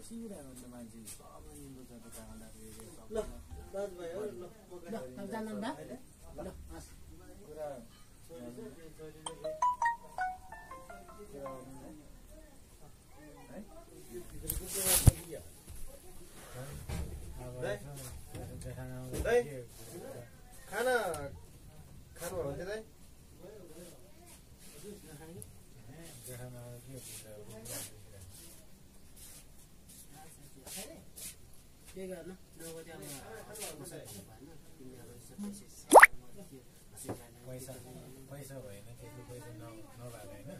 बसिरहेको हुन्छ मान्छे सबमा निम्बु छ त खाँदा ल दाज भयो ल अब जान्नु त ल हस् कुरा खाना खानु हो भने के गर्न नगरी अब पैसा भएन त्यति पैसा नभएको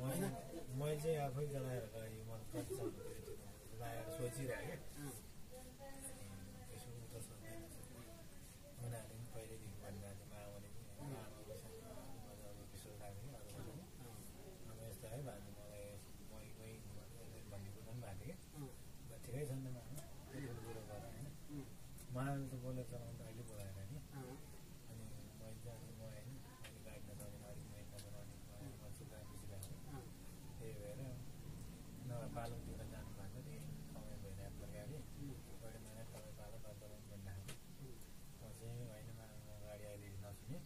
होइन मैले चाहिँ आफै जनाएर गएँ मन लगाएर सोचिरहेँ यसो त सक्दैन उनीहरूले पनि पहिल्यैदेखि भनिरहेको थियो आमाले पनि त्यसो लाग्यो अब यस्तो है भाइ मलाई मै भन्ने कुरो पनि भएको थियो ठिकै छ नि मामा त्यो कुरो गर होइन उहाँले त बोलेर चलाउनु अहिले बोलाएर नि अनि मैले चाहिँ म होइन अहिले गाडी नचलाउने अलिक महिना बनाउने मन्छुलाई बुझिरहेको त्यही भएर नभए पालुङतिर जानु भएको थिएँ समय भइरहेको प्रकारले कहिले महिना तपाईँ पालो बात गराउनु भनिरहेको म चाहिँ होइन म गाडी अहिले नसुने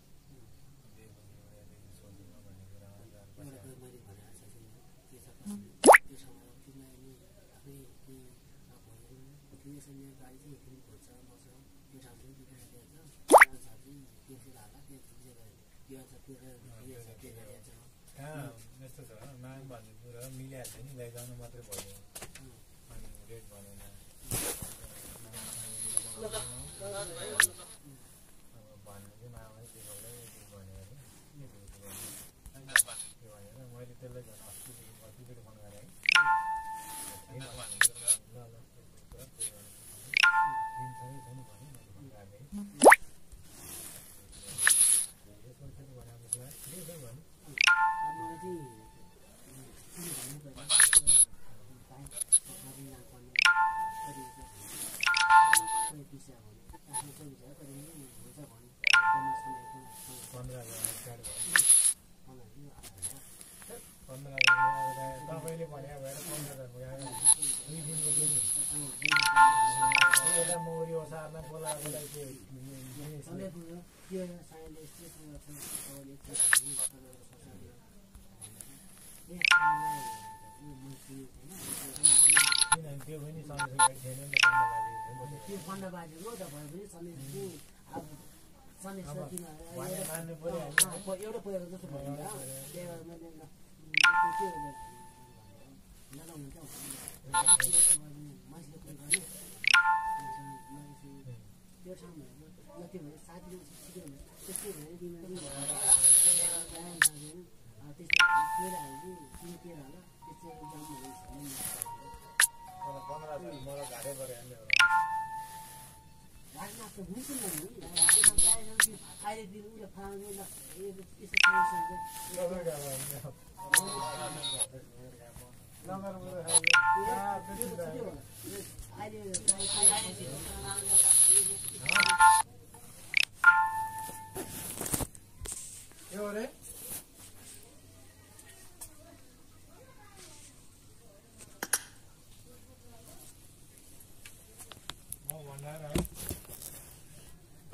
सोध्नु भन्ने कुरा यस्तो छ माग भन्ने कुरा मिलिहाल्छ नि लैजानु मात्रै भयो अनि रेट भनेन अब भन्नु चाहिँ मामाले के गर्दै भनेर भनेर मैले त्यसलाई झन् अस्तिदेखि फोन गरेँ है ल तपाईँले भने भएर 15,000 भयो 2 दिनको दिन यता मौरी ओसारमा बोलाएकोलाई त्यो पनि सन्देश थिएन नि त त्यो 15 बाजे हो त भयो भने सन्देश अब सन्देश किन एउटा पहिरो जस्तो भयो नि त्यही भएर मैले के हो नलाउनु त मान्छेले कोही गर्ने त्यो ठाउँमा जति भने 7 दिन सिक्यो भने त्यस्तै भयो बिमारी त्यस्तो तेह्र हाल्यो 3 होला त्यस्तो जाम हुन्छ 15,000 मलाई घाटे गरे अनि घाटमा त हुन्छ नि अहिले दिन उले फाल्नु ल यस्तो समस्या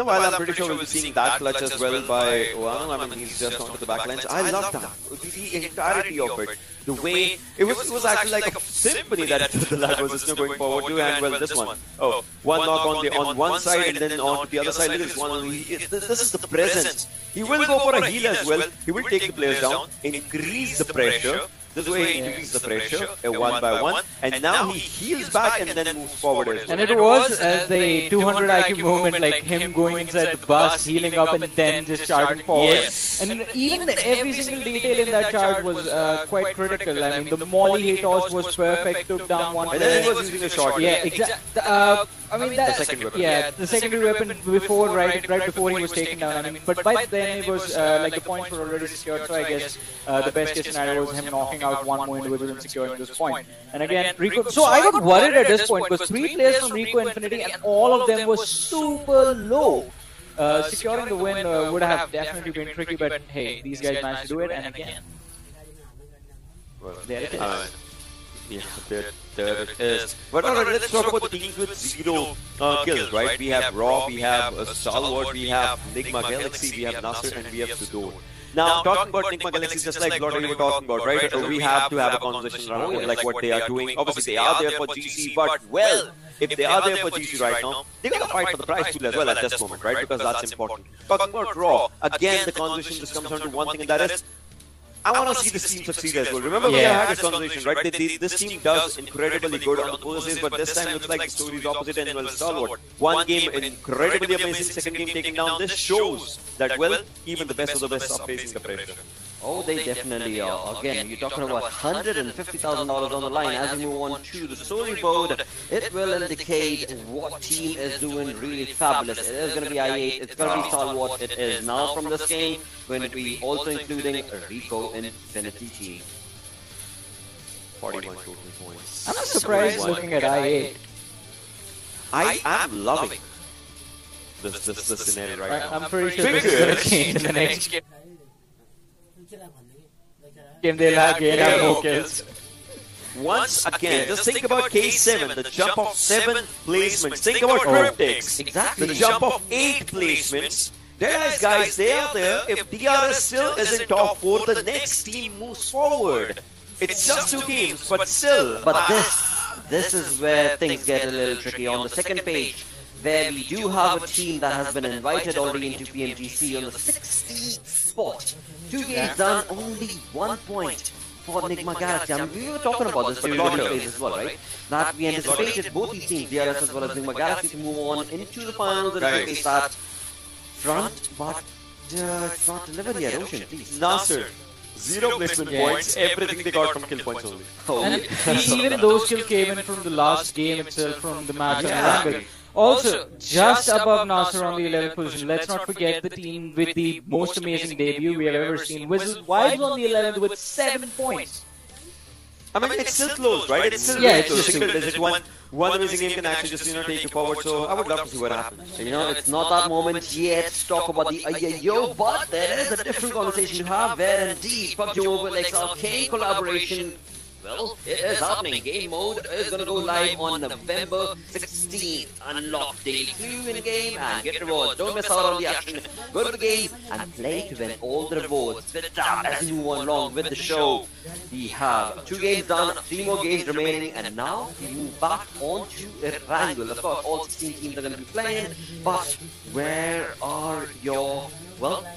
While I'm pretty sure we'll be seeing that clutch as well by Oang. I mean, he's just onto the back lines. I love that. The entirety of it. The way it was actually like a symphony that the lad was just going forward to, and well, this one. Oh, one knock on one side and then on to the other side. Look at this one. This is the presence. He will go for a heal as well. He will take the players down, increase the pressure. This way he increases the pressure, one by one, and now he heals back and then moves forward as well. And it was the 200 IQ movement, like him going inside the bus, healing up and then just charging forward. Yes. And even every single detail in that charge was quite critical. I mean, the molly hit toss was perfect, took down one. And then he was using a short. Yeah, exactly. I mean, the second weapon. Yeah, the secondary weapon before, right before he was taken down. I mean, but by then it was like the points were already secured. So I guess the best case scenario was him knocking out one more individual and securing this point. And again, Rico. So I got worried at this point because 3 players from Rico Infinity and all of them were super low. Securing the win would have definitely been tricky, but hey, these guys managed to do it. And again, Well, there it is. Yeah, there it is. But alright, let's talk about the teams with 0 kills, right? We have Raw, we have Stalwart, we have Nigma Galaxy, we have Nasser, and we have Sudor. Now, talking about Nigma Galaxy, just like Blotter you were talking about, right? We have to have a conversation around like what they are doing. Obviously, they are there for GC, but well, if they are there for GC right now, they got to fight for the prize pool as well at this moment, right? Because that's important. Talking about Raw, again, the conversation just comes down to one thing, and that is, I want to see this team succeed as well. Remember we had this conversation, right? This team does incredibly good on the poses, but this time looks like the story is opposite and well Stalwart. One game incredibly amazing, second game taking down. This shows that, well, even the best of the best are facing the pressure. Oh, they definitely are. Again, you're talking about $150,000 on the line. As we move on to the storyboard, it will indicate what team is doing really fabulous. It is going to be I8, it's going to be Stalwart. It is now from this game going to be also including Rico Infinity team. 41 total points. I'm not surprised looking at I8. I am loving this scenario right now. I'm pretty sure this is going to change in the next game. They'll have gain more kills. Once again, just think about K7, the jump of 7 placements. Think about Cryptics, Exactly. the jump of 8 placements. There guys, they are there. If DRS still is in top 4, the next team moves forward. It's just 2 games, but still. But this is where things get a little tricky. On the second page, where we do have a team that has been invited already into PMGC on the 16th spot. 2 games done, only 1 point for Nigma Galaxy. I mean, we were talking about this in the phase as well, right? That we anticipated both these teams, DRS as well as Nigma Galaxy, to move on into the finals and face that front, but it's not delivered yet. Ocean, please. Nasser, 0 placement points, everything they got from kill points only. And even those kills came in from the last game itself, from the match on Rumble. Also, just above Nasser on the 11th position, let's not forget the team with the most amazing debut we have ever seen. Wild on the 11th with 7 points. I mean, it's still close, right? It's still single digit. One amazing game can actually just, take you forward. So I would love to see what happens. It's not that moment yet to talk about the yo, but there is a different conversation to have where indeed PUBG Mobile X Arcane collaboration. Well, it is happening. Game mode is going to go live on November 16th. Unlock daily clue in game and get rewards. Don't miss out on the action. Go to the game and play to win all the rewards. With that, as we move on along with the show, we have 2 games done, 3 more games remaining, and now we move back onto Erangel. Of course, all 16 teams are going to be playing, but where are your,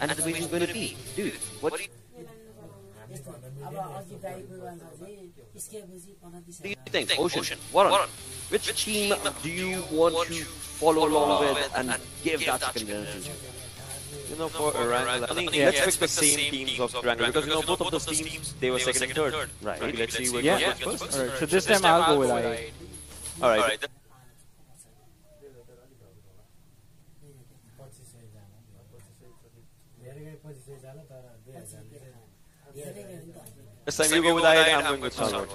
anticipations going to be? Dude, what do you think? Ocean, Warren, which team do you want to follow along with and give that second energy? For Erangel, I think let's pick the same teams of Erangel because both of those teams they were second and third. Right. Let's see what goes first. Alright, so this time I'll go with I8. Alright. This time you go with I8, I'm going with Stalwart.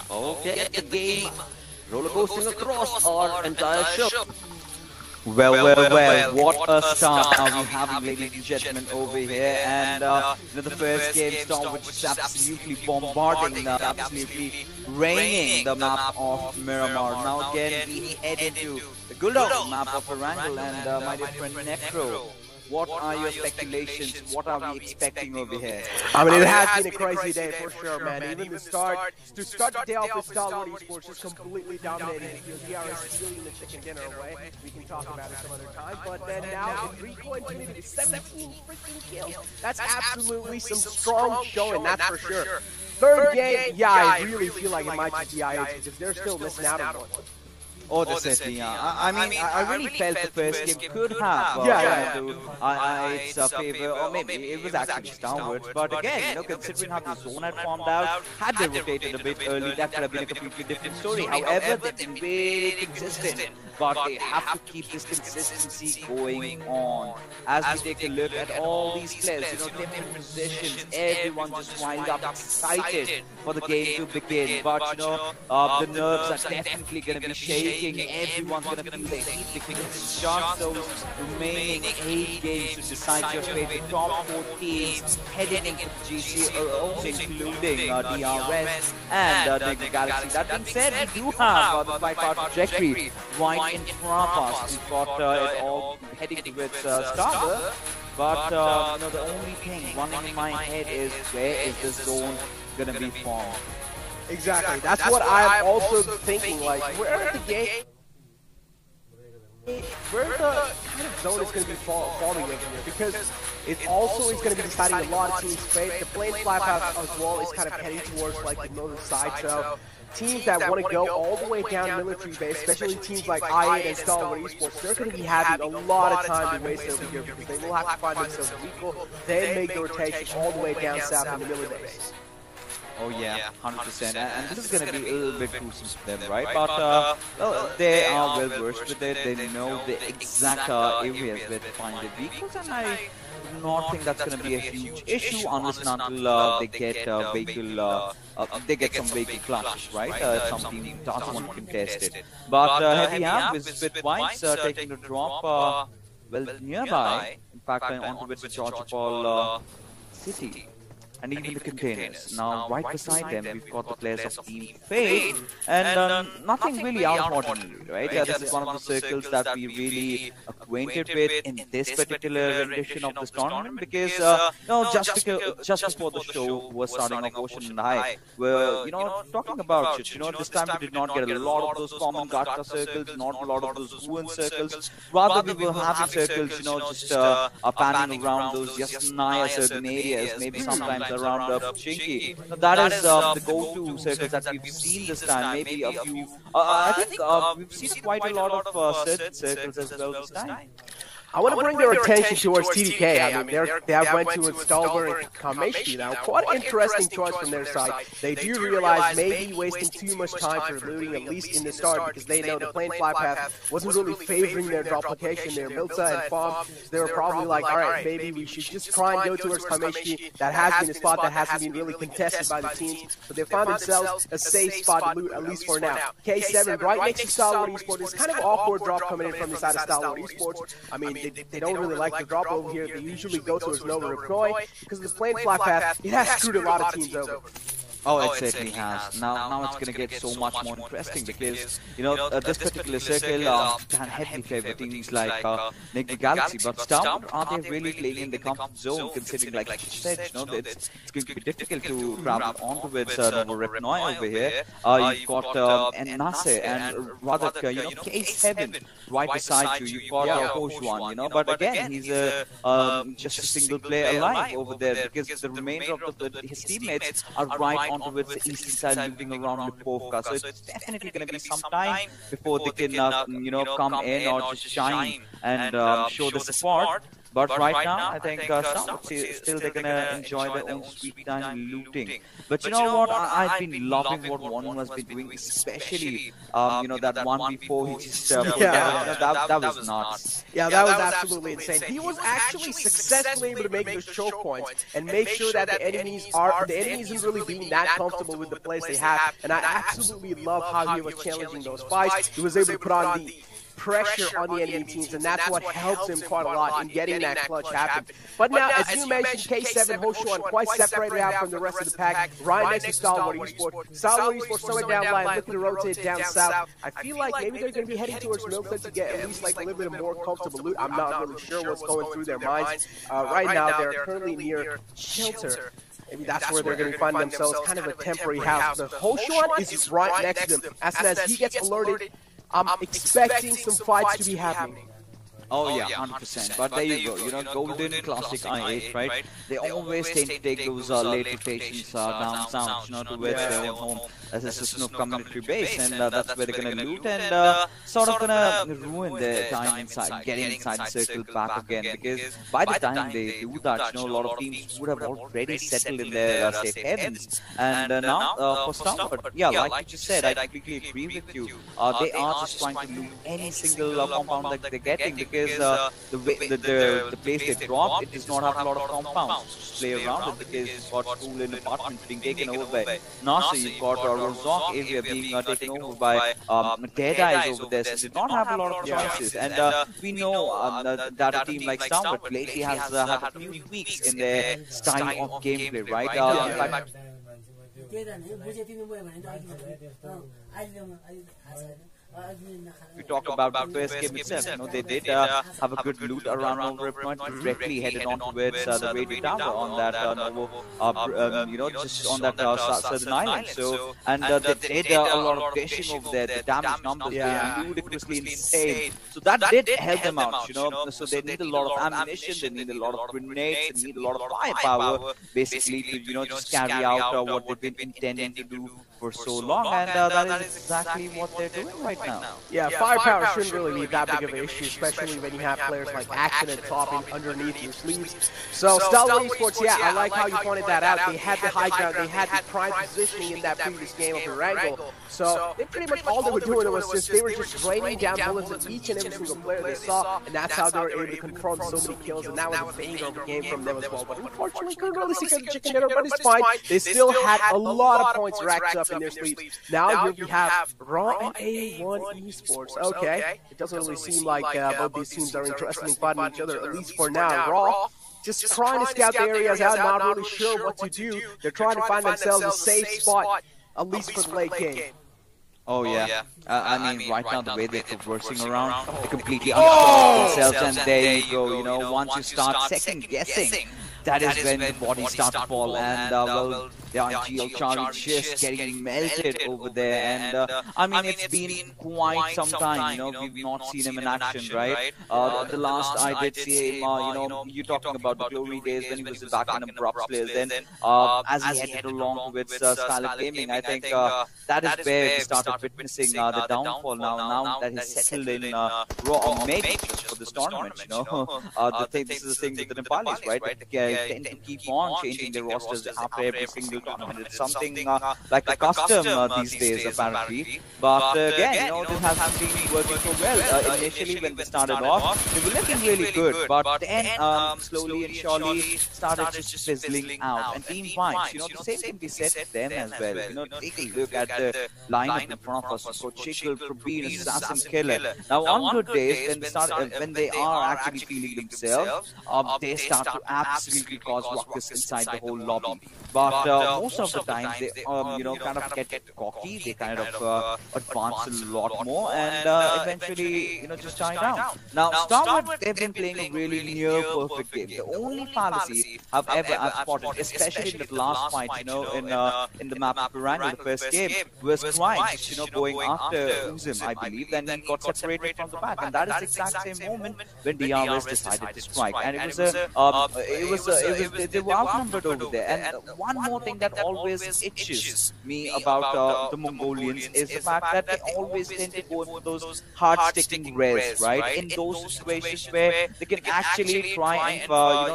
Okay, the game roller coasting across our entire show. Well, what a start are we having, ladies and gentlemen, over here. And the first game start with just absolutely bombarding, absolutely raining the map of Miramar. Now again, we head into the Gulong map of Erangel, and my dear friend Necro. What are your speculations? What are we expecting over here? I mean, it has been a crazy day for sure, man. Even to start the day off with Stalwart Esports just completely dominating. DRS stealing the chicken dinner away. We can talk about it some other time. But then now, in 3 coins, 17 freaking kills. That's absolutely some strong showing, that's for sure. Third game, yeah, I really feel like it might just be IH because they're still missing out on one. Oh, definitely, yeah. I mean, I really felt the first game could have its favor, or maybe it was actually just downwards. But again, considering how the zone had formed out, had they rotated a bit early, that could have been a completely different story. However, they've been very consistent, but they have to keep this consistency going on. As we take a look at all these players, different positions, everyone just wind up excited for the game to begin. But, the nerves are definitely going to be shaky thinking everyone's going to feel the heat because it's just those remaining 8 games to decide your fate. The top 4 teams heading into GC are also including DRS and Nigma Galaxy. That being said, we do have the 5-hour trajectory right in front of us. We've got it all heading towards Starter. But the only thing running in my head is, where is this zone going to be formed? Exactly. That's what I'm also thinking. Like, where the game, where the kind of zone is going to be forming over here? Because it also is going to be deciding a lot of teams' fate. The plane flap out as well is kind of heading towards like the northern side. So teams that want to go all the way down military base, especially teams like I8 and Stalwart Esports, they're going to be having a lot of time to waste over here because they will have to find themselves equal, then make the rotation all the way down south in the military base. Oh yeah, 100%. And this is going to be a little bit gruesome for them, right? But well, they are well versed with it. They know the exact areas where to find the vehicles, and I do not think that's going to be a huge issue unless and until they get some vehicle clashes, right? Some team doesn't want to contest it. But Heavy Ham with Whites taking the drop well nearby, in fact, onto the Georgia Paul City. And even the containers. Now, right beside them, we've got the players of Team Fate, and nothing really out of ordinary, right? This is one of the circles that we really acquainted with in this particular rendition of this tournament, because just before the show was starting off, Ocean and I were, talking about it. This time we did not get a lot of those common gacha circles, not a lot of those ruin circles. Rather, we were having circles, just panning around those just nigh certain areas, maybe sometimes around Chinky. So that is the go-to circles that we've seen this time. Maybe a few. I think we've seen quite a lot of certain circles as well this time. I want to bring their attention towards TDK. I mean, they have went to Stalwart and Kameshki now. Quite an interesting choice from their side. They do realize maybe wasting too much time for looting, at least in the start, because they know the plane fly path wasn't really favoring their drop location there. Milta and Fom, they were probably like, all right, maybe we should just try and go towards Kameshki. That has been a spot that hasn't been really contested by the teams, but they found themselves a safe spot to loot, at least for now. K7 right next to Stalwart Esports. It's kind of an awkward drop coming in from the side of Stalwart Esports. I mean, they don't really like the drop over here. They usually go towards Nova Reploy because of the plane fly path. It has screwed a lot of teams over. Oh, it certainly has. Now it's going to get so much more interesting because, this particular circle can heavily favor teams like Nigma Galaxy, but Stalwart, are they really playing in the comfort zone, considering, like you said, it's going to be difficult to travel onto its Nova Repnoy over here. You've got Nasser and rather, K7 right beside you. You've got Hoshuan, but again, he's just a single player alive over there because the remainder of his teammates are right onto its the eastern side, looting around the Povka. So it's definitely going to be some time before they can, come in or just shine and show the support. But right now, I think still they're going to enjoy their own sweet time looting. But you know what? I've been loving what one has been doing, especially, that 1v4 he just that was nuts. Yeah, that was absolutely insane. He was actually successfully able to make those choke points and make sure that the enemies isn't really being that comfortable with the plays they have. And I absolutely love how he was challenging those fights. He was able to put on the pressure on the enemy teams, and that's what helps him quite a lot in getting that clutch happen. But now, as you mentioned, K7 Hoshuan quite separated out from the rest of the pack, right next to Stalwart Esports. Stalwart Esports somewhere down line, looking to rotate down south. I feel like maybe they're going to be heading towards Milton to get at least like a little bit more comfortable loot. I'm not really sure what's going through their minds. Right now, they're currently near Shelter. Maybe that's where they're going to find themselves, kind of a temporary house. The Hoshuan is right next to them. As soon as he gets alerted, I'm expecting some fights to be happening. Oh yeah, 100%. But there you go. Golden classic I8, right? They always tend to take those late rotations down south, towards their own home. As a system of community base, and that's where they're going to loot and sort of going to ruin their time inside, getting inside the circle back again. Because by the time they do that, a lot of teams would have already settled in their safe havens. And now for Stalwart, yeah, like you just said, I completely agree with you. They are just trying to loot any single compound that they're getting because because the way the place they dropped, it does not have a lot of compounds to play around it, because you've got school and apartments being taken over by NASA. You've got Rozok area being taken over by Dead Eyes over there. So they don't have a lot of choices. And we know that a team like Starwood lately has had a few tweaks in their style of gameplay, right? We talk about the first game itself. You know, they did have a good loot around over, not directly headed on towards the radio tower on that you know, just on that southern island. So, and they did a lot of dashing over there. The damage numbers were ludicrously insane. So that did help them out, you know. So they need a lot of ammunition, they need a lot of grenades, they need a lot of firepower, basically, to, you know, just carry out what they've been intending to do for so long, and that is exactly what they're doing right now. Yeah, firepower shouldn't really be that big of an issue, especially when you have players like Action and Topping underneath your sleeves. So, Starwood Esports, yeah, I like how you pointed that out. They had the high ground, they had the prime positioning in that previous game of Erangel. So, they pretty much all they were doing was just, they were just raining down bullets at each and every single player they saw, and that's how they were able to confirm so many kills, and that was a banger of a game from them as well. But unfortunately, couldn't really see the chicken dinner, but it's fine. They still had a lot of points racked up in their sleeves. Now here we have Raw and A1 Esports. Okay, it doesn't really seem like both these teams are interested in fighting each other, at least for now. Raw just trying to scout the areas out, not really sure what to do. They're trying to find themselves a safe spot, at least for the late game. Oh yeah, I mean right now the way they're traversing around, they completely understand themselves, and there you go. You know, once you start second guessing, that is when the bodies start to fall, and well, the GL Charlie just getting melted over there, and I mean it's been quite some time, you know, we've not seen him in action, right? The last I did see him, you know, you're talking about the glory days when he was back in Abrupt players, then as he headed along with Scarlet Gaming, I think that is where we started witnessing the downfall now that he's settled in Raw, or maybe just for this tournament, you know. This is the thing with the Nepalis, right? They tend to keep on changing their rosters after every single tournament. It's something like a custom these days, apparently. But again, you know, this hasn't been working so well. Initially, when they started off, they were looking really good, but then slowly and surely started just fizzling out. And team fights, you know, the same can be said for them as well. You know, take a look at the lineup in front of us. We've got Chickle, Probeen, Assassin, Killer. Now, on good days, when they are actually feeling themselves, they start to absolutely cause ruckus inside the whole lobby. But most of the time, they you know, kind of get cocky, they kind of advance a lot more, and eventually, you know, just die down. Now, Starwood, they've been playing a really near perfect game. The only fallacy I've spotted, especially in the last fight, you know, in the map of Erangel, the first game, was Twine, you know, going after Uzim, I believe, then he got separated from the back, and that is the exact same moment when DRS decided to strike, and it was they were outnumbered over there. And one more thing that always itches me about the Mongolians is the fact that they always tend to go for those hard-sticking rares, right? In those situations where they can actually try and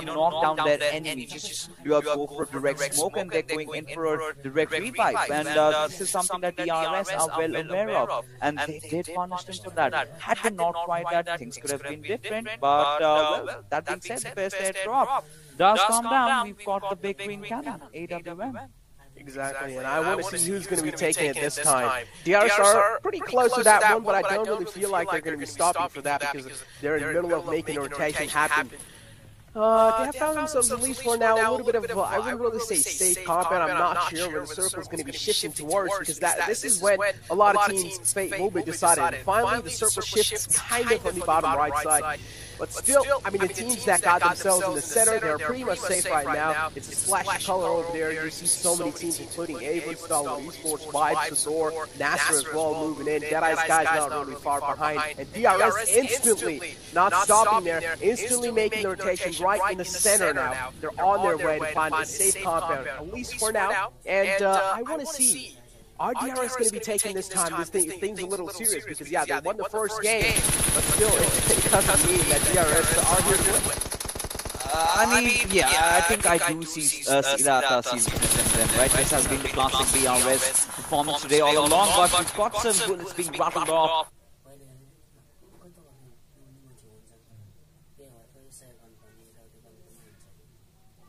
you know, knock down their enemies. Just go for a direct smoke, and they're going in for a direct revive. And this is something that DRS are well aware of, and they did punish them for that. Had they not tried that, things could have been different. But well, that being said, the first air drop does calm down. We've got the big green cannon, AWM. Exactly, and I want to see who's going to be taking it this time. DRS are pretty close to that one, but I don't really feel like they're going to be stopping for that because they're in the middle of making a rotation happen. They have found themselves, at least for now, a little bit of, I wouldn't really say safe combat. I'm not sure where the circle is going to be shifting towards, because this is when a lot of teams' fate will be decided. And finally, the circle shifts kind of on the bottom right side. But still, I mean, the teams that got themselves in the center, they're pretty much safe right now. It's a splash of color over there. You see so many teams, including Avon, Starwood Esports, Vibes, Sador, Nasser as well, moving in. Deadeye's guys not really far behind. And DRS instantly, not stopping there, instantly making the rotation right in the center now. They're on their way to find a safe compound, at least for now. And I want to see, are DRS going to be taking this time? This thing's a little serious because, yeah, they won the first game, but still, it doesn't mean that DRS are here to win. I mean, yeah, I think I do see that seriousness in them, right? This has been the classic DRS performance today all along, but we've got some bullets being rattled off.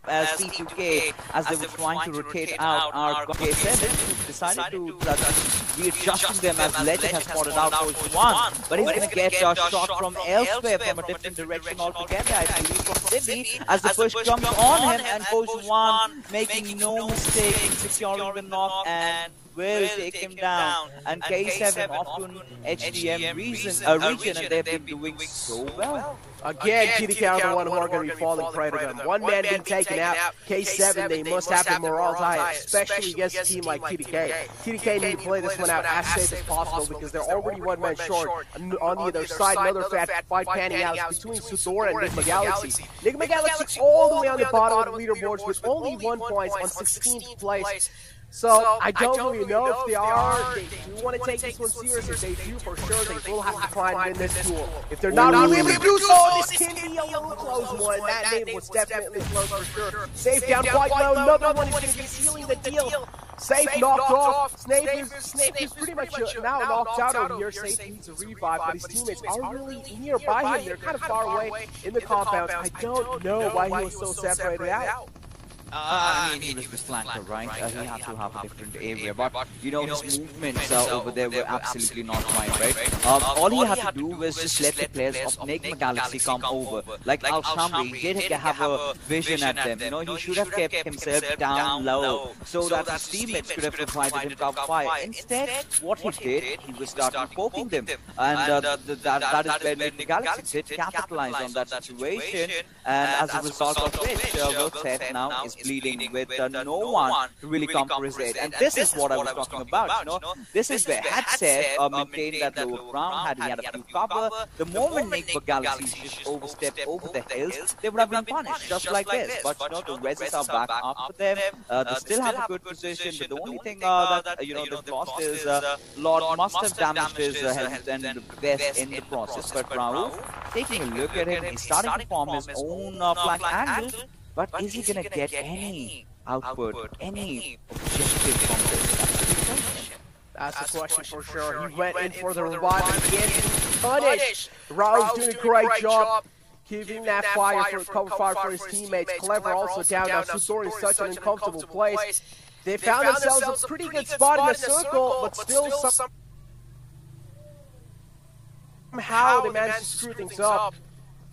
as T2K, as they were trying to rotate out our K7, decided to readjusting them as Legend has spotted out Coach 1. But he's going to get a shot from elsewhere, from a different direction altogether, I believe, from Sydney, as the push comes on him, and Coach 1 making no mistake in securing the knock and will take him down. And K7 off to an HDM region, and they've been doing so well. Again, TDK are the one who are going to be falling prey to them. One man being taken out, K7, they must have the morale high, especially against a team like TDK. TDK need to play this one out as safe as possible because they're already one man short. On the other side, another fight panning out between Sudora and Nigma Galaxy. Nigma Galaxy all the way on the bottom of the leaderboards with only 1 point on 16th place. So, I don't really know if they do want to take this one seriously. If they do, for sure, they will have to try and win this duel. If they're not really able to do so, this can be a little close one. That name was definitely close for sure. Safe down quite low. Another one is going to be sealing the deal. Safe knocked off. Snape is pretty much now knocked out over here. Safe needs a revive, but his teammates are really nearby him. They're kind of far away in the compound. I don't know why he was so separated out. I mean, he was the flanker, right? He had to have a different area, but you know, his movements over there were absolutely not right, right? All he had to do was just let the players of Nigma Galaxy come over. Like Al Shamri did have a vision at them, you know, he should have kept himself down low so that his teammates could have provided him cover fire. Instead, what he did, he was starting poking them, and that is where Nigma Galaxy did capitalize on that situation, and as a result of which, Wilkes now is bleeding with no one to really come for his aid. And this is what I was talking about, you know. This is where had said maintained that lower ground, had he had a few cover, the moment Nigma Galaxy just overstepped over the hills, they would have been punished just like this. But you know, the Rezzes are back up for them. They still have a good position, but the only thing that you know they've lost is Lord must have damaged his health and the vest in the process. But Raouf, taking a look at him, he's starting to form his own flank angle. But is he going to get any output, any objective from this? That's the question for sure. He went in for the revive and again punished. Raouf doing a great job keeping that fire for cover fire for his teammates. Clever also down. Now Sudora is such an uncomfortable place. They found themselves a pretty good spot in the circle, but still somehow they managed to screw things up.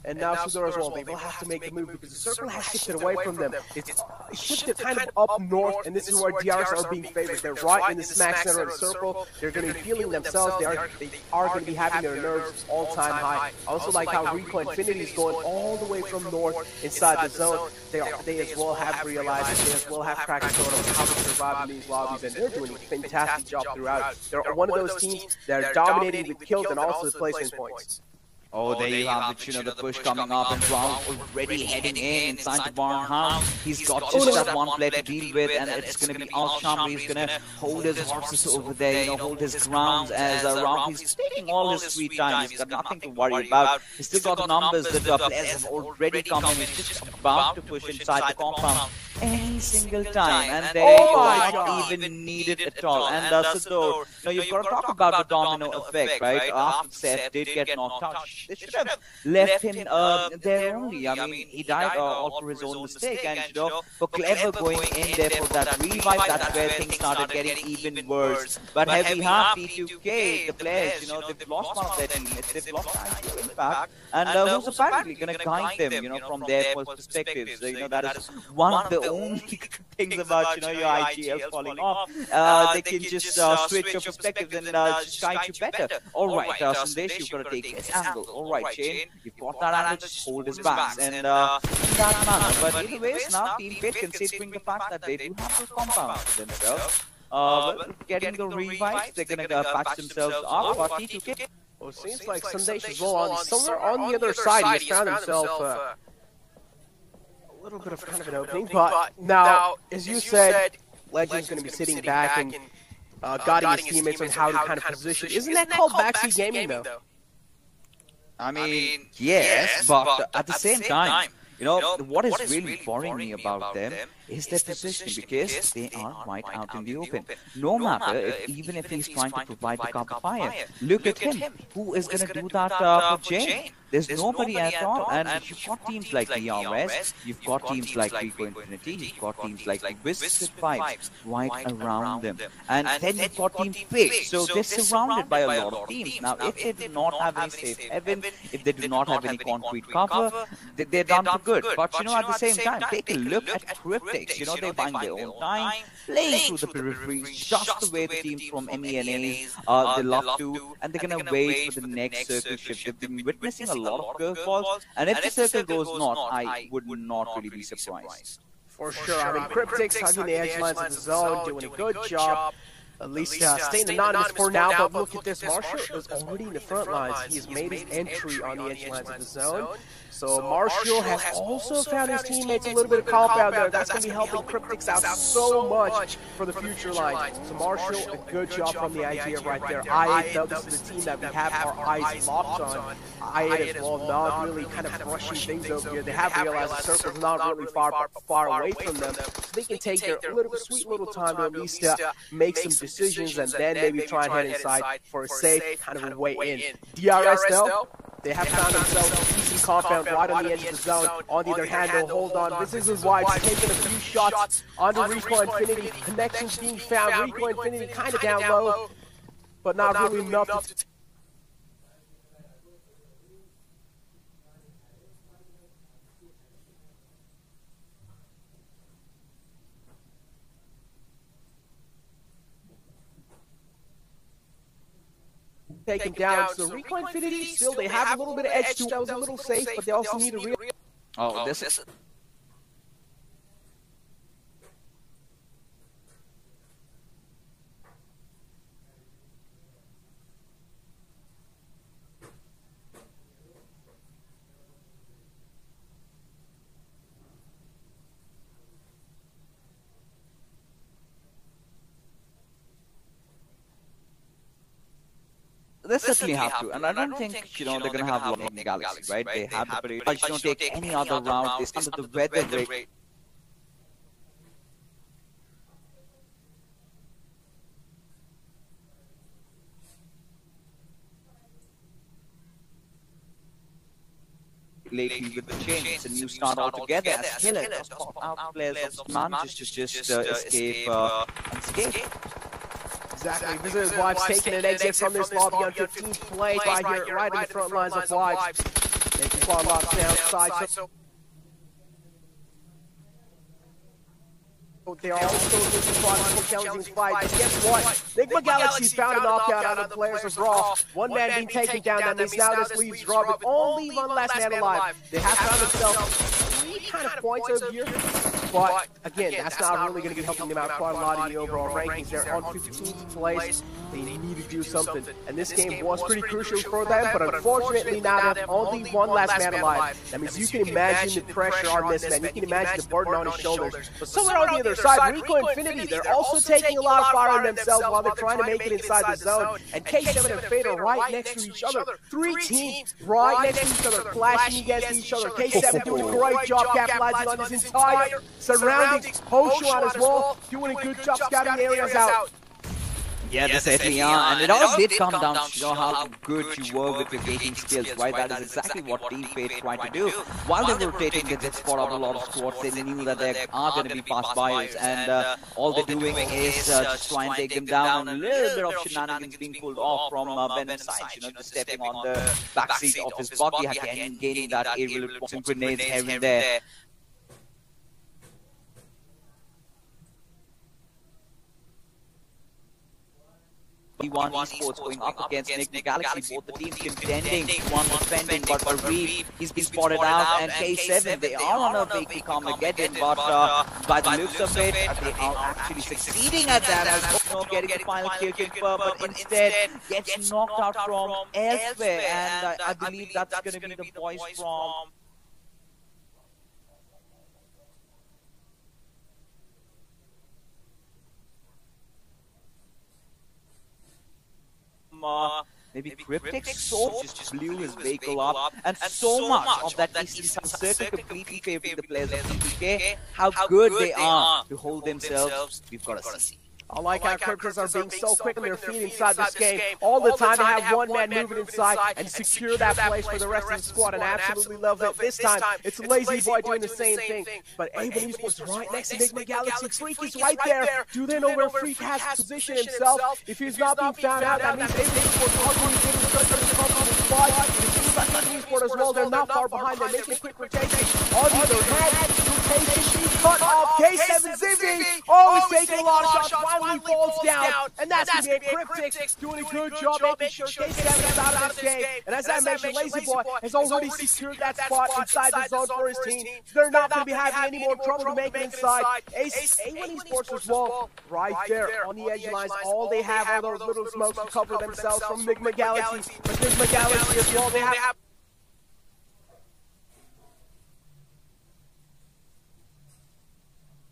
And now Sudora as well, they will have to make the move because the circle has shifted away from them. It's shifted kind of up north, and this is where DRs are being favored. They're right in the smack center of the circle. They're going to be feeling themselves. They are going to be having their nerves all-time high. I also like how Rico Infinity is going all the way from north inside the zone. They as well have realized that they as well have cracked sort of how to survive in these lobbies, and they're doing a fantastic job throughout. They're one of those teams that are dominating with kills and also the placement points. Oh, there you have it, you know, the push coming up and Brown already heading in inside the barn house. He's got just that one player to deal with, and it's going to be Al Shamri. He's going to hold his horses over there, you know, hold his grounds as around. He's taking all his free time. He's got nothing to worry about. He's still got the numbers that the players have already come in. He's just about to push inside the compound any single time, and they not even needed at all. And so, you know, you've got to talk about the domino effect, right? After Seth did get knocked out, they should have left him there only. I mean, he died all for his own mistake, and you know, for Clever going in there for that revive, that's where things started getting even worse. But heavy half P2K, the players, you know, they've lost one of their teammates, they've lost IQ in fact, and who's apparently going to guide them, you know, from their perspectives. So, you know, that is one of the only things about, you know, your IGL falling off. They can just switch your perspectives and just guide you better. Alright, Sandesh, you've got to take this angle. Alright, Shane, you've got that angle, just hold his backs. And in that manner. But either ways, now Team Pit, considering the fact that they do have those compounds for themselves, getting the revives, they're going to patch themselves up. But T2K. Well, it seems like Sandesh is well somewhere on the other side. He found himself a little bit of kind of an opening, but now, as you said, Legend's going to be sitting back and guiding his teammates on how to kind of position. Isn't that called backseat gaming, though? I mean, yes, but at the same time, you know, what is really bothering me about them is their positioning, because they are right out in the open. No matter even if he's trying to provide the cover fire, look at him. Who is going to do that for Jane? There's nobody at all. And you've got teams like DRS, you've got teams like Rico Infinity, you've got teams like Twisted Vibes right around them. And then you've got Team Fate. So they're surrounded by a lot of teams. Now, if they do not have any safe haven, if they do not have any concrete cover, they're done for good. But, you know, at the same time, take a look at Cryptics. You know, they're buying their own time, playing through the peripheries, just the way the teams from MENAs, they love to, and they're going to wait for the next circle shift. They've been witnessing a lot of curveballs, and if the circle goes not, I would not really be surprised. For sure. I mean, Cryptics hugging the edge lines of the zone, doing a good job. At least staying anonymous for now, but look at this. Marshall is already in the front lines. He has made his entry on the edge lines of the zone. So Marshall has also found his teammates a little bit of compound there. That's going to be helping Cryptics out so much for the future line. So Marshall, a good job from the idea right there. I8, though, this is the team that we have our eyes locked on. I8 as well, not really kind of brushing things over here. They have realized the circle's not really far away from them. So they can take their sweet little time to at least make some decisions and then maybe try and head inside for a safe kind of a way in. DRS, though, they have found themselves a decent compound right on the edge of the zone. On the other hand, they'll hold on. This is why it's taking a few shots onto Rico Infinity. Connections being found. Rico Infinity kind of down low, but not really enough to take him down. So Rico Infinity, still, they have a little bit of edge to it. That was a little safe, but they also need to real. Oh, this is... They certainly have to, and I don't think, you know, they're going to have a lot in the Galaxy, right? They have the ability. I just don't take any other route. They stand under the weather break. Lately with the change, it's a new start altogether. As Killer does pop out players of manages to just escape unscathed. Exactly. Visitors Wives taking an exit from this lobby on 15th play by here, right in the front lines of Wives. Making quite a lot of outside. So they are also looking for a challenging fight. But guess what? Enigma Galaxy found a knockout on the players of Raw. One man being taken down, and now this leaves Raw with only one last man alive. They have found themselves 3 kind of points over here. But again, that's not really going to be helping them out quite a lot in the overall rankings. They're on 15th place. They need to do something. And this game was pretty crucial for them, but unfortunately now they have only one last man alive. That means you can imagine the pressure on this man. You can imagine the burden on his shoulders. But somewhere on the other side, Rico Infinity, they're also taking a lot of fire on themselves while they're trying to make it inside the zone. And K7 and Fate are right next to each other. 3 teams right next to each other, clashing against each other. K7 doing a great job capitalizing on his entire surroundings. Hoshuan as well, doing a good job scouting areas out. Yeah, they certainly are, and it all did come down to show how good you were with your gating skills, right? That is exactly what Team Fate tried to do. While they were rotating, they did spot out a lot of squads. They knew that there are going to be fast buyers, and all they're doing is just try and take them down, and a little bit of shenanigans being pulled off from Ben's side, you know, just stepping on the backseat of his buggy, again, gaining that aerial grenades here and there. One esports going up against Enigma Galaxy, both the teams contending, one defending, but Arif, he's been spotted out, and K7, they are on a way to come again, but by the looks of it, they are actually succeeding at that, as you know, getting the final kill confirmed, but instead gets knocked out from elsewhere, and I believe that's going to be the voice from maybe Cryptic Sword just blew his vehicle up, and so much of that eastern side circle completely favoring the players of PPK. How good they are to hold themselves, we've got to see. I like how Cryptics are being so quick on their feet inside this game. All the time they have one man moving inside and secure that place for the rest of the squad, and absolutely love it. This time, it's Lazy Boy doing the same thing. But Avon Esports right next to Enigma Galaxy. Freak is right there. Do they know where Freak has positioned himself? If he's not being found out, that means Avon Esports are going to get such a comfortable spot. It seems like Avon Esports as well, they're not far behind. They're making a quick rotation. On either head, rotation, cut off. K7 Ziggy. Oh, he's taking a lot of shots. Finally falls down, and that's going to be Cryptic doing a good job making sure K7 is out of this game. And as I mentioned, Lazy Boy has already secured that spot inside the zone for his team. They're not going to be having any more trouble to make it inside. A1 Esports as well, right there on the edge lines. All they have are those little smokes to cover themselves from Enigma Galaxy. But Enigma Galaxy as well, they have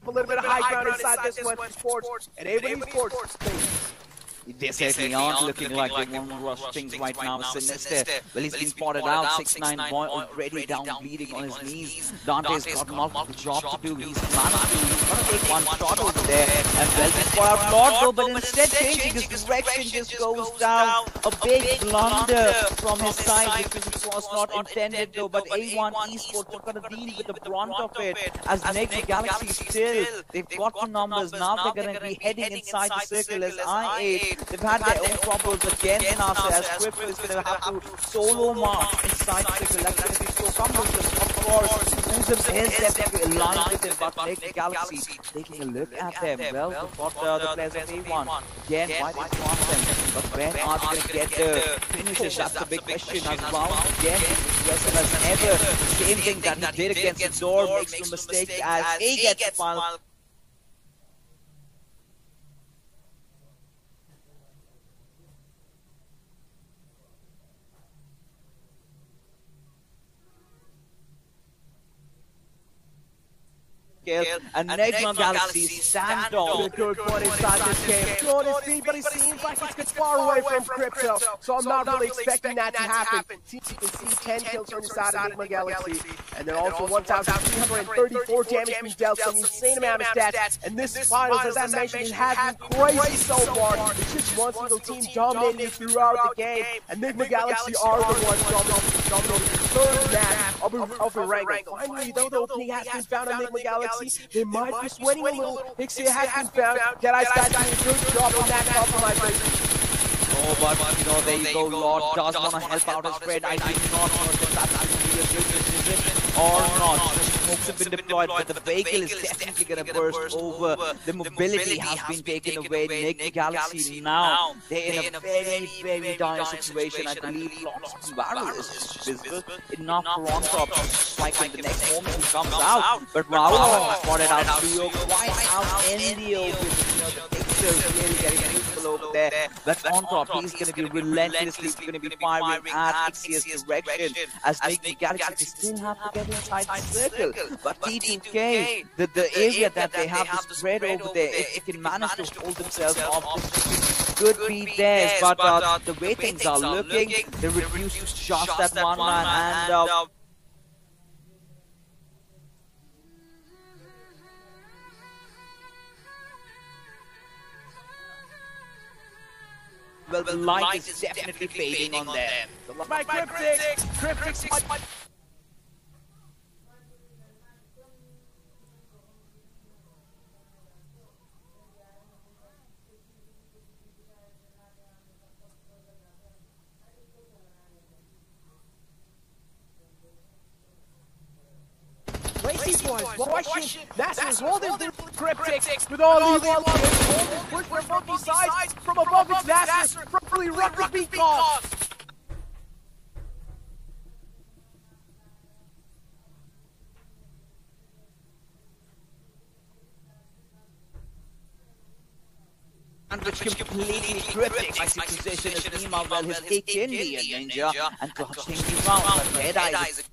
a little bit of high ground inside this one sports, and A1 Esports. They certainly aren't looking like they want to rush things right now. Sinister, well, he's been spotted out. 6'9" boy already down bleeding on his knees. Dante's got multiple job to do. He's managed to, he's gonna take one shot over there, and well, he's spot out Lord though, but instead changing his direction just goes down. A big blunder from his side, because it was not intended though, but A1 Esports are gonna deal with the brunt of it, as Enigma Galaxy still, they've got the numbers, now they're gonna be heading inside the circle as I8. They've had their own problems against NASA, as Swift is going to have to solo march inside the circle. That's going to be so cumbersome. Of course, Uzum is definitely aligned with him, but Enigma Galaxy taking a look at them. Well, they've got the players of A1 again right in front of them. But when are they going to get the finishes? That's the big question. As round again, aggressive as ever. The same thing that he did against the door, makes no mistake as A gets the final. And Enigma Galaxy stand on. A good one inside this game. On his feet, but he seems like it's far away from Crypto, so I'm not really expecting that to happen. You can see 10 kills from inside of Enigma Galaxy, and then also 1,334 damage being dealt, some insane amount of stats. And this finals, as I mentioned, has been crazy so far. It's just one single team dominating throughout the game. Enigma Galaxy are the ones dominating the third match of the rank. Finally, though, the opening has been found on Enigma Galaxy. They might be sweating a little. Pixie has been found. Deadeye Sky doing a good job on that compromise. Oh, but you know, there you go. Lord does want to help out his friend. I did not know if that's actually a good decision or not. Smokes have been deployed, but the vehicle is definitely going to burst over. The mobility has been taken away. Enigma Galaxy now, they're in a very, very dire situation. I believe Lock's barrel is visible enough for on top to strike in the next moment he comes out. But Raul spotted out Trio quite out in the open. The pixels really getting useful over there. But on top, he's going to be relentlessly going to be firing at Ixia's direction, as Enigma Galaxy still have to get inside the circle. But TTK, the area that they have to spread over there, if they can manage to hold themselves off, could be theirs. But the way things are looking, they reduce to just that one man, and well, the light is definitely fading on them. By Cryptic. Lazy Boys, watching. That's holding Cryptic with all these one push for funky sides from above its Nasser, properly rugby call. And which completely Cryptic by his position as meanwhile well his kick in the danger and clutching the round, but Deadeye is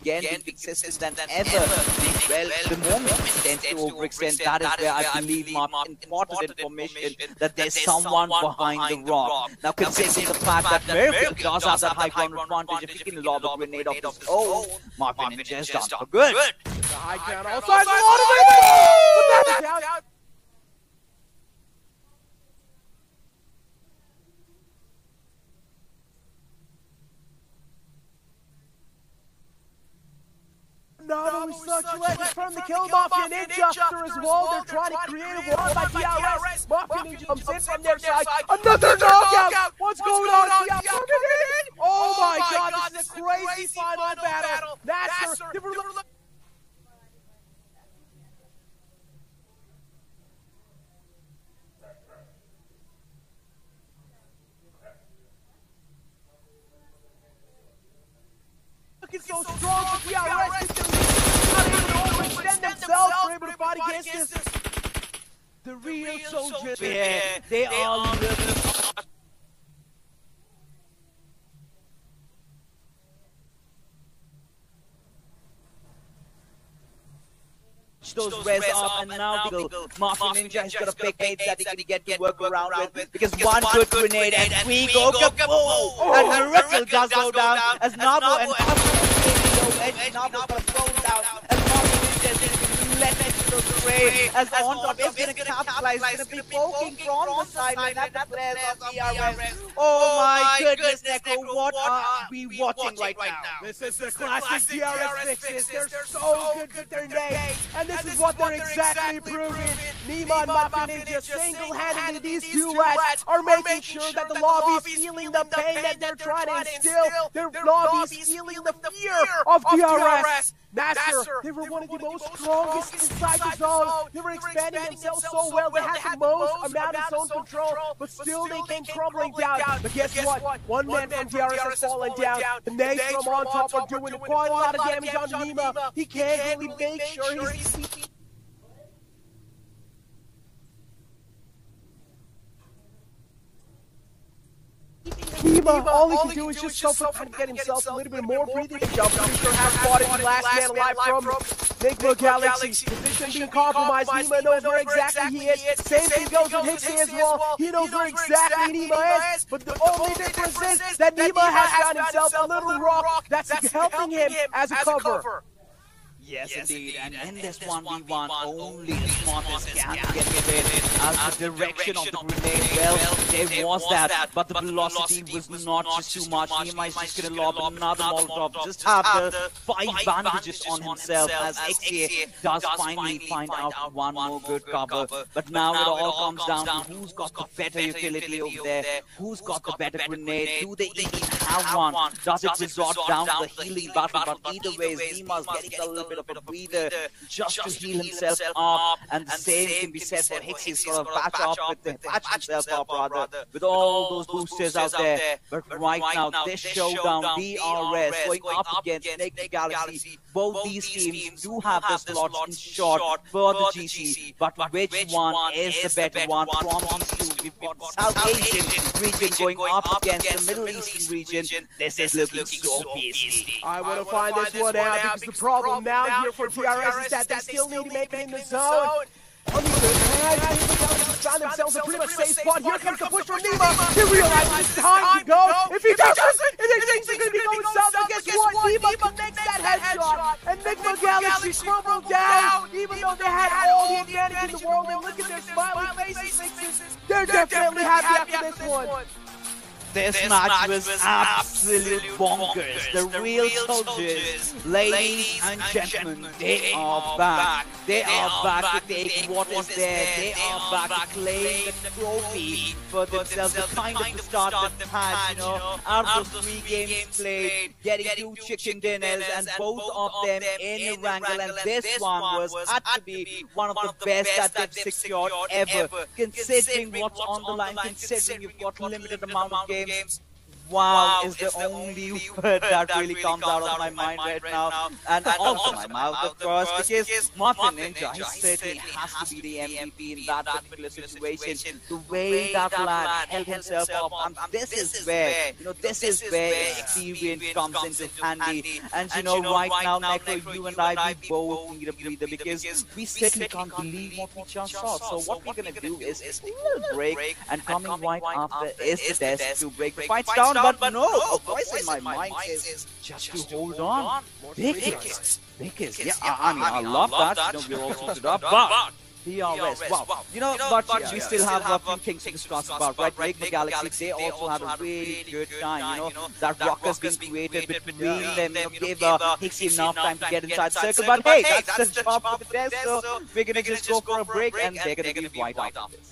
again being consistent than ever. Well, the moment it tends to overextend, that is where I believe important information that there's someone behind the rock. Now, considering the fact that Miracle does have that high ground advantage, if he can lob a grenade off his own, Marvin Ninja is done for good. The high ground all sides, a lot of it! But that's out. Not only such legends from the Kill Mafia Ninja as well, they're trying to create a wall by DRS. Mafia Ninja comes in from their side. Another knockout! What's going on? Oh my god, this is a crazy final battle. Nasser, looking so strong for DRS. Not able to overextend themselves. They're able to fight against this. The real soldiers. Yeah, they are living. Those res up, and now Mafia Ninja has got a big bait that he can get to work around with, because one good grenade and we go kaboom! And Miracle does go down as Nabo and Nabo got thrown down, and Mafia Ninja is going to let it to the fray as on top is going to capitalize, going to be poking from the sideline at the players of DRS. Oh my goodness, Neko, what are we watching right now? This is the classic DRS fixes. They're so good with their name. And this is what they're exactly proving. Nima and Mafia Ninja single-handedly, these two lads are making sure that the lobby's feeling the pain that they're trying to instill. Their lobby's feeling the fear of DRS. Nasser, they were one of the most strongest inside the zone. They were expanding themselves so well. They had the most amount of zone control, but still they came crumbling down. But guess what? One man from DRS has fallen down. The nades from on top are doing quite a lot of damage on Nima. He can't really make sure he's... Nima, all he can do is just trying to get himself a little bit more breathing. I'm pretty sure has fought it the last man alive from Enigma Galaxy. Position being compromised. Nima knows where exactly he is. Same thing goes with Hixie as well. He knows where exactly Nima is. But the only difference is that Nima has found himself a little rock that's helping him as a cover. Yes, indeed. And in this 1v1, only the smartest can get it. As the direction of the grenade, well, there was that, but the velocity was not just too much. Nima is just going to lob another Molotov, just have the 5 bandages on himself, as XA does finally find out one more good cover. But now it all comes down to who's got the better utility over there, who's got the better grenade, do they even have one? Does it resort down to the healing battle? But either way, Nima's getting a little bit of a breather just to heal himself up, and the same can be said for Hixie. He's got to patch himself up rather, with all those boosters out there. But right now, this showdown, DRS going up against Enigma Galaxy, both these teams do have the slots in short for the GC, but which one is the better one from these two? We've got South Asian region going up against the Middle Eastern region. This is looking so beastly. I want to find this one out, because the problem now here for DRS is that they still need to make it in the zone. On the other hand, Nima found themselves a pretty much safe spot. Here comes the push from Nima. He realizes it's time to go. If he doesn't, and things are going to be going south, then guess what? Nima connects that headshot. And Enigma Galaxy crumbled down, even though they had all the advantage in the world. And look at their smiling faces. They're definitely happy after this one. This match was absolute bonkers. The real soldiers, ladies and gentlemen, they are back. They are back to take what is there. They are back to claim the trophy for themselves. The kind of the start that they've had, you know, out of those 3 games played, getting 2 chicken dinners, and both of them in Wrangle. And this one had to be one of the best that they've secured ever. Considering what's on the line, considering you've got limited amount of games, wow is the only word that really comes out of my mind right now, and also my mouth, of course, because Muffin Ninja, he certainly has to be the MVP in that particular situation. The way that lad held himself up, and this is where, this is where experience comes into handy. And right now, Necro, you and I, we both need a breather because we certainly can't believe what we just saw. So what we're gonna do is a little break, and coming right after is the desk to break the fights down. But no, a voice in my mind says just to hold on. Because, yeah, I mean, I love that. We're all suited up, but PRS, wow. But we still have a few things to discuss about, right? Magma Galaxy, they also had a really good time, that ruckus being created between them, gave Hixie enough time to get inside the circle. But hey, that's the job for the test, so we're gonna just go for a break, and they're gonna be right after this.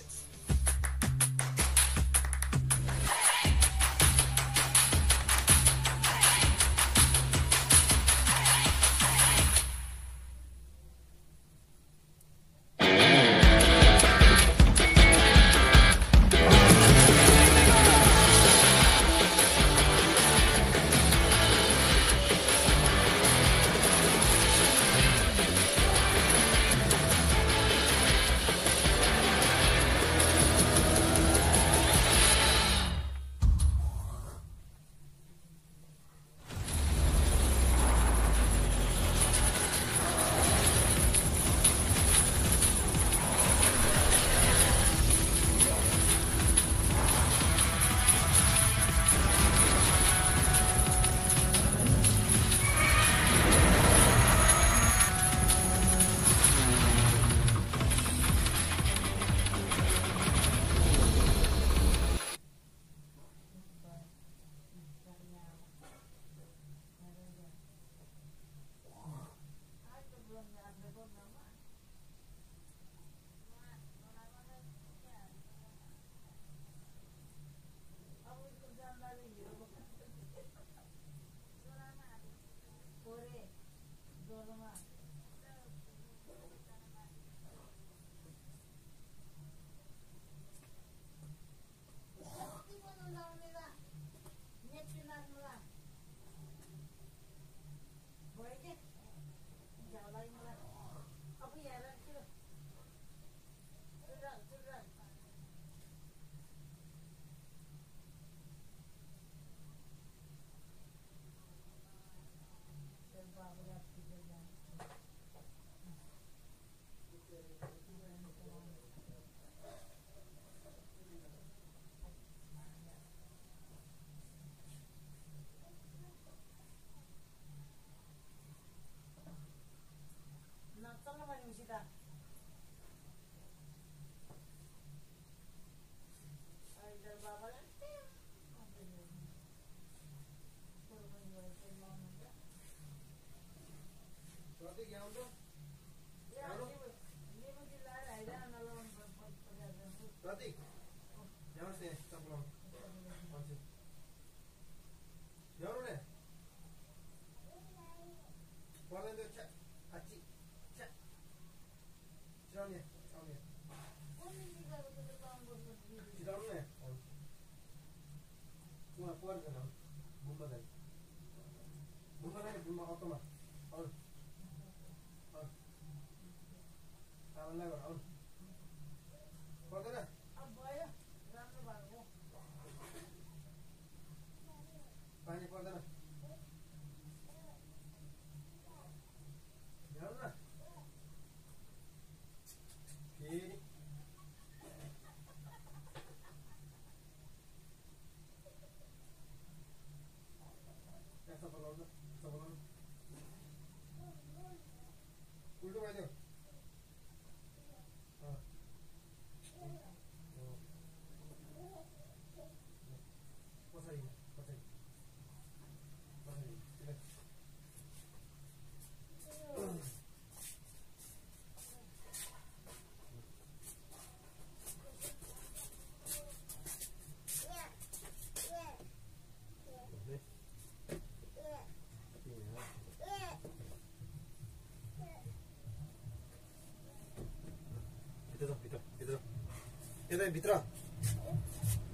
भित्र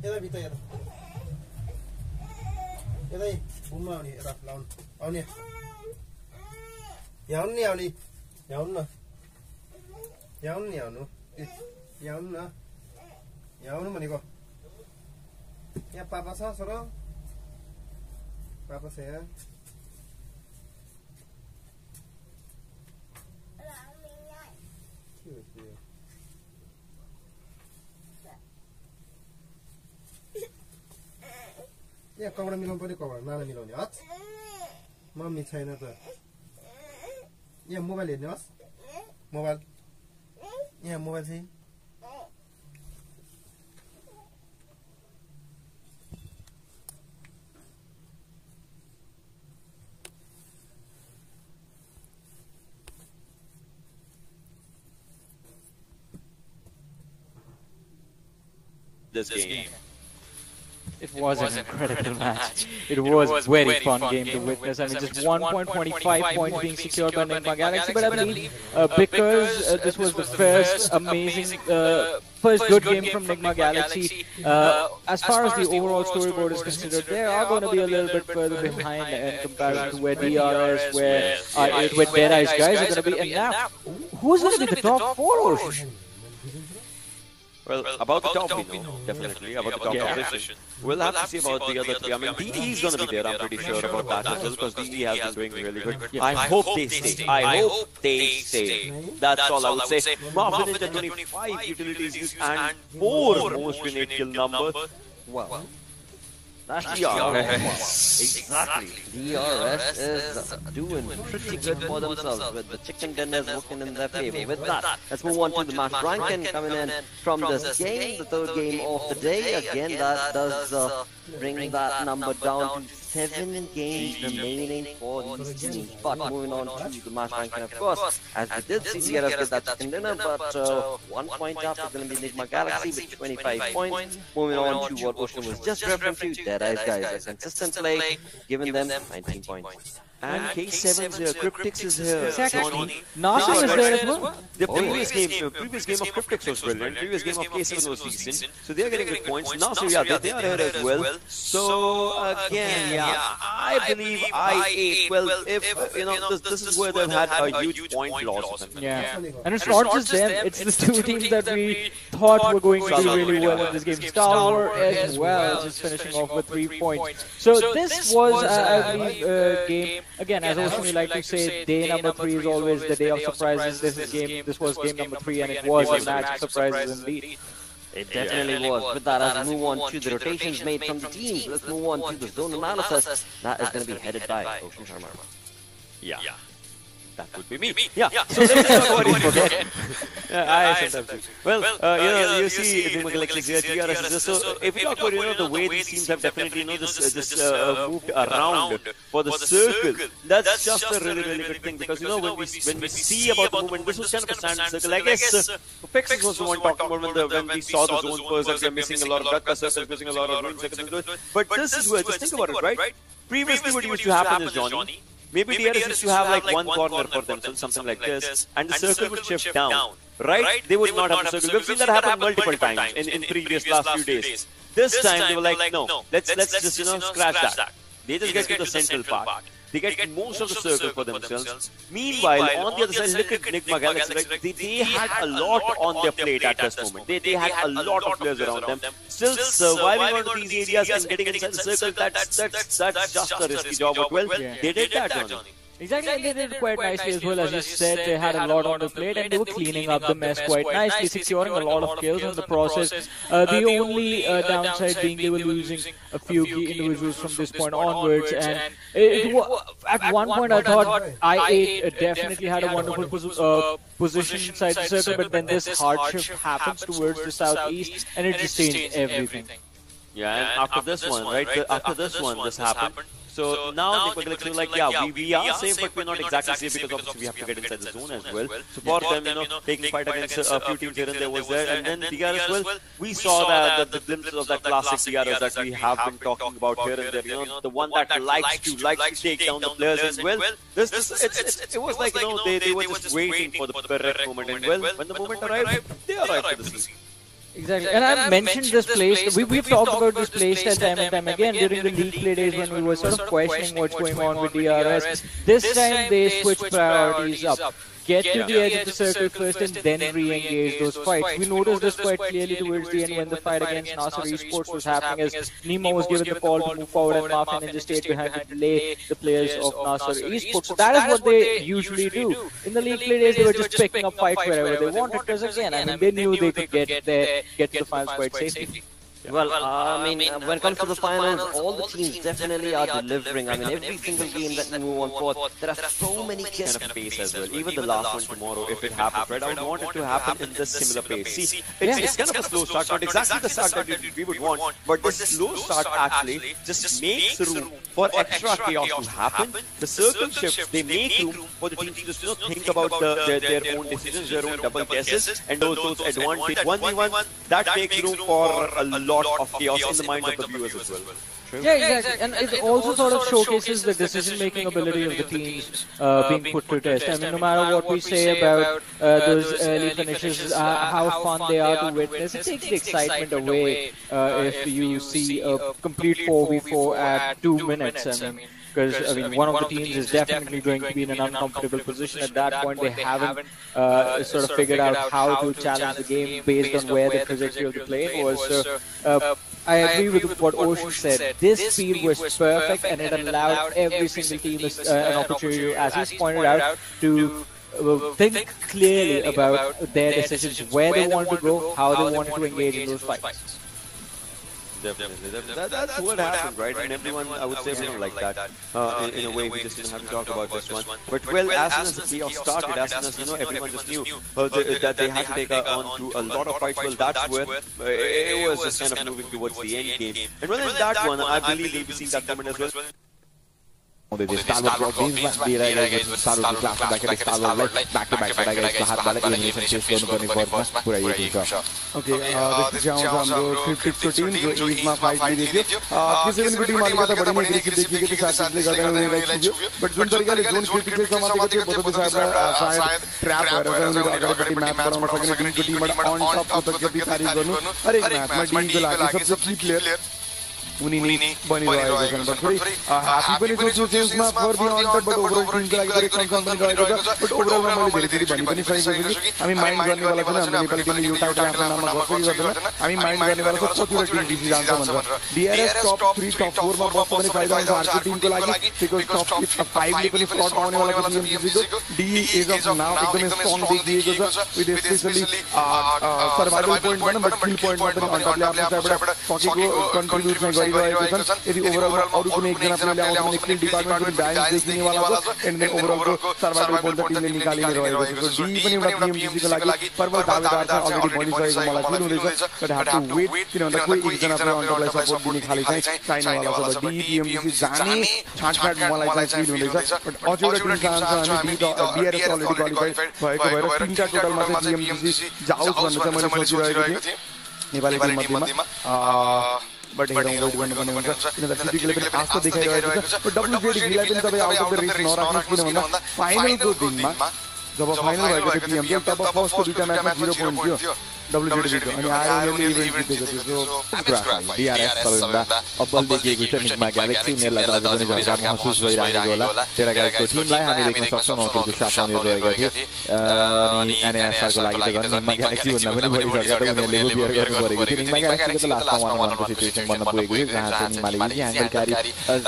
यता भित्र यता यतै बुममा आउने र लाउन आउने याउनु नि आउने याउनु न याउनु नि याउनु याउनु न याउनु भनेको यहाँ पापा छ छोरो पापा छ यहाँ यहाँ कपडा मिलाउनु पर्ने कपडा नाना मिलाउने हस् मम्मी छैन त यहाँ मोबाइल हेर्ने हस् मोबाइल यहाँ मोबाइल चाहिँ this game. It was an incredible match. It was a very fun game to witness. I mean, just 1.25 points being secured by Enigma Galaxy, but I believe because this was the first amazing, first good game from Enigma Galaxy, as far as the overall storyboard is considered, they are going to be a little bit further behind in comparison to where DRS, where Dead Eyes guys are going to be. And now, who's going to be the top 4, Ocean? Well, about the top, we know, definitely, about the top position. We'll have to see about the other three. I mean, DE is going to be there, I'm pretty sure about that as well, because DE has been doing really good. I hope they stay. I hope they stay. That's all I would say. Marvin Ninja 25 utilities used and 4 most grenade kill number. Wow. That's DRS. Exactly. DRS is doing pretty good for themselves with the chicken dinners working in their favor. With that, let's move on to the match ranking coming in from this game, the third game of the day. Again, that does bring that number down to 7 games remaining for these teams. But moving on to the match ranking, of course, as we did see DRS get that chicken dinner, but 1 point up is going to be Enigma Galaxy with 25 points. Moving on to what Ocean was just referring to, Dead Eyes guys, a consistent play, giving them 19 points. And K7's here, Cryptix is here. Exactly. Nasir is there as well. The previous game of Cryptix was brilliant. Previous game of K7 was decent. So they are getting good points. Nasir, yeah, they are here as well. So again, yeah, I believe I8. Well, if you know, this is where they've had a huge point loss. Yeah, and it's not just them. It's the two teams that we thought were going to do really well in this game. Star Wars as well, just finishing off with 3 points. So this was, I believe, game. Again, as Ocean like to say, day number 3 is always the day of surprises. This was game number 3, and it was a match of surprises indeed. It definitely was. With that, as we move on to the rotations made from the teams, let's move on to the zone analysis. That is going to be headed by Ocean Sharma. Yeah. That would be me. Yeah. So let's talk about it again. I sometimes do. Well, you know, you see Enigma Galaxy here, DRS. So if we talk about, the way these teams have definitely, this moved around for the circle, that's just a really, really good thing, because, when we see about the movement, this was kind of a standard circle. I guess Pixis was the one talking about when we saw the zone first, that they're missing a lot of duck circles, missing a lot of ruin circles. But this is where, just think about it, right? Previously what used to happen is, Johnny, maybe DRS used to have like one corner for themselves, something like this, and the circle would shift down, right? They would not have the circle. We've seen that happen multiple times in previous last few days. This time they were like, no, let's just, scratch that. They just get to the central part. They get most of the circle for themselves. Meanwhile, on the other side, look at Enigma Galaxy. Right? They had a lot on their plate at this moment. They had a lot of players around them. Still surviving on these areas and getting inside the circle, that's just a risky job. But well, they did that, Johnny. Exactly, and they did it quite nicely as well. As you said, they had a lot on the plate, and they were cleaning up the mess quite nicely, securing a lot of kills in the process. The only downside being they were losing a few key individuals from this point onwards, and at one point I thought I8 definitely had a wonderful position inside the circle, but then this hard shift happens towards the southeast, and it just changed everything. Yeah, and after this one, right? After this one, this happened. So now Enigma Galaxy like, yeah, we are safe, but we're not exactly safe, because obviously we have to get inside the zone as well. So for them, taking fight against a few teams here and there was there. And then DRS, well, we saw that the glimpses of that classic DRS that we have been talking about here and there. The one that likes to take down the players as well. It was like, they were just waiting for the correct moment. And well, when the moment arrived, they arrived to the scene. Exactly, and I mentioned this place. We've talked about this place time and time again during the league play days when we were sort of questioning what's going on with DRS. This time they switch priorities up. Get to the edge of the circle first and then re-engage those fights. We noticed this quite clearly towards the end when the fight against Nasser Esports was happening, as Nemo was given the call to move forward and Mafia Ninja stayed behind to delay the players of Nasser Esports. So that is what they usually do. In the league play days, they were just picking up fights wherever they wanted, because again, I mean, they knew they could get to the finals quite safely. Well, I mean, when it comes to the finals, all the teams definitely are delivering. I mean, every single game that we move on forth, there are so many kind of pace as well. Even the last one tomorrow, if it happens, right, I would want it to happen in this similar pace. See, it's kind of a slow start, not exactly the start that we would want, but this slow start actually just makes room for extra chaos to happen. The circle shifts, they make room for the teams to just think about their own decisions, their own double guesses, and those advantage 1v1, that makes room for a lot of chaos in the mind of the viewers as well. True. Yeah, exactly. And it also sort of showcases the decision-making ability of the teams being put to test. I mean, no matter what we say about those early finishes, how fun they are to witness, it takes the excitement away if you see a complete 4v4 at 2 minutes. I mean, because I mean, one of the teams is definitely going to be in an uncomfortable position at that point. They haven't sort of figured out how to challenge the game based on where the trajectory of the plane was. So I agree with what Ocean said. This speed was perfect, and it allowed every single team an opportunity, as he's pointed out, to think clearly about their decisions, where they wanted to go, how they wanted to engage in those fights. Definitely. That's what happened, right? And everyone, I would say, everyone like that. In a way, we just didn't have to talk about this one. But well, as soon as the playoff started, as soon as everyone just knew that they had to take on through a lot of fights. Well, that's where it was just kind of moving towards the end game. And when in that one, I believe we'll be seeing that moment as well. They Star-Lord games they रहा है Star-Lord को class back के Star-Lord like back two back पड़ेगा इसको हाथ वाला elimination chess करने वर्ग में पूरा ये ठीक है ओके दिस जाओ हम 50 टीम जो ईमा फाइट भी देखिए किसी भी टीम वाली का तो बड़ी नहीं देखिए कि साथ में लगा हुए हैं बट जोन तरीका ले जोन क्रिटिकल समाप्त करके बहुत सारा शायद ट्रैप हो रहा है अगर बड़ी मैच पर हम सकें टीम बट ऑन टॉप हो तक भी सारी दोनों हर एक मैच में टीम को लाके सबसे की प्लेयर उन्हीं ने बनी रहा है लेकिन बट थोड़ी हैप्पी बनी जो चीज में for beyond but overall team के लिए एक कंसर्न बन रहा है बट ओवरऑल में धीरे धीरे बनी फाइन होगी हमें माइंड करने वाला था ना नेपाली टीम यूटा आउट अपना नाम गफरी गर्दैन हमें माइंड गर्ने वाला सब पूरा टीम डिसी जान्छ भन्छ डीआरएस टप 3 टप 4 मा बहुत पनि फाइदा हुन्छ आरके टीम को लागि बिकज टप 5 ले पनि स्लॉट आउने वाला छ टीम को डी इज अफ नाउ एकदमै स्ट्रङ देखिएको छ विथ स्पेशली सर्भाइभल पोइन्ट भन्न बट किल पोइन्ट मा पनि अन्तरले आफ्नो साइडबाट पकेको कन्ट्रिब्युट यदि ओभरऑल अरू कुनै एकजना प्लेयरले आउँछ भने किल डिपार्टमेन्ट पनि ब्यालेन्स देखिने वाला छ एन्ड देन ओभरऑल को सर्भाइभल पोइन्ट टिमले निकालिने रहेको छ डी पनि एउटा टिएमजीको लागि पर्वत दावेदार छ अलरेडी बनिसकेको मलाई फिल हुँदैछ बट हैव टु वेट किन भन्दा कोही एकजना प्लेयर अन्तरलाई सपोर्ट दिने खाली चाहिँ चाहिने वाला छ डी टिएमजी जाने छाटफाट मलाई चाहिँ फिल हुँदैछ बट अझै एउटा टिम चाहन्छ हामी डी डीआरएस अलरेडी क्वालिफाइड भएको भएर तीनटा टोटलमा चाहिँ टिएमजी जाओस् भन्ने चाहिँ मैले सोचिरहेको थिएँ नेपाली टिम मध्येमा बट हेरौँ वेट गर्नुपर्ने हुन्छ किनभने सिटीले पनि आश त देखाइरहेको छ बट डब्ल्युजेडीलाई पनि तपाईँ आउट अफ द रेस नराख्नुहोस् किन भन्दा फाइनलको दिनमा जब फाइनल भएको थियो टिएमजी तब फर्स्टको दुईटा म्याचमा 0 पोइन्ट थियो डब्ल्युजेडीको अनि आयोले इभेन्ट जितेको थियो सो कुरा डीआरएस सबैभन्दा अब्बल देखिएको छ निगमा ग्यालेक्सी उनीहरूलाई अझ पनि झर्का महसुस भइरहेको होला तेरा ग्यालेक्सीको टिमलाई हामी देख्न सक्छौँ नौकरीको साथ उनीहरू रहेको थियो अनि एनएसआरको लागि त गर्न निगमा ग्यालेक्सी भन्दा पनि बढी झर्का त उनीहरूले बियर गर्नु परेको थियो निगमा ग्यालेक्सीको त लास्टमा 1-1 को सिचुएसन बन्न पुगेको थियो जहाँ चाहिँ निगमाले यी ह्यान्डलकारी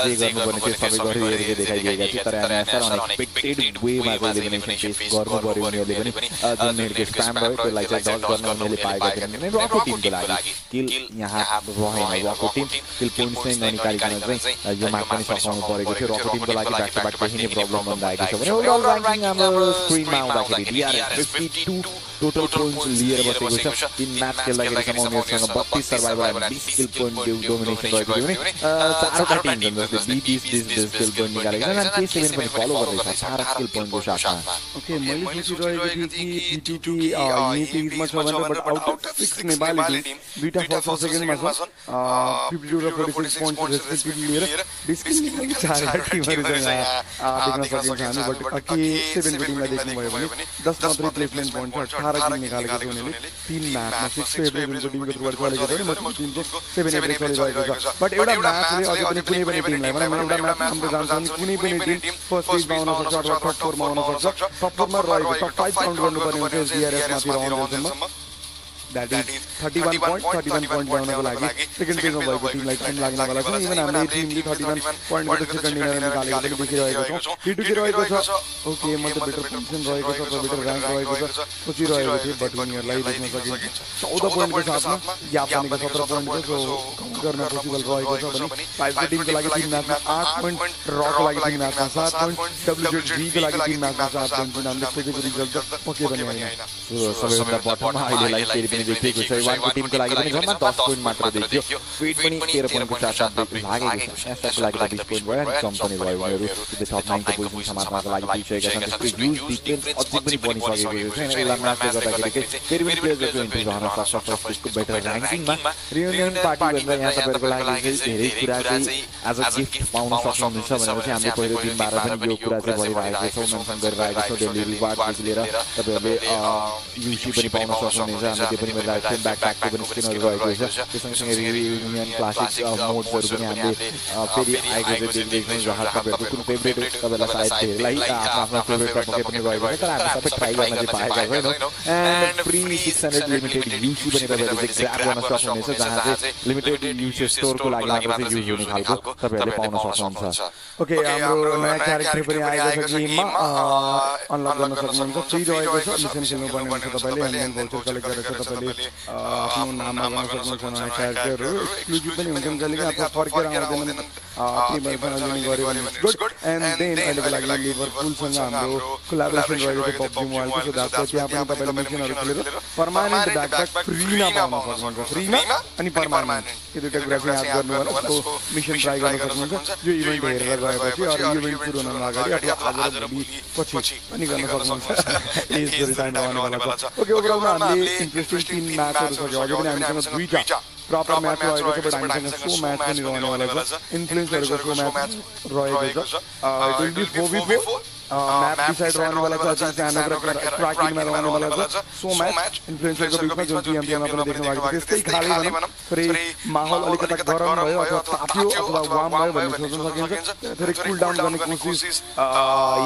जे गर्नुपर्ने थियो सबै गरिरहेको देखाइदिएका थिए तर एनएसआर अनएक्सपेक्टेड वेमा चाहिँ एलिमिनेसन फेस गर्नु पर्यो उनीहरूले पनि जुन उनीहरूको स्प्याम भयो त्यसलाई चाहिँ डच गर्न पाएका थिएनन् रको टिमको लागि किल यहाँ रहेन रको टिम किल पोइन्ट्स नै ननिकालिकन चाहिँ यो म्याच पनि सकाउनु परेको थियो रको टिमको लागि ब्याक टु ब्याक देखिने प्रब्लम बनिरहेको छ भने ओभरअल र्याङ्किङ हाम्रो स्क्रिनमा आउँदाखेरि डीआरएस 52 टोटल पोइन्ट्स लिएर बसेको छ तीन म्याच खेल्दाखेरि उनीहरूसँग 32 survival and 20 kill point domination रहेको थियो भने चारवटा टिम छन् जसले 20 किल पोइन्ट निकालेका छन् अनि K7 पनि फलो गर्दैछ 4 किल पोइन्टको साथमा ओके मैले सोचिरहेको थिएँ कि टिटी नेटिभमा छ भनेर but out of 6 Nepali team दुईटा फर्स्ट सेकेन्डमा छ 52 र 46 पोइन्ट रेस्पेक्टिभली लिएर डिस्क्रिमिनेसन चारवटा टिमहरू चाहिँ देख्न सकिन्छ हामी बट K7 को टिमलाई देख्नु भयो भने 10 मात्रै प्लेसमेन्ट पोइन्ट छ 18 किल निकालेको छ उनीहरूले 3 म्याचमा 6 एभरेजको टिमको थ्रुबाट चलेको छ भने म टिमको 7 एभरेज चलिरहेको छ बट एउटा म्याचले अझै पनि कुनै पनि टिमलाई भने एउटा म्याच हाम्रो जान्छ भने कुनै पनि टिम फर्स्ट स्टेजमा आउन सक्छ अथवा टप 4 मा आउन सक्छ टप 4 मा रहेको टप 5 काउन्ट गर्नुपर्ने हुन्छ एसडीआरएफ माथि रहँदैछन् that is 31 point ल्याउनको लागि सेकेन्ड स्टेजमा भएको टिमलाई टाइम लाग्नेवाला छ इभन हाम्रो टिमले 31 पोइन्टको सेकेन्ड डिनर निकालेको पनि देखिरहेको छौँ T2 रहेको छ ओके म त बेटर पोजिसन रहेको छ बेटर र्याङ्क रहेको छ सोचिरहेको थिएँ बट उनीहरूलाई देख्न सकिन्छ 14 पोइन्टको साथमा ग्याप बनेको 17 पोइन्टको सो गर्न पोसिबल रहेको छ भने 5 टिमको लागि 3 म्याचमा 8 पोइन्ट रको लागि 3 म्याचमा 7 पोइन्ट WZG को लागि 3 म्याचमा 7 पोइन्ट जुन हामीले खोजेको रिजल्ट पक्कै पनि होइन सबैभन्दा बटममा अहिले फेरि पनि देखेको छ वानको टिमको लागि पनि जम्मा 10 पोइन्ट मात्र देखियो फिट पनि 13 पोइन्टको साथमा लागेको छ एसको लागि 20 पोइन्ट भयो अनि जम्प पनि भयो उनीहरू त्यो टप 9 को पोजिसन समात्नको लागि पुगेका छन् त्यसको युज डिफेन्स अझै पनि बनिसकेको छैन यसलाई म्याचले गर्दाखेरि फेरि पनि प्लेयरको इन्ट्री रहन सक्छ फर्स्टको बेटर र्याङ्किङमा रियुनियन पार्टी भनेर यहाँ तपाईहरुको लागि धेरै कुरा चाहिँ आज गिफ्ट पाउन सक्नुहुन्छ भनेर चाहिँ हामीले पहिलो दिनबाट पनि यो कुरा चाहिँ गरिरहेको छौँ मेन्सन गरिरहेको छौँ डेली रिवार्डदेखि लिएर तपाईहरुले युसी पनि पाउन सक्नुहुनेछ हामीले त्यो पनि लाइभ स्ट्रिम ब्याकप्याकको पनि स्किनहरु रहेको छ त्यससँगै रियुनियन क्लासिक मोड्सहरु पनि हामीले फेरि आएको चाहिँ देख्दै छौँ जहाँ तपाईहरुको कुन फेभरेट तपाईहरुलाई सायद धेरैलाई आफ्नो फेभरेट पक्कै पनि रहेको छ तर हामी सबै ट्राई गर्न चाहिँ पाएका छैनौँ एन्ड फ्री 600 लिमिटेड युसी पनि तपाईहरुले ग्र्याब गर्न सक्नुहुनेछ जहाँ चाहिँ लिमिटेड युसी स्टोरको लागि मात्र चाहिँ युज हुने खालको तपाईहरुले पाउन सक्नुहुन्छ ओके हाम्रो नयाँ क्यारेक्टर पनि आएको छ गेममा अनलक गर्न सक्नुहुन्छ फ्री रहेको छ मिसन खेल्नुपर्ने हुन्छ तपाईले एन्ड भोचर कलेक्ट गरेर तपाईले आफ्नो नाममा गर्न सक्नुहुन्छ नयाँ क्यारेक्टरहरु एक्सक्लुजिभ पनि हुन्छन् जहिले आफ्नो फर्केर आउँदैन टिमहरु बनाउने गर्यो भने गुड एन्ड देन अहिलेको लागि लिभरपुलसँग हाम्रो कोलाबोरेसन रहेको छ PUBG मोबाइलको सो द्याट्स त्यहाँ पनि तपाईले मिसनहरु खेलेर पर्मानेन्ट ब्याकप्याक फ्रीमा पाउन सक्नुहुन्छ फ्रीमा अनि पर्मानेन्ट यो दुईटा कुरा चाहिँ याद गर्नु होला सो मिसन ट्राई गर्न सक्नुहुन्छ यो इभेन्ट हेरेर गएपछि अरु इभेन्ट सुरु हुन अगाडि अथवा आज र भोलि पछि पनि गर्न सक्नुहुन्छ एज गरी टाइम आउनेवाला छ ओके ओभरअलमा हामीले इन्ट्रेस्टिङ 3 म्याचहरु छ अझै पनि हामीसँग दुईटा प्रपर म्याच रहेको छ बट हामीसँग सो म्याच पनि रहनेवाला छ इन्फ्लुएन्सरहरुको सो म्याच रहेको छ it will be 4v4 map decide रहनेवाला छ अझै सानो र ट्र्याकिङमा रहनेवाला छ सो म्याच इन्फ्लुएन्सरको बिचमा जुन टिएमपिएमा पनि देख्न भएको छ त्यस्तै खाले भनौं फेरि माहौल अलिकता गरम भयो अथवा ताप्यो अथवा वार्म भयो भन्ने सोच्न सकिन्छ फेरि कुल डाउन गर्ने कोसिस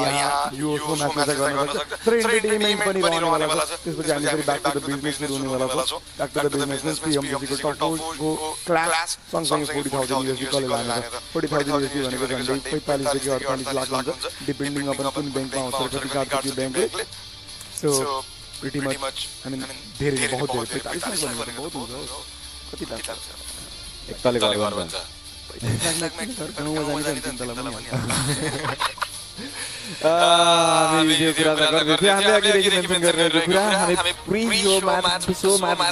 यहाँ यो सो म्याचमा चाहिँ गर्न सक्छ तर एन्टरटेनमेन्ट पनि रहनेवाला छ त्यसपछि हामी फेरि ब्याक टु द बिजनेस सुरु हुनेवाला छ ब्याक टु द बिजनेस पिएमसीको टप 4 को क्लास सँगसँगै 40,000 USD कले लानेछ 40,000 USD भनेको झन्डै 45 देखि 48 लाख हुन्छ डिपेन्डिङ अपन कुन बैंकमा आउँछ कति कार्ड कति बैंकले so pretty much I mean धेरै बहुत धेरै 45 लाख भनेको बहुत हुन्छ कति लाग्छ एकताले घर गर्नुहुन्छ गाउँमा जाने चिन्ता लाग्दैन हामी भिडियो कुरा गर्दै थियौँ हामीले अघिदेखि मेन्सन गरिरहेको कुरा हामी प्री यो म्याच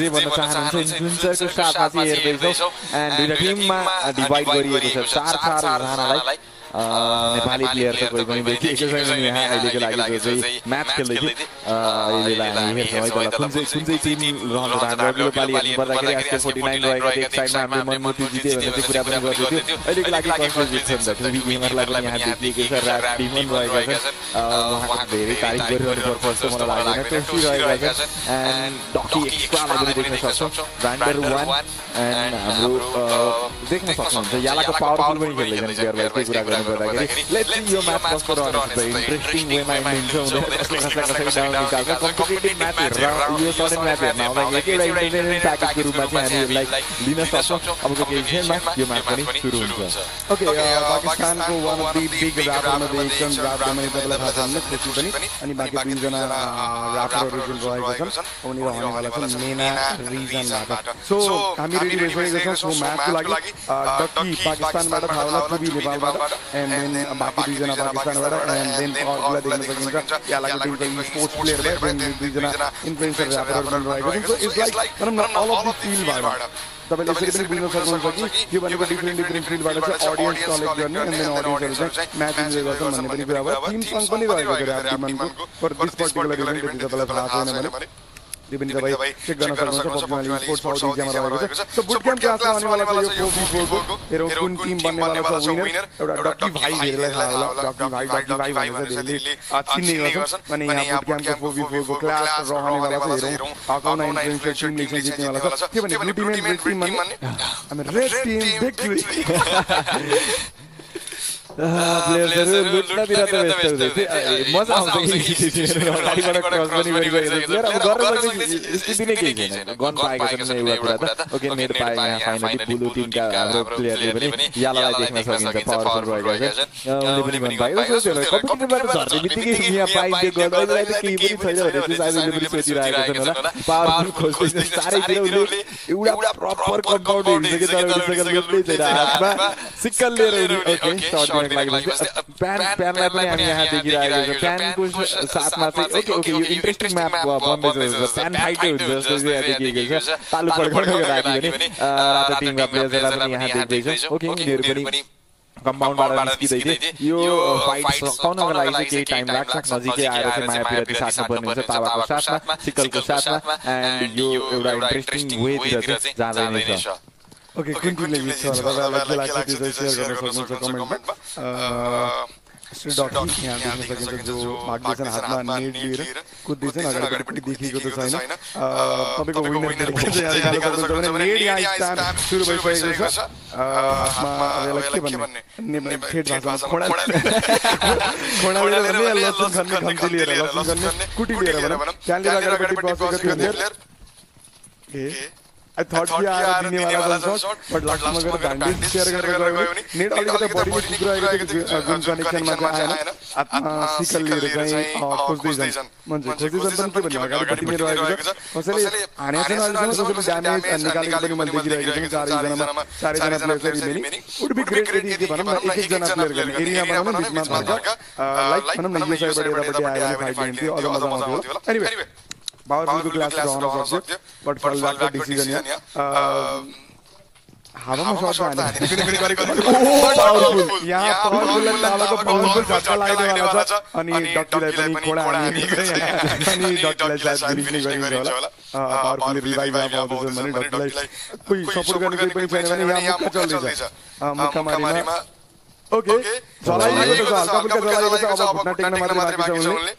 जे भन्न चाहनुहुन्छ इन्फ्लुएन्सरको साथमा चाहिँ हेर्दैछौँ एन्ड दुईटा टिममा डिभाइड गरिएको छ 4 जनालाई नेपाली प्लेयर त कोही पनि देखिएको छैन यहाँ अहिलेको लागि जो चाहिँ म्याच खेल्दै थियो अहिलेलाई हामी हेर्छौँ है कुन चाहिँ टिम रहन्छ हाम्रो अघिल्लो पालि हेर्नु पर्दाखेरि एसके 49 रहेको थियो एक साइडमा हामीले मनमोती जित्यो भनेर चाहिँ कुरा पनि गर्दै थियो अहिलेको लागि कन्फ्युज जित्छ नि त टिभी गेमरलाई पनि यहाँ देखिएको छ ऱ्याप टिम पनि रहेका छन् उहाँको धेरै तारिफ गरिरहनु पर्छ जस्तो मलाई लाग्दैन टेस्टी रहेका छन् एन्ड डकी एक्स्ट्रालाई पनि देख्न सक्छौँ ब्रान्डर 1 एन्ड हाम्रो देख्न सक्नुहुन्छ यालाको पावरफुल पनि खेल्दैछन् प्लेयरलाई के कुरा गर्नु गर्दाखेरि लेट्स सी यो म्याच कस्तो रहन्छ इन्ट्रेस्टिङ वेमा इन्डिङ छ कसलाई डाउन निकाल्छ कम्पिटिटिभ म्याच हेरेर यो सडन म्याच हेर्न आउँदाखेरि एउटा इन्टरटेनमेन्ट प्याकेजको रूपमा चाहिँ हामीहरूलाई लिन सक्छौँ अबको केही क्षणमा यो म्याच पनि सुरु हुन्छ ओके पाकिस्तानको वान अफ द बिग र्यापरमा एकजना र्याप गर्ने तपाईँलाई थाहा छ भने खुसी पनि अनि बाँकी दुईजना र्यापरहरू जुन रहेको छन् उनी रहनेवाला छन् मेना रिजनबाट सो हामी रेडी भइसकेको छौँ सो म्याचको लागि डक्की पाकिस्तानबाट थाहा होला पुबी नेपालबाट एन्ड देन बाँकी दुईजना पाकिस्तानबाट एन्ड देन अरूलाई देख्न सकिन्छ यालाको टिमको स्पोर्ट्स प्लेयर भयो देन दुईजना इन्फ्लुएन्सर र्यापरहरू पनि रहेको छ सो इट्स लाइक भनौँ न अल अफ द फिल्डबाट तपाईले यसरी पनि बुझ्न सक्नुहुन्छ कि यो भनेको डिफरेन्ट फिल्डबाट चाहिँ अडियन्स कलेक्ट गर्ने एन्ड देन अडियन्सहरू चाहिँ म्याच इन्जोय गर्छन् भन्ने पनि कुरा भयो टिम सङ पनि रहेको छ र्याप टिमको फर दिस पर्टिकुलर इभेन्ट त्यति तपाईँलाई थाहा छैन भने त्यो पनि तपाईँ चेक गर्न सक्नुहुन्छ पब्जी मोबाइल स्पोर्ट्स साउथ एसियामा रहेको छ सो बुट क्याम्प क्लासमा आउनेवाला छ यो 4v4 को हेरौँ कुन टिम बन्नेवाला छ विनर एउटा डक्की भाइ धेरैलाई थाहा होला डक्की भाइ भनेर धेरैले चिन्ने गर्छन् अनि यहाँ बुट क्याम्पको 4v4 को क्लास रहनेवाला छ हेरौँ अकाउन्ट इन्फ्लुएन्सर टिमले चाहिँ जित्नेवाला छ के भने blue team and red team अनि रेड टिम भिक्ट्री प्लेयर्सहरु लुट्नतिर त व्यस्त हुँदै थिए मजा आउँछ कि अगाडिबाट क्रस पनि गरिरहेको यार अब गर्न सक्ने स्थिति नै केही छैन गन पाएको छैन एउटा कुरा त ओके नेट पाए यहाँ फाइनली ब्लू टिमका हाम्रो प्लेयरले पनि यालालाई देख्न सकिन्छ पावरफुल रहेको छ उनले पनि गन पाएको सोच्यो कम्पिटिटिभबाट झर्ने बित्तिकै यहाँ पाइदियो गर्दै त केही पनि छैन भनेर चाहिँ साइजले पनि सोचिरहेको छन् होला पावरफुल खोज्दै चारैतिर उनले एउटा प्रपर कम्पाउन्ड हिँड्छ कि तर उनीसँग लुट्दै छैन हातमा सिक्कल लिएर ओके सर्ट प्यानलाई पनि हामी यहाँ देखिरहेको छ प्यानको साथमा चाहिँ ओके यो इन्ट्रेस्टिङ म्याप बन्दैछ प्यान फाइटै हुन्छ जस्तो चाहिँ देखिएको छ तालु पड्काउनको लागि पनि रातो टिमका प्लेयर्सहरूलाई पनि यहाँ देख्दैछ ओके यिनीहरू पनि कम्पाउन्डबाट निस्किँदै थिए यो फाइट सकाउनको लागि चाहिँ केही टाइम लाग्छ नजिकै आएर चाहिँ माया पिरती साट्नु पर्ने हुन्छ तावाको साथमा सिक्कलको साथमा एन्ड यो एउटा इन्ट्रेस्टिङ वेतिर चाहिँ जाँदै नै छ ओके कुन टिमले जित्छ होला तपाईँलाई के लाग्छ त्यो चाहिँ सेयर गर्न सक्नुहुन्छ कमेन्टमा डक्की यहाँ देख्न सकिन्छ जो भाग्दैछन् हातमा नेट लिएर कुद्दैछन् अगाडिपट्टि देखिएको त छैन तपाईँको विनर नेट यहाँ स्टार्ट सुरु भइसकेको छ हातमा अब यसलाई के भन्ने ठेट भाषामा खोडा लिएर भन्ने लसुन खन्ने खम्ती लिएर लसुन खन्ने कुटी लिएर भनौँ त्यहाँनिर अगाडिपट्टि बसेको थियो प्लेयर I thought कि आएर दिनेवाला छ शॉट बट लास्टमा गएर ब्यान्डेज शेयर गरेर गयो भने नेट अलिकति बडीले टुक्राएको थियो जुन कनेक्सनमा चाहिँ आएन आत्मा सिकल लिएर चाहिँ खोज्दै छन् मान्छे खोज्दै छन् पनि के भन्ने अगाडिपट्टि नै रहेको छ कसैले हाने छैन अहिलेसम्म कसैले ड्यामेज निकालेको पनि मैले देखिरहेको छु चारैजना player remaining would be great यदि के भनौँ न एक जना प्लेयर गर्ने एरिया बनाउन बिचमा फर्क लाइक भनौँ न यो साइडबाट यतापट्टि आएर फाइट हुन्थ्यो अझ मजा आउँथ्यो होला एनीवे पावरफुल क्लास रहन सक्छ बट फलबाको डिसिजन यहाँ हावामा सर्ट हाने गरेको पावरफुल यहाँ पावरफुलले तालाको पावरफुल झट्का लाग्दैवाला छ अनि डक्कीलाई पनि खोडा हानिएको अनि डक्कीलाई सायद रिलिज गरिन्छ होला पावरफुलले रिभाइभ आउँदैछ भने डक्कीलाई कोही सपोर्ट गर्ने कोही पनि छैन भने यहाँ मुक्का चल्दैछ मुक्कामारीमा ओके जलाइएको छ हल्का फुल्का जलाइएको छ अब भुट्ना टेक्न मात्रै बाँकी छ उनले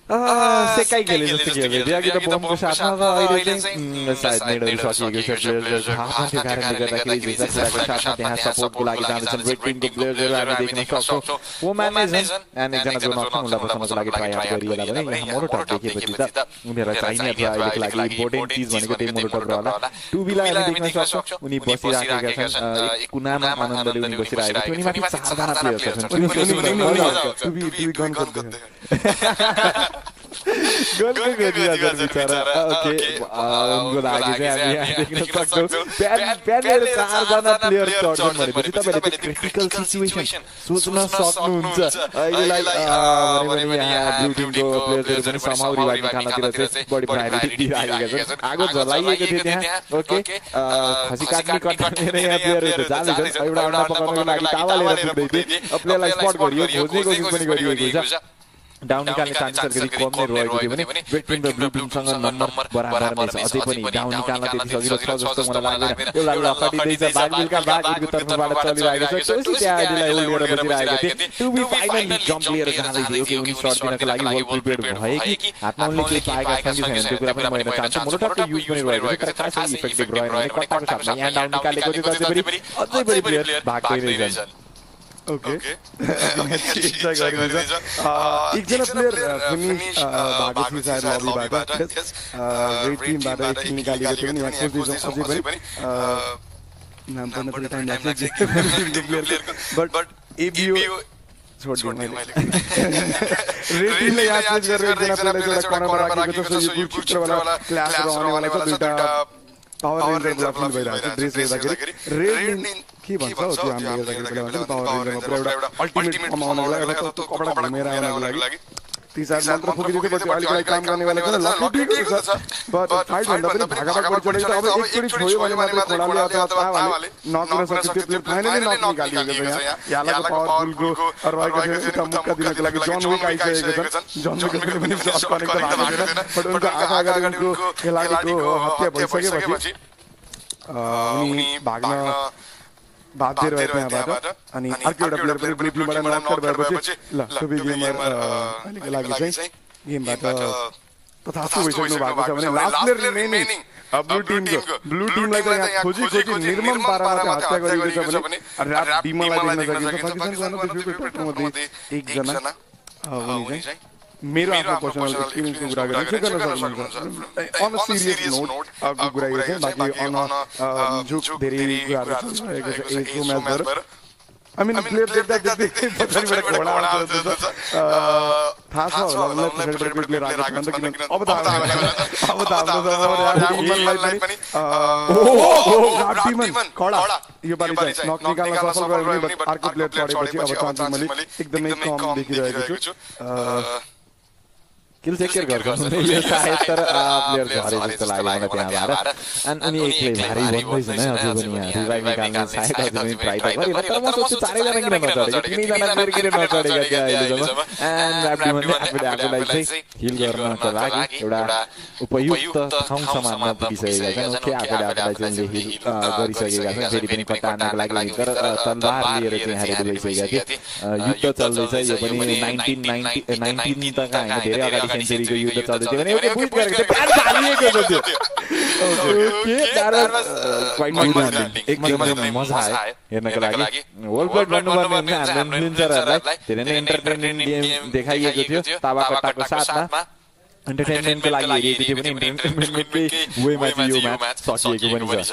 सेकाइ खेले जस्तो खेल्दै थियो कि त बमको साथमा अहिले चाहिँ सायद नेटहरू सकिएको छ प्लेयर्सको कारणले गर्दाखेरि भिजाको साथमा त्यहाँ सपोर्टको लागि जाँदैछन् रेड टिमको प्लेयर्सहरू हामी देख्न सक्छौँ वुमेन एन्ड एकजना जो नखुला बस्नको लागि ट्राई आउट गरिएला भने यहाँ मोटोटप देखेपछि त उनीहरूलाई चाहिने थियो अहिलेको लागि इम्पोर्टेन्ट चिज भनेको त्यही मोटोटप रहला टु बिलाई हामी देख्न सक्छौँ उनी बसिराखेका छन् एक कुनामा आनन्दले उनी बसिरहेका छन् उनी माथि चारजना प्लेयर्स छन् टु बी गन गर्दै गनको गरिरहेछ बिचारा ओके उनको लागि चाहिँ हामी यहाँ देख्न सक्छौँ प्यानले चारजना प्लेयर चढ्छन् भनेपछि तपाईँले त्यो क्रिटिकल सिचुएसन सोच्न सक्नुहुन्छ अहिलेलाई भने यहाँ ब्लू टिमको प्लेयर्सहरू पनि समाउ रिभाइभ खानातिर चाहिँ बढी प्रायोरिटी दिइरहेका छन् आगो जलाइएको थियो त्यहाँ ओके खसी काट्ने कट्ने यहाँ प्लेयरहरू जाँदैछन् एउटा अन्डा पकाउनको लागि तावा लिएर पुग्दै थिए प्लेयरलाई स्पट गरियो खोज्ने कोसिस पनि गरिएको छ डाउन निकाल्ने चान्सेस अलिकति कम नै रहेको थियो भने रेड टिम र ब्लू टिमसँग नम्बर बराबरमै छ अझै पनि डाउन निकाल्न त्यति सजिलो छ जस्तो मलाई लाग्दैन एउटा लखटिँदैछ बागबिलका बागको तर्फबाट चलिरहेको छ त्यसै त्यहाँ अहिलेलाई होल्ड गरेर बसिरहेको थिए टु बी फाइनली जम्प लिएर जाँदै थियो कि उनी सर्ट दिनको लागि वेल प्रिपेयर्ड भए कि हातमा उनले केही पाएका छन् कि छैन त्यो कुरा पनि म हेर्न चाहन्छु मोटोटपको युज पनि रहेको छ तर खासै इफेक्टिभ रहेन भने कट्टाको साथमा यहाँ डाउन निकालेको थियो अझै पनि प्लेयर भाग गइरहेछन् ओके एकजना प्लेयर फिनिश भएको थियो सायद लबीबाट रेड टिमबाट एक किल निकालेको थियो नि यहाँ खोज्दैछौँ अझै पनि नाम पढ्न थोरै टाइम लाग्छ बट एबिओ छोडिदिउँ मैले रेड टिमले यहाँ चेन्ज गरेर एकजना प्लेयरलाई एउटा कर्नरमा राखेको छ सो यो चित्रवाला क्लास रहनेवाला छ दुईटा पावर रेन्जर ब्लकिङ भइरहेको छ ड्रेस हेर्दाखेरि रेड के भन्छ हो त्यो हामीले हेर्दाखेरि पावर रेन्जरमा पुरा एउटा अल्टिमेट कमाउनको लागि एउटा कपडा घुमेर आउनको लागि तीसरा मंत्र फुकी दी बट वाली का काम करने वाले थे लकी ठीक है सर बट फाइट भन्दा पनि भागाभाग पड़ी अब एकचोटी छोड्यो भने मात्रै खोलाले अथवा तावाले नक गर्न सक्छ त्यो फाइनली नक निकालिएको छ यहाँ यालाको पावरफुल गो रहेको थियो उता मुक्का दिनको लागि जन विक आइसकेको छ जन विकले पनि शट कनेक्ट भएको छैन बट उनको आँखा अगाडि उनको खेलाडीको हत्या भइसकेपछि उनी भाग्न बाध्य रहे त्यहाँबाट अनि अर्को एउटा प्लेयर पनि ब्लू टिमबाट नकआउट भएपछि ल पबजी गेमर अहिलेको लागि चाहिँ गेमबाट तथास्तु भइसक्नु भएको छ भने लास्ट प्लेयर रिमेनिङ ब्लू टिमलाई त यहाँ खोजी निर्मम पारामा हत्या गरिएको छ भने रात टिमलाई देख्न सकिन्छ पाकिस्तानको डिफ्युजन एकजना उनी चाहिँ मेरो आफ्नो पर्सनल एक्सपिरियन्सको कुरा गरेर के गर्न सक्नुहुन्छ अन सिरियस नोट को कुरा यो चाहिँ बाकी अन जो धेरै कुराहरू रहेको छ एकको म्याचबाट I mean, प्लेयर देख्दै पछाडिबाट घोडा आउँछ थाहा छ होला मलाई पछाडिबाट प्लेयर आएको छ किन अब त हाम्रो पनि टिमन कडा यो पालि चाहिँ नक निकाल्न सफल भयो भने अर्को प्लेयर परेपछि अब चान्स मैले एकदमै कम देखिरहेको छु किल टेक केयर गर्छ यो सायद तर प्लेयर झरे जस्तो लाग्यो मलाई त्यहाँबाट अनि एकले भारी भन्दैछ न अझै पनि यहाँ रिभाइभ निकाल्ने सायद अझै पनि ट्राई त गरिरहेको तर म सोच्छु चारैजना किन नचढेको तिनैजना प्लेयर किन नचढेका क्या अहिलेसम्म एन्ड राब्डीमनले आफूलाई चाहिँ हिल गर्नको लागि एउटा उपयुक्त ठाउँ समानमा पुगिसकेका छन् ओके आफूलाई चाहिँ हिल गरिसकेका छन् फेरि पनि कटार्नको लागि तर तलवार लिएर चाहिँ हारेर गइसकेका थिए युद्ध चल्दैछ यो पनि 19 त हैन धेरै अगाडि सेन्चुरीको युद्ध चल्दै थियो भने एउटा बुट गरेको थियो प्यान हालिएको थियो ओके एकदम मजा आयो हेर्नको लागि होल प्लेट भन्नुपर्ने हुन्छ हाम्रो इन्फ्लुएन्सरहरुलाई धेरै नै एन्टरटेनिङ गेम देखाइएको थियो तावाकट्टाको साथमा एन्टरटेनमेन्टको लागि हेरिएको थियो भने एन्टरटेनमेन्टकै वेमा चाहिँ यो म्याच सकिएको पनि छ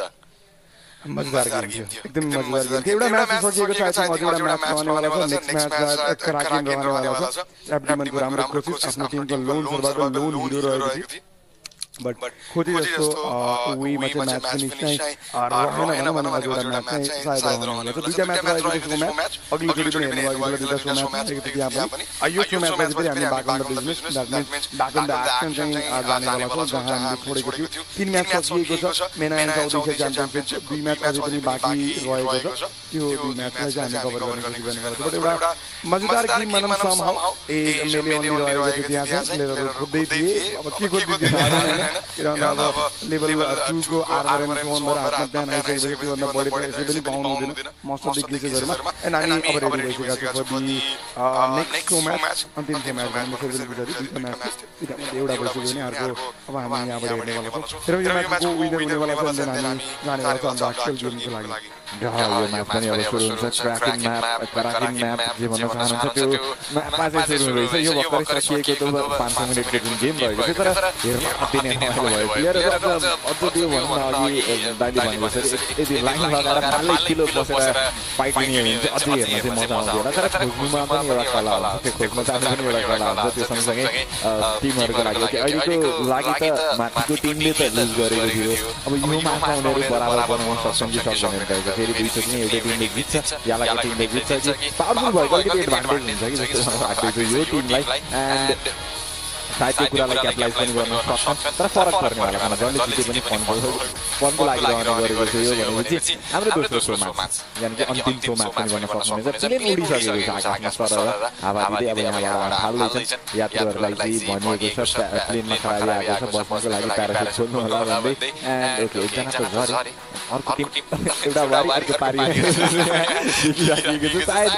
मजेदार गेम थियो एकदम मजेदार गेम थियो एउटा म्याच सकिएको छ अझै एउटा म्याच रहनेवाला छ नेक्स्ट म्याच कराकिन रहनेवाला छ एब्डोमेनको राम्रो कोसिस आफ्नो टिमको लोन सरबाट लोन हिरो रहेको थियो बट खोजी जस्तो वेमा चाहिँ म्याच फिनिस चाहिँ रहेन भनौँ न एउटा म्याच चाहिँ सायद रहनेवाला छ दुईटा म्याच रहेको त्यसको म्याच अघिल्लोचोटि पनि हेर्नु भएको थियो दुईटा शो म्याच रहेको थियो त्यहाँ पनि यो शो म्याचमा चाहिँ फेरि हामी बागन्ड बिजनेस द्याट मिन्स बागन्ड एक्सन चाहिँ जानेवाला छौँ जहाँ हामीले छोडेको थियो 3 म्याच सकिएको छ main and South Asia championship 2 match अझै पनि बाँकी रहेको छ त्यो 2 म्याचलाई चाहिँ हामी कभर गर्ने कोसिस गर्नेवाला छौँ बट एउटा मजेदार गेम भनौँ समहाउ मेले ओन्ली रहेको थियो त्यहाँ चाहिँ प्लेयरहरू खोज्दै थिए अब के खोज्दै थिए किनभने अब लेभल 2 को आर्मर एन्ड फोनबाट हातमा प्यान आइसकेपछि त्योभन्दा बढी त यसै पनि पाउनु हुँदैन मोस्ट अफ द केसेसहरूमा एन्ड हामी अब रेडी भइसकेका छौँ फर दि नेक्स्ट म्याच अन्तिमको म्याच भन्नु फेरि बिचरी दुईटा म्याच थियो एउटा भइसक्यो भने अर्को अब हामी यहाँबाट हेर्नेवाला छौँ तर यो म्याचको विनर हुनेवाला छ भने हामी जानेवाला छौँ अन्त एक्चुअल गेमको लागि यो म्याच पनि अब सुरु हुन्छ क्राकिङ म्याप जे भन्न चाहनुहुन्छ त्यो म्यापमा चाहिँ सुरु हुँदैछ यो भर्खरै सकिएको त 500 मिनेटको जुन गेम भएको थियो तर हेर्न अति नै रमाइलो भयो प्लेयरहरू अझ त्यो भनौँ न अघि दाइले भने जसरी यदि लाइन लगाएर पालै किलो बसेर फाइट लिने हो भने चाहिँ अझै हेर्न चाहिँ मजा आउँथ्यो होला तर खोज्नुमा पनि एउटा कला हुन्छ त्यो खोज्न जानु पनि एउटा कला हुन्छ त्यो सँगसँगै टिमहरूको लागि अहिलेको लागि त माथिको टिमले त लुज गरेको थियो अब यो म्याचमा उनीहरू बराबर बनाउन सक्छन् कि सक्दैनन् रहेको फेरि दुईचोटि नै एउटै टिमले जित्छ यालाको टिमले जित्छ कि पावरफुल भएको अलिकति एडभान्टेज हुन्छ कि जस्तो लाग्दैछ यो टिमलाई एन्ड सायद त्यो कुरालाई क्यापलाइज पनि गर्न सक्छन् तर फरक पर्नेवाला छैन जसले जिते पनि फनको लागि रहने गरेको थियो यो भनेपछि हाम्रो दोस्रो सो म्याच यानि कि अन्तिम सो म्याच पनि गर्न सक्नुहुनेछ प्लेन उडिसकेको छ आकाशमा सरर हावाले अब यहाँबाट हाल्दैछन् यात्रुहरूलाई चाहिँ भनिएको छ प्लेनमा खराबी आएको छ बस्नको लागि प्यारासुट छोड्नु होला भन्दै एन्ड ओके एकजना त झरे अर्को टिम एउटा वारी अर्को पारी देखिराखेको छ सायद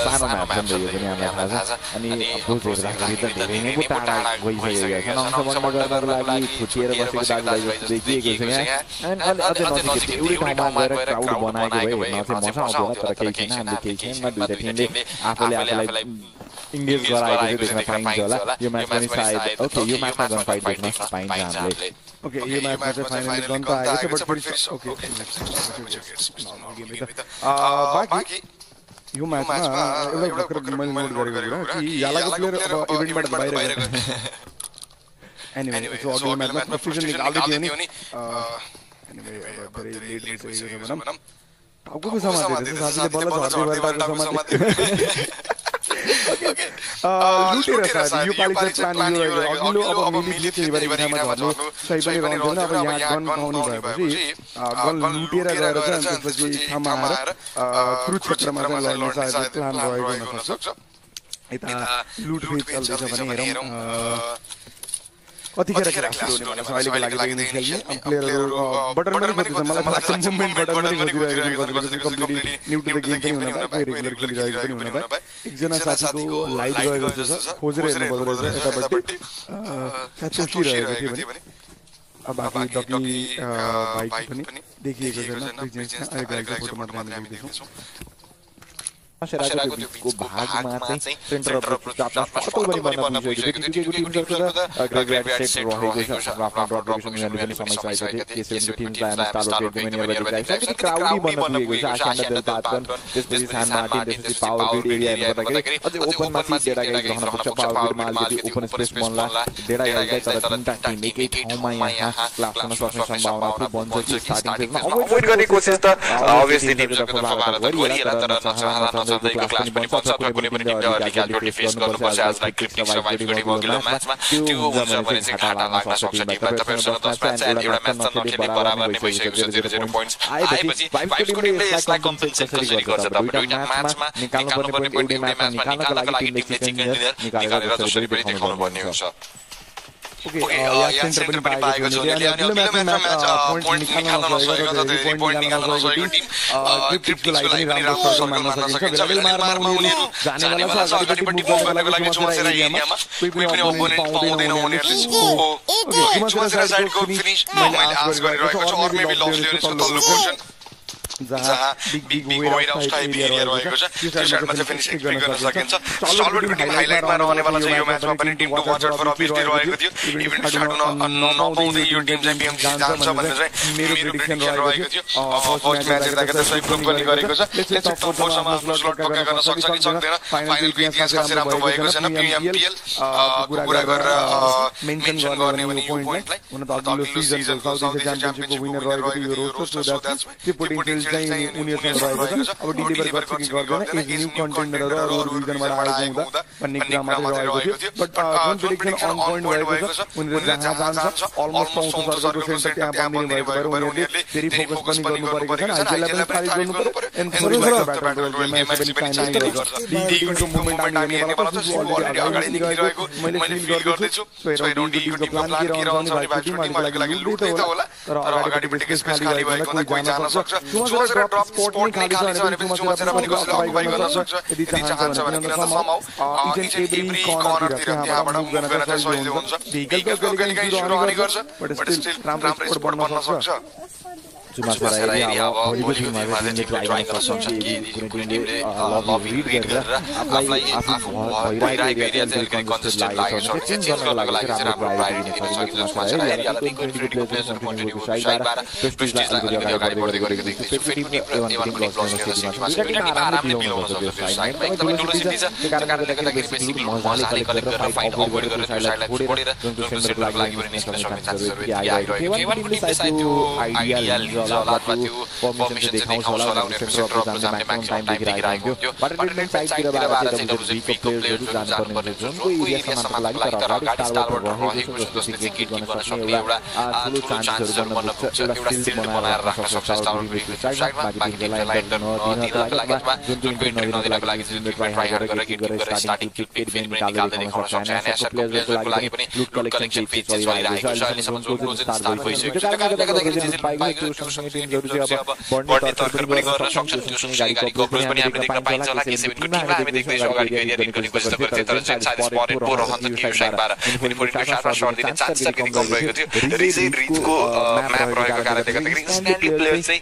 सानो म्याच पनि यो पनि हामीलाई थाहा छ अनि बुझेर राख्दाखेरि त धेरै नै टाढा गइसकेको छ अंशबन्द गर्नको लागि छुटिएर बसेको दाजुभाइ जस्तो देखिएको छ यहाँ एन्ड अझै नजिक एउटै ठाउँमा गएर क्राउड बनाएको भए हेर्न चाहिँ मजा आउँथ्यो होला तर केही छैन हामीले केही छैन दुईटा टिमले आफूले आफूलाई इङ्गेज गराएको चाहिँ देख्न पाइन्छ होला यो म्याच पनि सायद ओके यो म्याचमा गन फाइट देख्न पाइन्छ हामीले ओके यो म्याचमा चाहिँ फाइनली गन त आएको छ बट फेरि ओके बाँकी यो म्याचमा एउटा भर्खर मैले नोट गरेको कुरा कि यालाको प्लेयर अब इभेन्टबाट बाहिर गयो एनीवे सो अघिल्लो म्याचमा कन्फ्युजन निकाल्दै थियो नि एनीवे अब धेरै लेट भइसकेको छ भनौँ टाउको समातेको छ साथीले बल्ल झर्दै भएर टाउको समातेको लुटेर सायद यो पालि चाहिँ प्लान यो अघिल्लो अब मिली त्यही भएर इक्जाममा झर्नु सही पनि रहँदैन अब यहाँ गन पाउने भएपछि गन लुटेर गएर चाहिँ त्यसपछि ठाउँमा आएर कुरुक्षेत्रमा चाहिँ लड्ने सायद प्लान रहेको हुनसक्छ यता लुटफिट चल्दैछ भने हेरौँ कतिखेर सुरु हुने मलाई अहिलेको लागि इनिसियली प्लेयरहरू बटन पनि खोज्दैछ मलाई लाग्छ मुभमेन्ट बटन पनि खोजिरहेको छ completely new to the game पनि हुन पाए रेगुलर खेलिरहेको पनि हुन पाए एकजना साथीको लाइट गएको छ खोजेर हेर्नु पर्दो रहेछ यतापट्टि साँच्चै रहेको थियो भने बाँकी डकी बाइक पनि देखिएको छैन बिजनेसमा अहिलेको फोटो मात्र हामी देख्दैछौँ को भागमा चाहिँ सेन्टर अफ आफ्नो सफल पनि बन्न पुगेको थियो टिमको ग्रेड सेट रहेको छ आफ्नो ड्रप डिभिजन पनि समस्या आएको थियो केसेनको टिमलाई हामी तालो पेट पनि नेभर गइरहेको छ क्राउडी बन्न पुगेको छ आशान्डा देलतापन त्यसपछि सान मार्टिन त्यसपछि पावर ग्रिड एरिया हेर्नुपर्दाखेरि अझै ओपनमा चाहिँ डेटा गाइड रहन सक्छ पावर ग्रिडमा अलिकति ओपन स्पेस बन्ला डेटा गाइड तर तिनटा टिम एकै ठाउँमा यहाँ क्लास गर्न सक्ने सम्भावना थियो बन्छ कि स्टार्टिङ फेजमा अभोइड गर्ने कोसिस त अभियसली टिम सबको भारत गरिएला तर चाहना सधैँको क्लास पनि बन्छ अथवा कुनै पनि टिमले अलि क्याजुअलिटी फेस गर्नुपर्छ एज लाइक क्रिक सर्भाइभ गरेको अघिल्लो म्याचमा त्यो हुन्छ भने चाहिँ घाटा लाग्न सक्छ टिमलाई तपाईँसँग 10 म्याच एन्ड एउटा म्याच नखेली बराबर नै भइसकेको छ 0-0 पोइन्ट्स आएपछि फाइभको टिमले यसलाई कम्पेन्सेट कसरी गर्छ त दुईटा म्याचमा निकाल्नुपर्ने पोइन्ट एउटै म्याचमा निकाल्नका लागि टिमले चिकन निकालेर जसरी पनि देखाउनु पर्ने हुन्छ ओके यहाँ सेन्टर पनि पाएको छ अनि अघिल्लो म्याचमा पोइन्ट निकाल्न नसकेको त धेरै पोइन्ट निकाल्न नसकेको टिम क्रिप्टको लागि पनि राम्रो सर्कल मान्न सकिन्छ बेला मारमा उनीहरू जानेवाला छ अगाडिपट्टि मुभ गर्नको लागि सुमसेरा एरियामा कोही पनि अपोनेन्ट पाउँदैन उनीहरूले ओके सुमसेरा साइडको फिनिश मैले आश गरिरहेको छु अर मेबी लस लिएर तल्लो पोजिसन जहाँ big weight of type area रहेको छ त्यो साइडमा चाहिँ फिनिस एक्सपेक्ट गर्न सकिन्छ सल्भेट टिम हाइलाइटमा रहनेवाला चाहिँ यो म्याचमा पनि team to watch out for obviously रहेको थियो इभन स्टार्ट नपाउँदै यो टिम चाहिँ पिएमसी जान्छ भन्ने चाहिँ मेरो प्रेडिक्सन रहेको थियो फर्स्ट म्याच हेर्दाखेरि त सही प्रुभ पनि गरेको छ लेट्स टप फोरमा आफ्नो स्लट टक्का गर्न सक्छ कि सक्दैन फाइनलको इतिहास खासै राम्रो भएको छैन पिएमपीएल कुरा गरेर मेन्सन गर्ने भने यो पोइन्टलाई हुन त अघिल्लो सिजनको साउथ एसिया च्याम्पियनशिपको विनर रहेको थियो यो रोस्टर सो द्याट्स त्यो पोटेन्सियल चाहिँ उनीहरुसँग रहेको छ अब डिलिभर गर्छ कि गर्दैन एज न्यू कन्टेन्डरहरु अरु रिजनबाट आएको हुँदा भन्ने कुरा मात्रै रहेको थियो बट जुन प्रेडिक्सन अन पोइन्ट भएको छ उनीहरु जहाँ जान्छ अलमोस्ट पाउँछ सरकारको सेन्टर त्यहाँ बन्ने भएको भएर उनीहरुले फेरि फोकस पनि गर्नु परेको छ आइपिएललाई पनि पारित गर्नु पर्यो एन्ड फर ब्याटल गेममा पनि फाइनल गर्छ टिमको मुभमेन्ट हामी हेर्नेवाला छौँ अलरेडी अगाडि निक्लिरहेको मैले फिल गर्दैछु सो हेरौँ टिमको प्लान के रहन्छ भने भाइ टिमहरुको लागि लुट्दै त होला तर अगाडिपट्टि स्पेस खाली भएको कोही जान सक्छ सुमसेरा ड्रप स्पोर्ट पनि खाली छ भने पनि सुमसेरा पनि अकुपाई गर्न सक्छ यदि चाहन्छ भने समाउ इच एन्ड एभ्री कर्नरतिर त्यहाँबाट मुभ गर्न चाहिँ सजिलो हुन्छ भेहिकल त कहिले काहीँ रहने गर्छ बट स्टिल राम्रो स्पोर्ट बन्न सक्छ सुमसेरा एरिया अब भोलिको टिममा चाहिँ ट्राई गर्न सक्छ कि कुनै टिमले लबी रिड गरेर आफूलाई आफू भइरहेको एरिया चाहिँ कहिले कन्टेस्टेड लागेको छ चेन्ज गर्नको लागि चाहिँ राम्रो प्रायोरिटी दिने छ सुमसेरा एरियालाई पनि इन्डिभिजुअल प्लेयर्स कन्ट्रिब्युट साइडबाट प्रेस्टिजलाई अलिकति अगाडि बढ्दै गरेको देखिन्छ फेरि टिमले एभन पनि लस गर्न सकिन्छ आरामले मिलाउनु पर्छ त्यो साइडमा एकदमै ठुलो सिटी छ त्यो कारणले गर्दाखेरि बेसिकली मजाले कलेक्ट गरेर फाइट अभोइड गरेर साइडलाई छोडेर जुनको सेन्टरको लागि पनि निस्कन सक्ने चान्सेसहरु यति आइरहेको थियो टिमले सायद त्यो आइडियल होला त्यो फर्मेसन देखाउँछ होला सेन्टर अफ जाने म्याक्सिमम टाइम देखिरहेको थियो बट ट्रिटमेन्ट साइडतिरबाट चाहिँ तपाईँ वीकको प्लेयर्सहरु जानुपर्ने हुन्छ जुनको एरियासम्मको लागि तर अगाडि स्टारबाट रहेको छ जसले चाहिँ किट गर्न सक्ने एउटा ठुलो चान्सेसहरु बन्न पुग्छ एउटा सिल्ड बनाएर राख्न सक्छ स्टारबाट साइडमा बाँकी टिमलाई लाइट नदिनको लागि अथवा जुन टिम नदिनको लागि जुन ट्राई गरेर किट गरेर स्टार्टिङ किट पनि निकाल्दै देखाउन सक्छ अनि सब प्लेयर्सहरुको लागि पनि लुट कलेक्सन चाहिँ चलिरहेको छ अहिलेसम्म जोन स्टार्ट भइसक्यो त्यो कारणले गर्दाखेरि पाइएको त्यो सँगसँगै टिमहरु चाहिँ अब बढ्ने तर्फर पनि गर्न सक्छ सँगसँगै गाडीको अप्रोच पनि हामी देख्न पाइन्छ होला के 7 को टिममा हामी देख्दैछौँ अगाडिको एरिया रिकलिङ कोसिस गर्दै तर चाहिँ साइड स्पटेड पो रहन्छ टिम साइडबाट इन्फोर्मेसन शट सर्ट दिने चान्स अलिकति कम रहेको थियो रिजको म्याप रहेको कारणले गर्दाखेरि इन्स्ट्यान्टली प्लेयर चाहिँ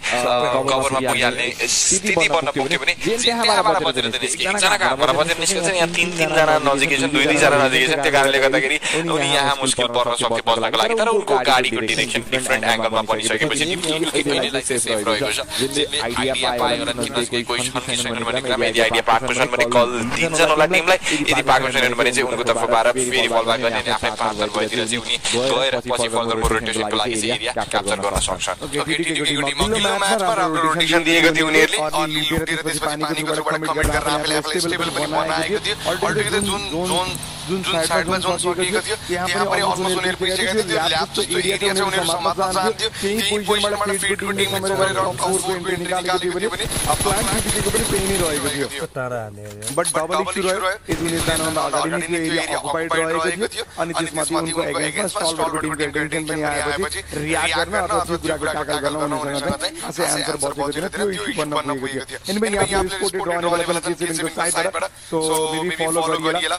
कभरमा पुगिहाल्ने स्थिति बन्न पुग्यो भने त्यहाँबाट बचेर निस्के एकजना घरबाट बचेर निस्किन्छ यहाँ तीन जना नजिकै छन् दुई जना नजिकै छन् त्यो कारणले गर्दाखेरि उनी यहाँ मुस्किल पर्न सक्यो बस्नको लागि तर उनको गाडीको डिरेक्सन डिफरेन्ट एंगलमा परिसकेपछि एरियालाई चाहिँ सेफ रहेको छ जसले आइडिया पायो भने केही पोजिसन छैन भने क्रममा यदि आइडिया पाएको छैन भने कल दिन्छ नला टिमलाई यदि पाएको छैन भने चाहिँ उनको तर्फबाट फेरि बल ब्याक गर्ने आफ्नै पार्टनर भएतिर चाहिँ उनी गएर पछि फर्दर रोटेसनको लागि चाहिँ एरिया क्याप्चर गर्न सक्छन् ओके टिटीको टिममा बिलो म्याचमा राम्रो रोटेसन दिएको थियो उनीहरूले अनि लुटेर त्यसपछि पानीको जुगाबाट कमिट गरेर आफूले स्टेबल पनि बनाएको थियो अल्टिमेटली जुन साइडमा जोन सकिएको थियो त्यहाँ पनि अलमोस्ट उनीहरू पुगिसकेको थियो ल्याब जस्तो एरिया चाहिँ उनीहरू समात्न चाहन्थ्यो त्यही पोजिसनबाट फेरि टिम कमेर गरेर फोरको एन्ट्री निकालेको थियो भने प्लान टिटीको पनि त्यही नै रहेको थियो टाढा हाल्ने बट डबल इस्यु रह्यो यदि उनीहरू जानुभन्दा अगाडि नै त्यो एरिया अकुपाइड रहेको थियो अनि त्यसमाथि उनको एगेन्स्टमा स्टलबर्टको टिमको एटेन्सन पनि आएपछि रियाक्ट गर्न अथवा त्यो कुराको ट्याकल गर्न उनीसँग चाहिँ खासै एन्सर बचेको थिएन त्यो इस्यु बन्न पुगेको थियो एनिवे यहाँ स्पोर्टेड रहने वाला पनि केसीबिनको साइडबाट सो मेबी फलो गरिएला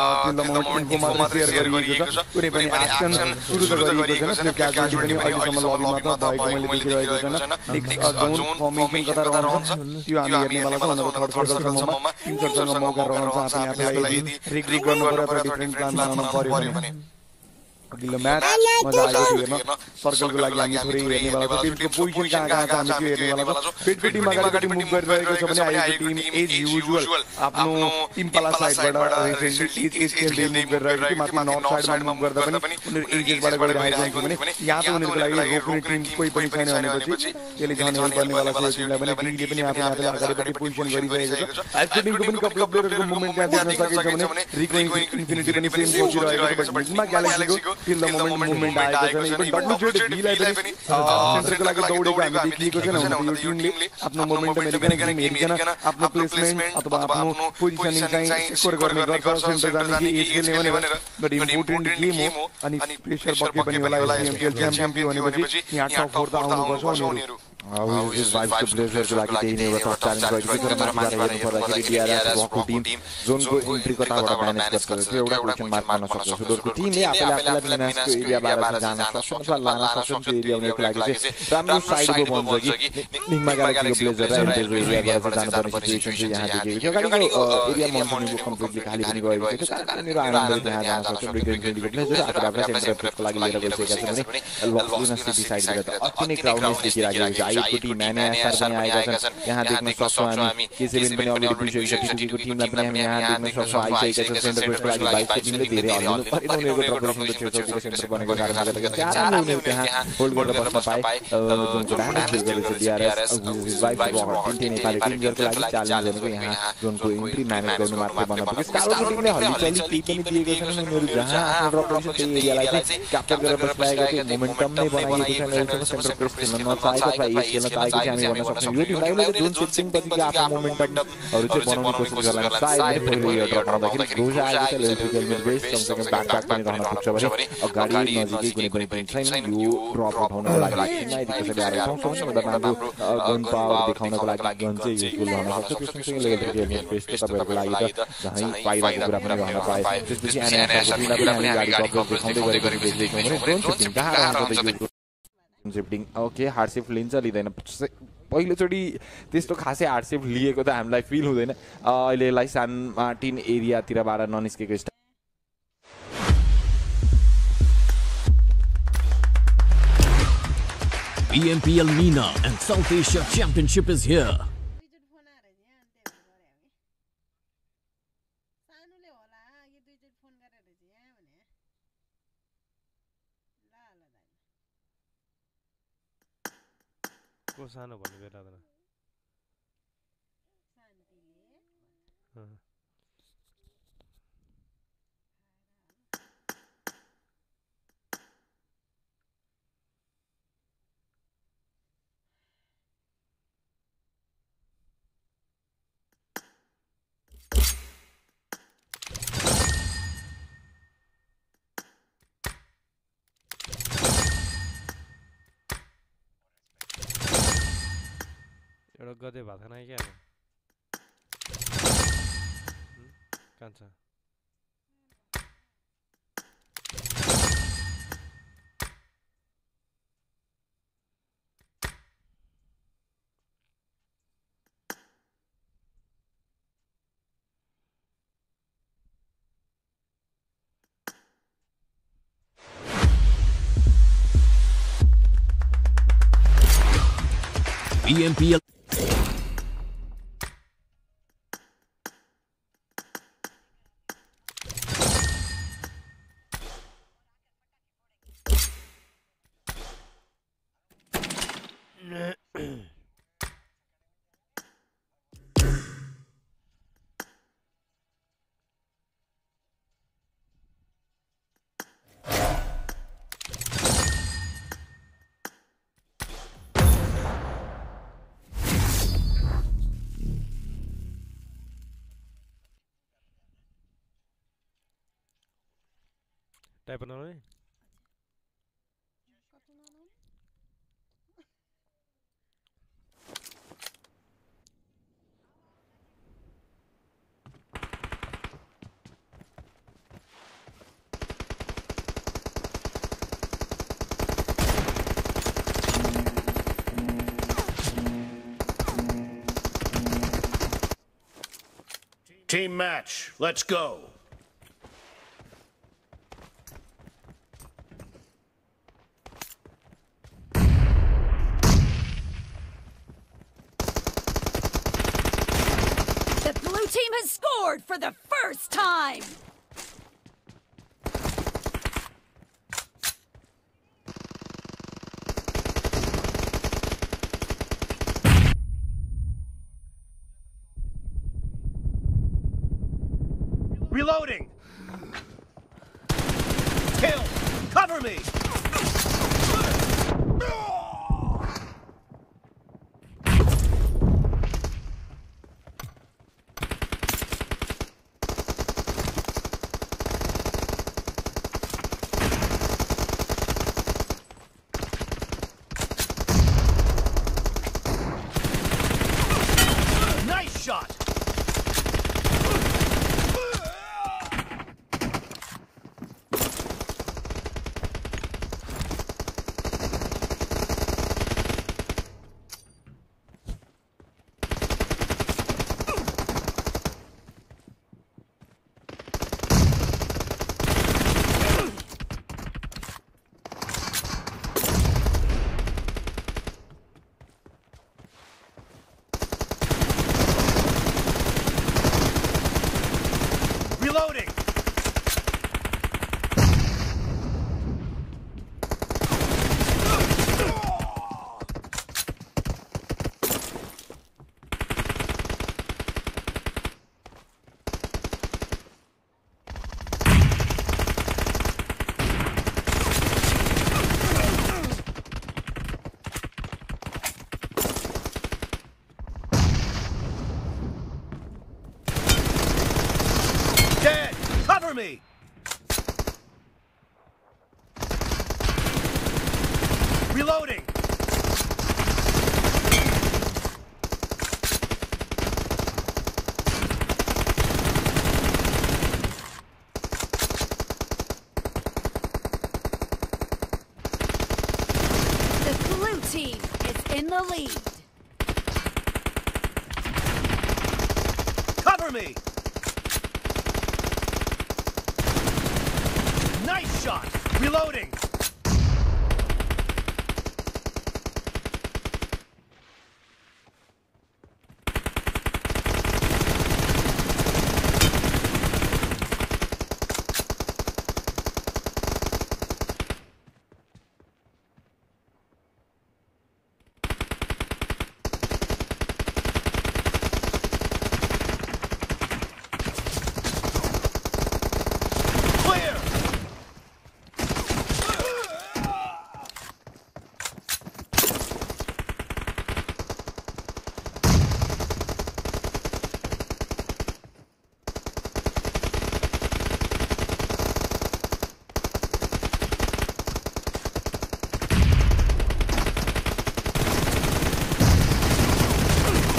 त्यो मोमेन्ट इन्फोमा शेयर गरिएको छ कुनै पनि एक्सन सुरु त गरिएको छैन त्यो क्याजुअलिटी पनि अहिलेसम्म लबीमा त भएको मैले देखिरहेको छैन जोन फर्मेसन कता रहन्छ त्यो हामी हेर्नेवाला छ उनीहरूको थर्ड सर्कलसम्ममा तिन सर्कलमा मौका रहन्छ आफूलाई रिग गर्नु पर्यो अथवा डिफ्रेन्ट प्लान बनाउनु पर्यो भने अघिल्लो म्याच मजा आएको थियो हेर्न सर्कलको लागि हामी थोरै हेर्नेवाला छ टिमको पोजिसन कहाँ छ हामी त्यो हेर्नेवाला छ फेरि टिम अगाडिपट्टि मुभ गरिरहेको छ भने अहिलेको टिम एज युजुअल आफ्नो इम्पाला साइडबाट रिसेन्टली एज खेल्दै मुभ गरिरहेको थियो माथि नर्थ साइडमा मुभ गर्दा पनि उनीहरू एजेसबाट गइरहेको छ भने यहाँ त उनीहरूको लागि रोक्ने टिम कोही पनि छैन भनेपछि त्यसले झन् हेल्प गर्नेवाला छ टिमलाई भने गिरीले पनि आफूले अगाडिपट्टि पोजिसन गरिरहेको छ आजको टिमको पनि कपल प्लेयरहरूको मुभमेन्ट त्यहाँ देख्न सकिन्छ भने रिकलिङ इन्फिनिटी पनि सेम सोचिरहेको छ बट टिममा ग्यालेक्सीको till the moment आएको छैन इभन डब्ल्युजेड बीलाई पनि सेन्टरको लागि दौडेको हामी देखिएको छैन यो टिमले आफ्नो मोमेन्टम हेरिकन आफ्नो प्लेसमेन्ट अथवा आफ्नो पोजिसनिङ चाहिँ स्कोर गर्ने गर्छ सेन्टर जाने कि एज खेल्ने भनेर बट इम्पोर्टेन्ट गेम हो अनि प्रेसर पक्कै पनि होला एमपिएल च्याम्पियन भनेपछि यहाँ टप 4 त आउनुपर्छ उनीहरू वाइफको प्लेयर्सहरूको लागि त्यही नै एउटा च्यालेन्ज रहेको थियो तर मात्र हेर्नु पर्दाखेरि डिआरएस भएको टिम जोनको इन्ट्री कताबाट म्यानेज गर्छ त्यो एउटा क्वेसन मार्क गर्न सक्छ सुदूरको टिमले आफूलाई म्याचको एरियाबाट जान सक्छ अथवा लान सक्छ त्यो एरिया उनीहरूको लागि चाहिँ राम्रो साइडको बन्छ कि निगमा ग्यालेक्सीको प्लेयर्सहरू एन्टेजको एरियाबाट जानुपर्ने सिचुएसन चाहिँ यहाँ देखिएको थियो अगाडिको एरिया मन्सुनिङको कम्प्लिटली खाली पनि गएको थियो त्यस कारण मेरो आरामले त्यहाँ जान सक्छ ब्रिगेडको प्लेयर्सहरू आफूलाई सेन्टर प्लेसको लागि लिएर गइसकेका छन् भने लक्जुन सिटी साइडबाट त अति नै क्राउडनेस देखिरहेको छ आइको टिम म्याने एसआर पनि आएका छन् यहाँ देख्न सक्छौँ हामी केसीबिन पनि अलरेडी पुगिसकेको छ टिटीको टिमलाई पनि हामी यहाँ देख्न सक्छौँ आइसकेका छन् सेन्टर प्लेसको लागि बाइकको टिमले धेरै हल्लिनु परेन उनीहरूको प्रपोजिसनको छेउछाउतिर सेन्टर बनेको कारणले गर्दा आरामले उनीहरू त्यहाँ होल्ड गरेर बस्न पाए जुनको ड्यामेज गरेको छ डिआरएस वाइफ टिम नेपाली टिमहरूको लागि च्यालेन्ज भनेको यहाँ जोनको इन्ट्री म्यानेज गर्नु मात्र बन्न पुग्यो स्काउटको टिमले हल्लिचल्ली केही पनि दिएको छैन उनीहरू जहाँ आफ्नो प्रपोजिसन त्यही एरियालाई चाहिँ क्याप्चर गरेर बसिरहेको थियो मोमेन्टम नै बनाइएको छैन उनीहरूसँग सेन्टर प्लेस खेल्न नचाहेको अथवा एज खेल्न चाहेको चाहिँ हामी भन्न सक्छौँ यो टिमलाई उनीहरूले जुन सेटिङपछि आफ्नो मोमेन्टमहरू चाहिँ बनाउने कोसिस गर्ला सायद पहिलो यो ड्रप आउँदाखेरि रोज आएको छ इलेक्ट्रिकल मिड बेस कमसेकम ब्याक पनि रहन पुग्छ भने अगाडि नजिकै कुनै पनि टिम छैन यो ड्रप उठाउनको लागि यदि कसैले आएर ठाउँछ एउटा राम्रो गन पावर देखाउनको लागि गन चाहिँ युजफुल रहन सक्छ त्यो सँगसँगै इलेक्ट्रिकल मिड बेस चाहिँ तपाईँहरूको लागि त झनै फाइदाको कुरा पनि रहन पाए त्यसपछि एनएसआरको टिमलाई पनि हामी गाडी कभरेज देखाउँदै गरेको देख्छौँ भने ड्रोन सुटिङ कहाँ रहन्छ त यो शिफ्टिङ ओके हार्ड शिफ्ट लिन्छ लिँदैन पहिलोचोटि त्यस्तो खासै हार्ड शिफ्ट लिएको त हामीलाई फिल हुँदैन अहिले यसलाई सान Martin एरियातिरबाट ननिस्केको EMPL MENA and South Asia Championship is here. को सानो भन्नु बेला एउटा गदे भएको छैन क्या कान्छ EMP. Type another. Team match, let's go. The blue team has scored for the first time! Reloading! Kill! Cover me! Nice shot! Reloading! Dead! Cover me! Reloading! The blue team is in the lead. Cover me! Nice shot! Reloading! Clear!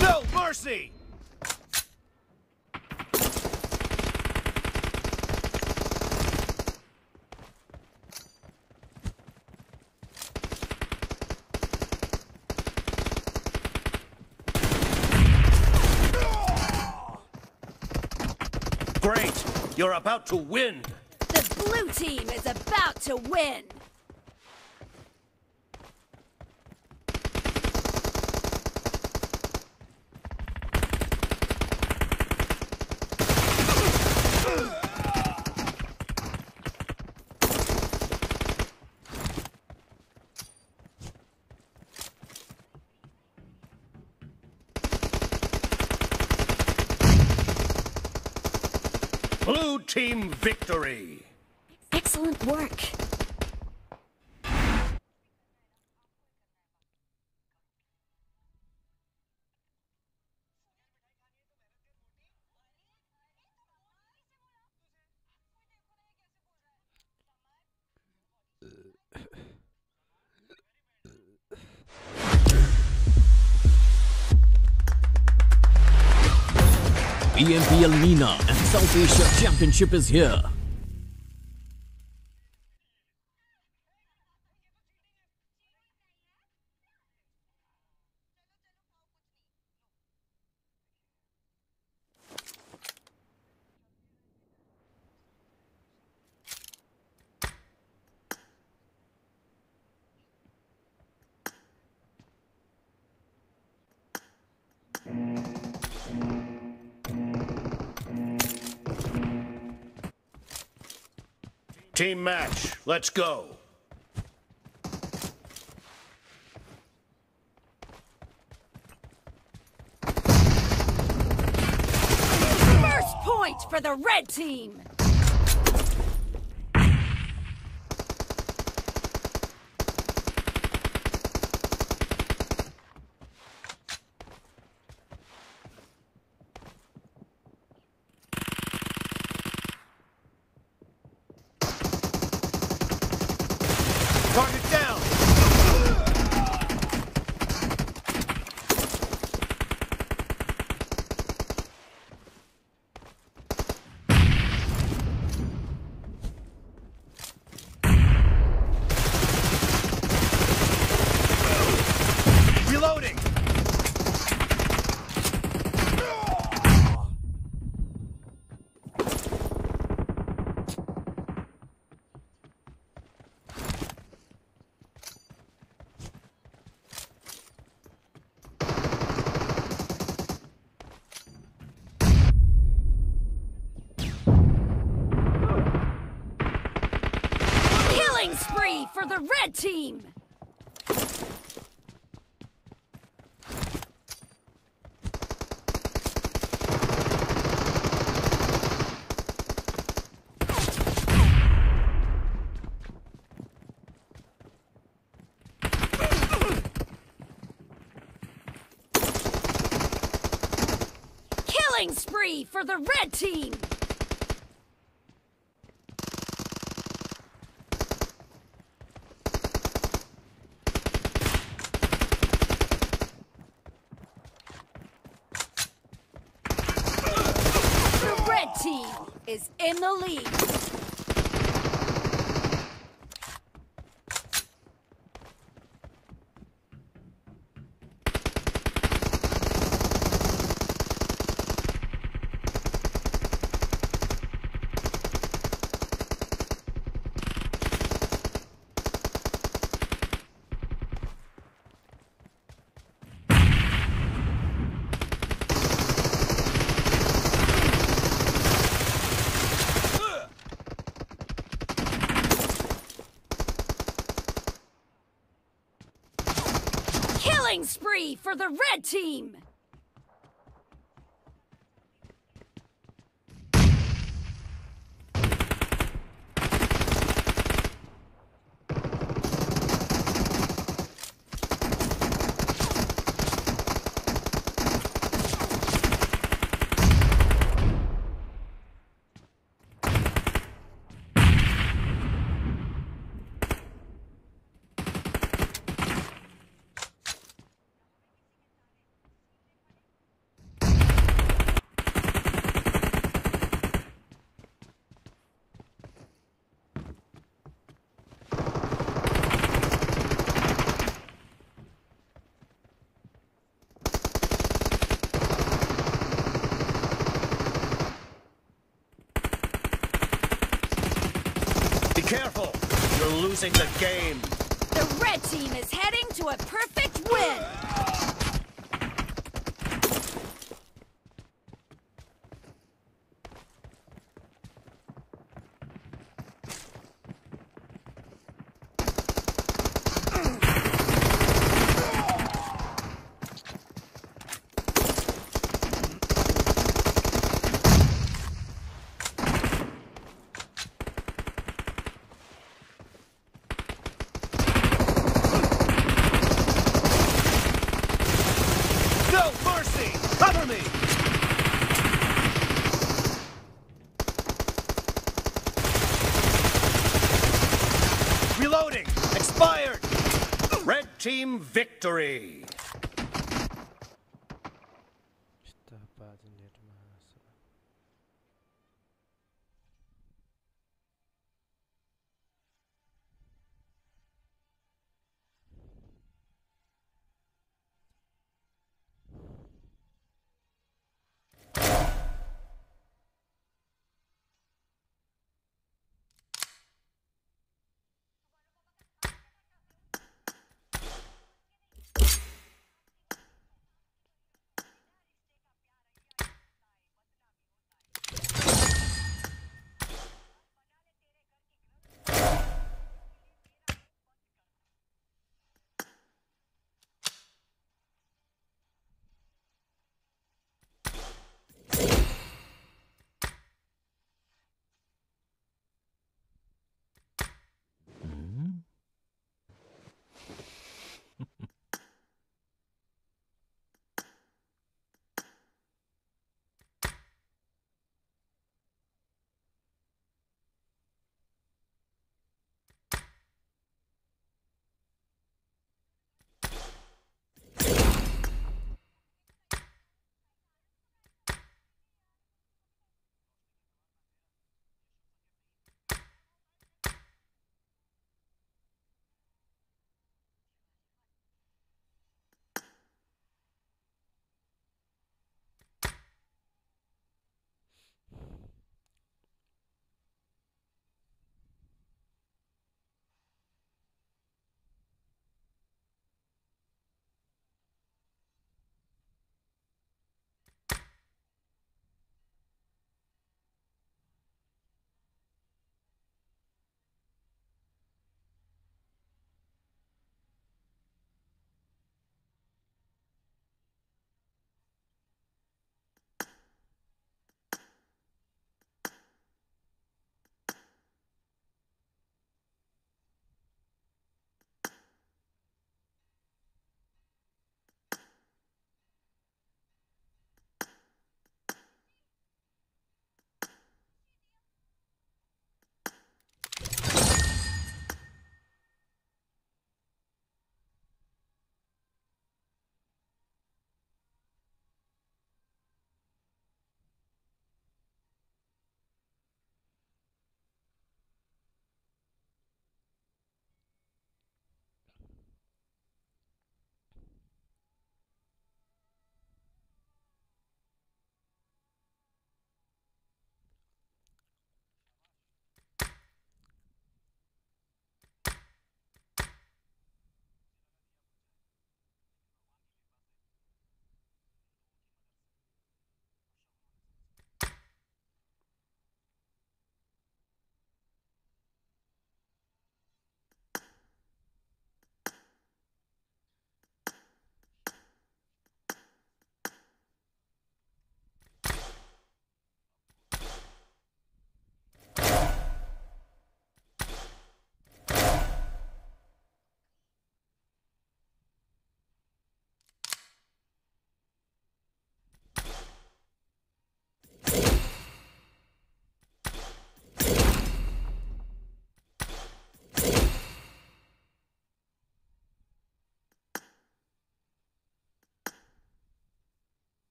No mercy! Great! You're about to win! The blue team is about to win. team victory. Excellent work. EMPL MENA and South Asia Championship is here. Team match, let's go. First point for the red team. Target down. Reloading. Killing spree for the red team. Killing spree for the red team. The red team is in the lead. Killing spree for the red team. Be careful, you're losing the game. The red team is heading to a perfect win. fired! Red team victory!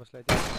कसलाई त्यो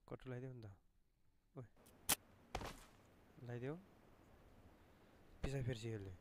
कटु लगाइदेऊ नि त ओइ लगाइदेऊ पिसा फेर्छ यसले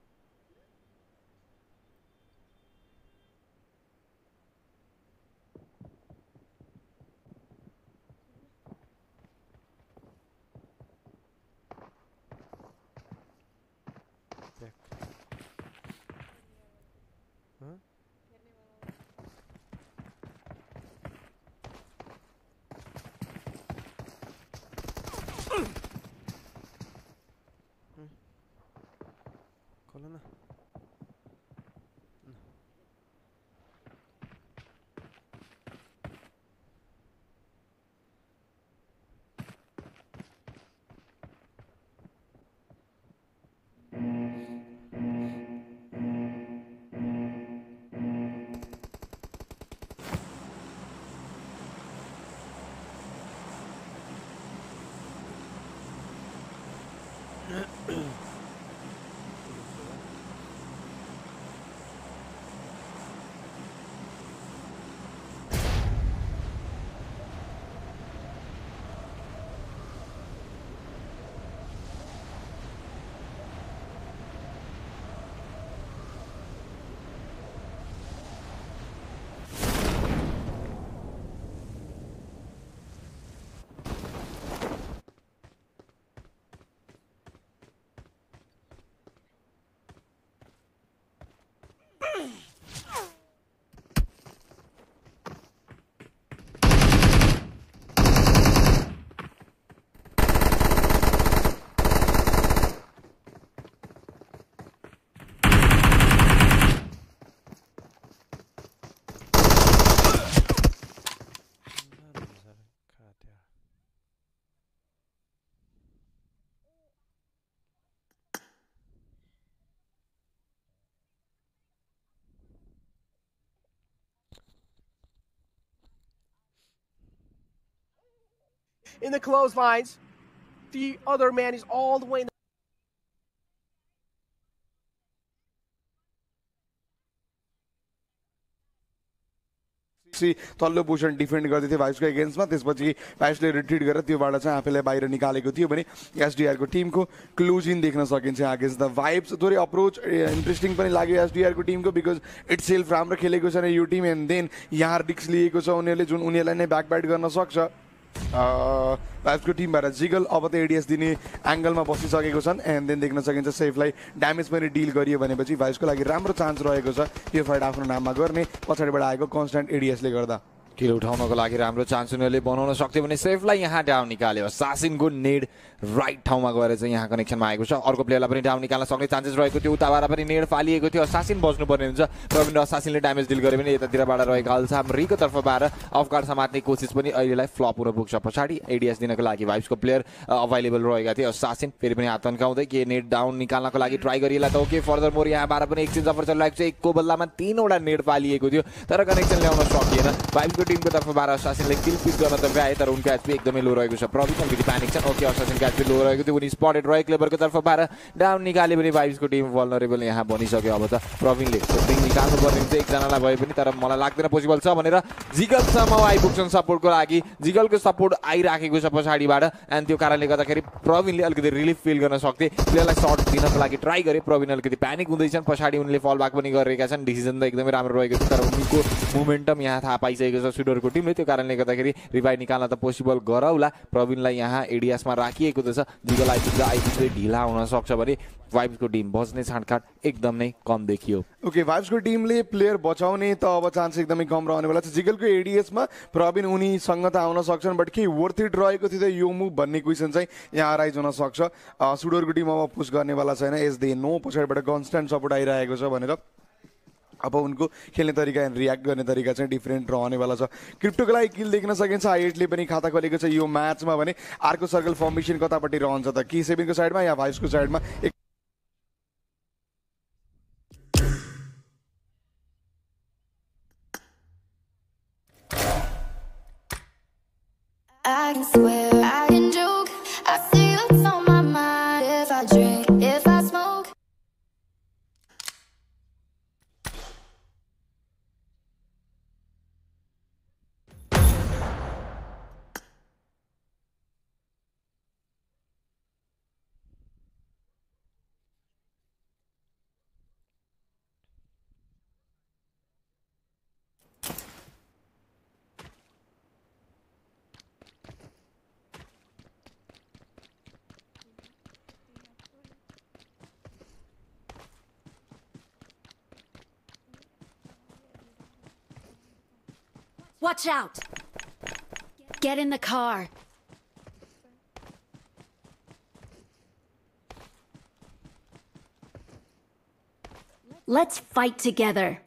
in the clotheslines. The other man is all the way in the तल्लो position defend गर्दै थियो भाइब्सको एगेन्स्टमा त्यसपछि भाइब्सले रिट्रिट गरेर त्योबाट चाहिँ आफैलाई बाहिर निकालेको थियो भने एसडिआरको टिमको क्लोजिङ देख्न सकिन्छ अगेन्स्ट द भाइब्स थोरै अप्रोच इन्ट्रेस्टिङ पनि लाग्यो एसडिआरको टिमको बिकज इट्स सेल्फ राम्रो खेलेको छ यो टिम एन्ड देन यहाँ रिक्स लिएको छ उनीहरूले जुन उनीहरूलाई नै ब्याकबाइट गर्न सक्छ भाइब्सको टिमबाट जिगल अब त एडिएस दिने एङ्गलमा बसिसकेको छन् एन्ड देन देख्न सकिन्छ सेफलाई ड्यामेज पनि डिल गरियो भनेपछि भाइब्सको लागि राम्रो चान्स रहेको छ यो फाइट आफ्नो नाममा गर्ने पछाडिबाट आएको कन्स्ट्यान्ट एडिएसले गर्दा किल उठाउनको लागि राम्रो चान्स उनीहरूले बनाउन सक्थ्यो भने सेफलाई यहाँ डाउन निकाल्यो सासिनको नेड राइट ठाउँमा गएर चाहिँ यहाँ कनेक्सनमा आएको छ अर्को प्लेयरलाई पनि डाउन निकाल्न सक्ने चान्सेस रहेको थियो उताबाट पनि नेड फालिएको थियो असासिन बस्नुपर्ने हुन्छ प्रवीण र असासिनले ड्यामेज डिल गरे पनि यतातिरबाट रहेको अल्सामरीको तर्फबाट अफगार्ड समात्ने कोसिस पनि अहिलेलाई फ्लप हुन पुग्छ पछाडि एडिएस दिनको लागि भाइब्सको प्लेयर अभाइलेबल रहेका थिए असासिन फेरि पनि हात तन्काउँदै के नेड डाउन निकाल्नको लागि ट्राई गरिएला त ओके फर्दर मोर यहाँबाट पनि एक्सचेन्ज अफर चलिरहेको छ एकको बदलामा 3वटा नेड फालिएको थियो तर कनेक्सन ल्याउन सकिएन भाइब्सको टिमको तर्फबाट असासिनले किल पिक गर्न त भ्याए तर उनको एचपी एकदमै लो रहेको छ प्रवीण अलिकति प्यानिक छ ओके असासिनको एचपी लो रहेको थियो उनी स्पटेड रहे क्लेबरको तर्फबाट डाउन निकाले पनि भाइब्सको टिम भल्नरेबल यहाँ बनिसक्यो अब त प्रवीणले रिङ निकाल्नु पर्ने हुन्छ एकजनालाई भए पनि तर मलाई लाग्दैन पोसिबल छ भनेर जिगलसम्म आइपुग्छन् सपोर्टको लागि जिगलको सपोर्ट आइराखेको छ पछाडिबाट एन्ड त्यो कारणले गर्दाखेरि प्रवीणले अलिकति रिलिफ फिल गर्न सक्थे प्लेयरलाई सर्ट दिनको लागि ट्राई गरे प्रवीण अलिकति प्यानिक हुँदैछन् पछाडि उनले फल ब्याक पनि गरिरहेका छन् डिसिजन त एकदमै राम्रो रहेको छ तर उनीको मोमेन्टम यहाँ थाहा पाइसकेको छ सुडरको टिमले त्यो कारणले गर्दाखेरि रिभाइभ निकाल्न त पोसिबल गरौला प्रवीणलाई यहाँ एडिएसमा राखिएको त छ जिगल आइपुग्दै ढिला हुन सक्छ भने भाइब्सको टिम बच्ने छाँटकाट एकदम नै कम देखियो ओके भाइब्सको टिमले प्लेयर बचाउने त अब चान्स एकदमै कम रहनेवाला छ जिगलको एडिएसमा प्रवीण उनीसँग त आउन सक्छन् बट के वर्थ इट रहेको थियो त यो मुभ भन्ने क्वेसन चाहिँ यहाँ राइज हुन सक्छ सुडरको टिम अब पुश गर्नेवाला छैन एज दे नो पछाडिबाट कन्स्ट्यान्ट सपोर्ट आइरहेको छ भनेर अब उनको खेल्ने तरिका एन्ड रियाक्ट गर्ने तरिका चाहिँ डिफ्रेन्ट रहनेवाला छ क्रिप्टोको लागि किल देख्न सकिन्छ I8ले पनि खाता खोलेको छ यो म्याचमा भने अर्को सर्कल फर्मेसन कतापट्टि रहन्छ त कि सेभिङको साइडमा या भाइब्सको साइडमा I can swear, I can joke, I see what's on my mind. If I drink, if I smoke. Watch out! Get in the car. Let's fight together.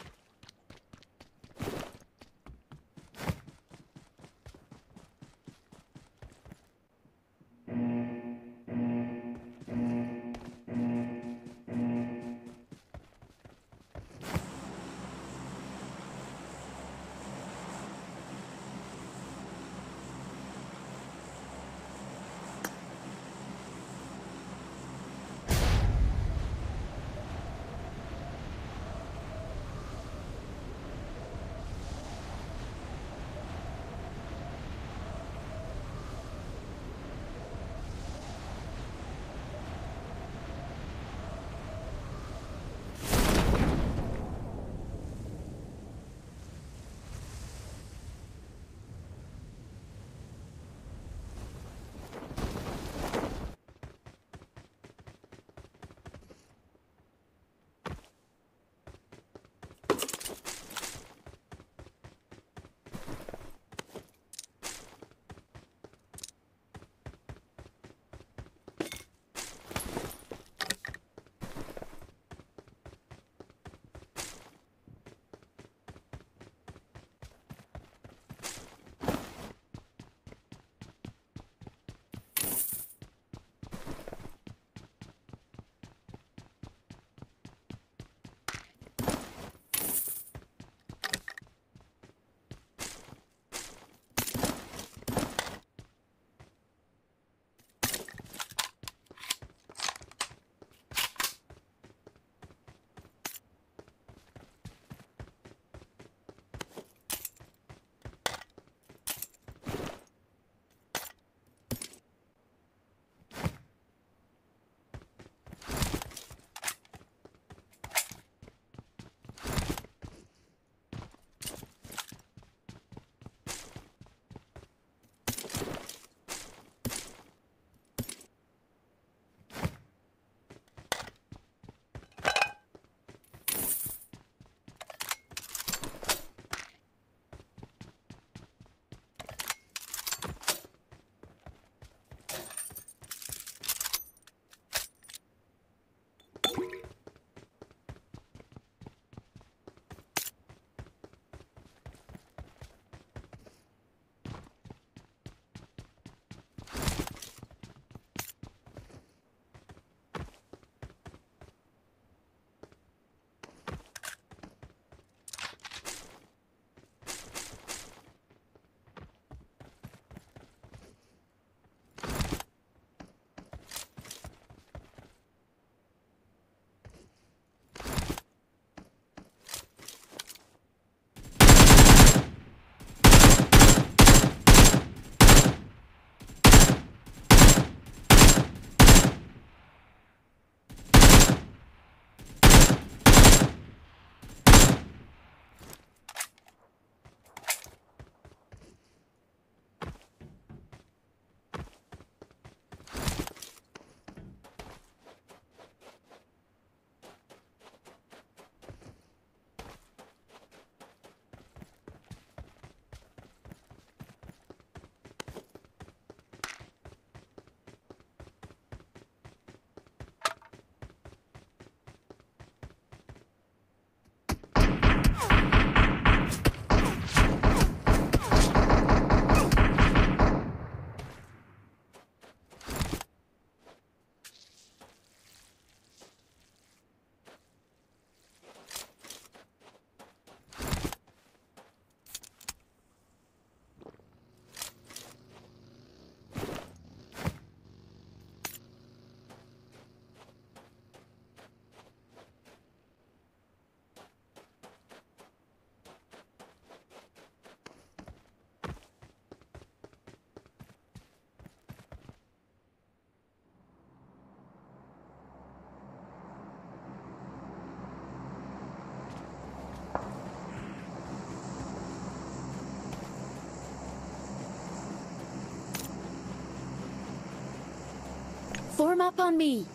Form up on me.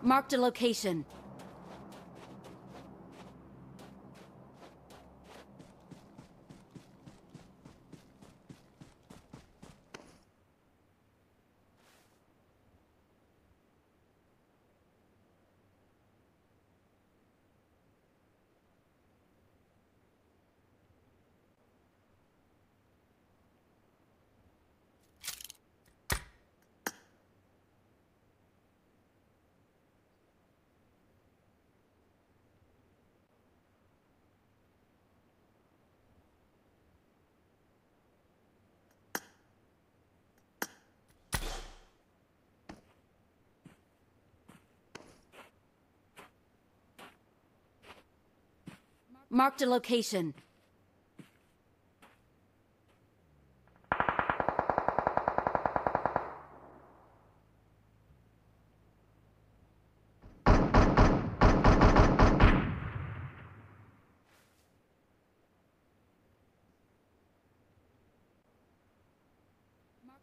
Marked a location. Marked a location.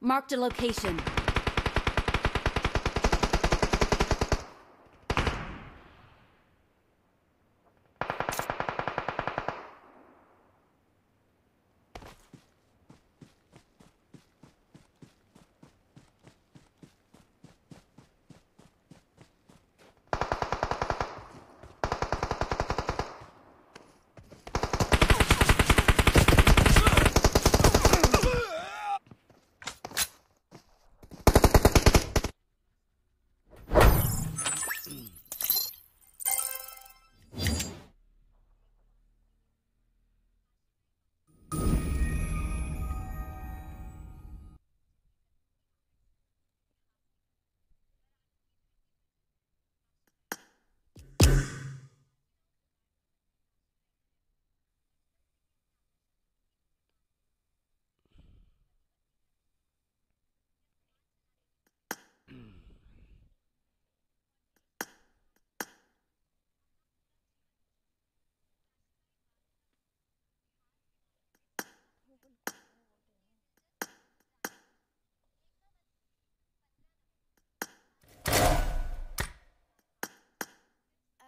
Marked a location.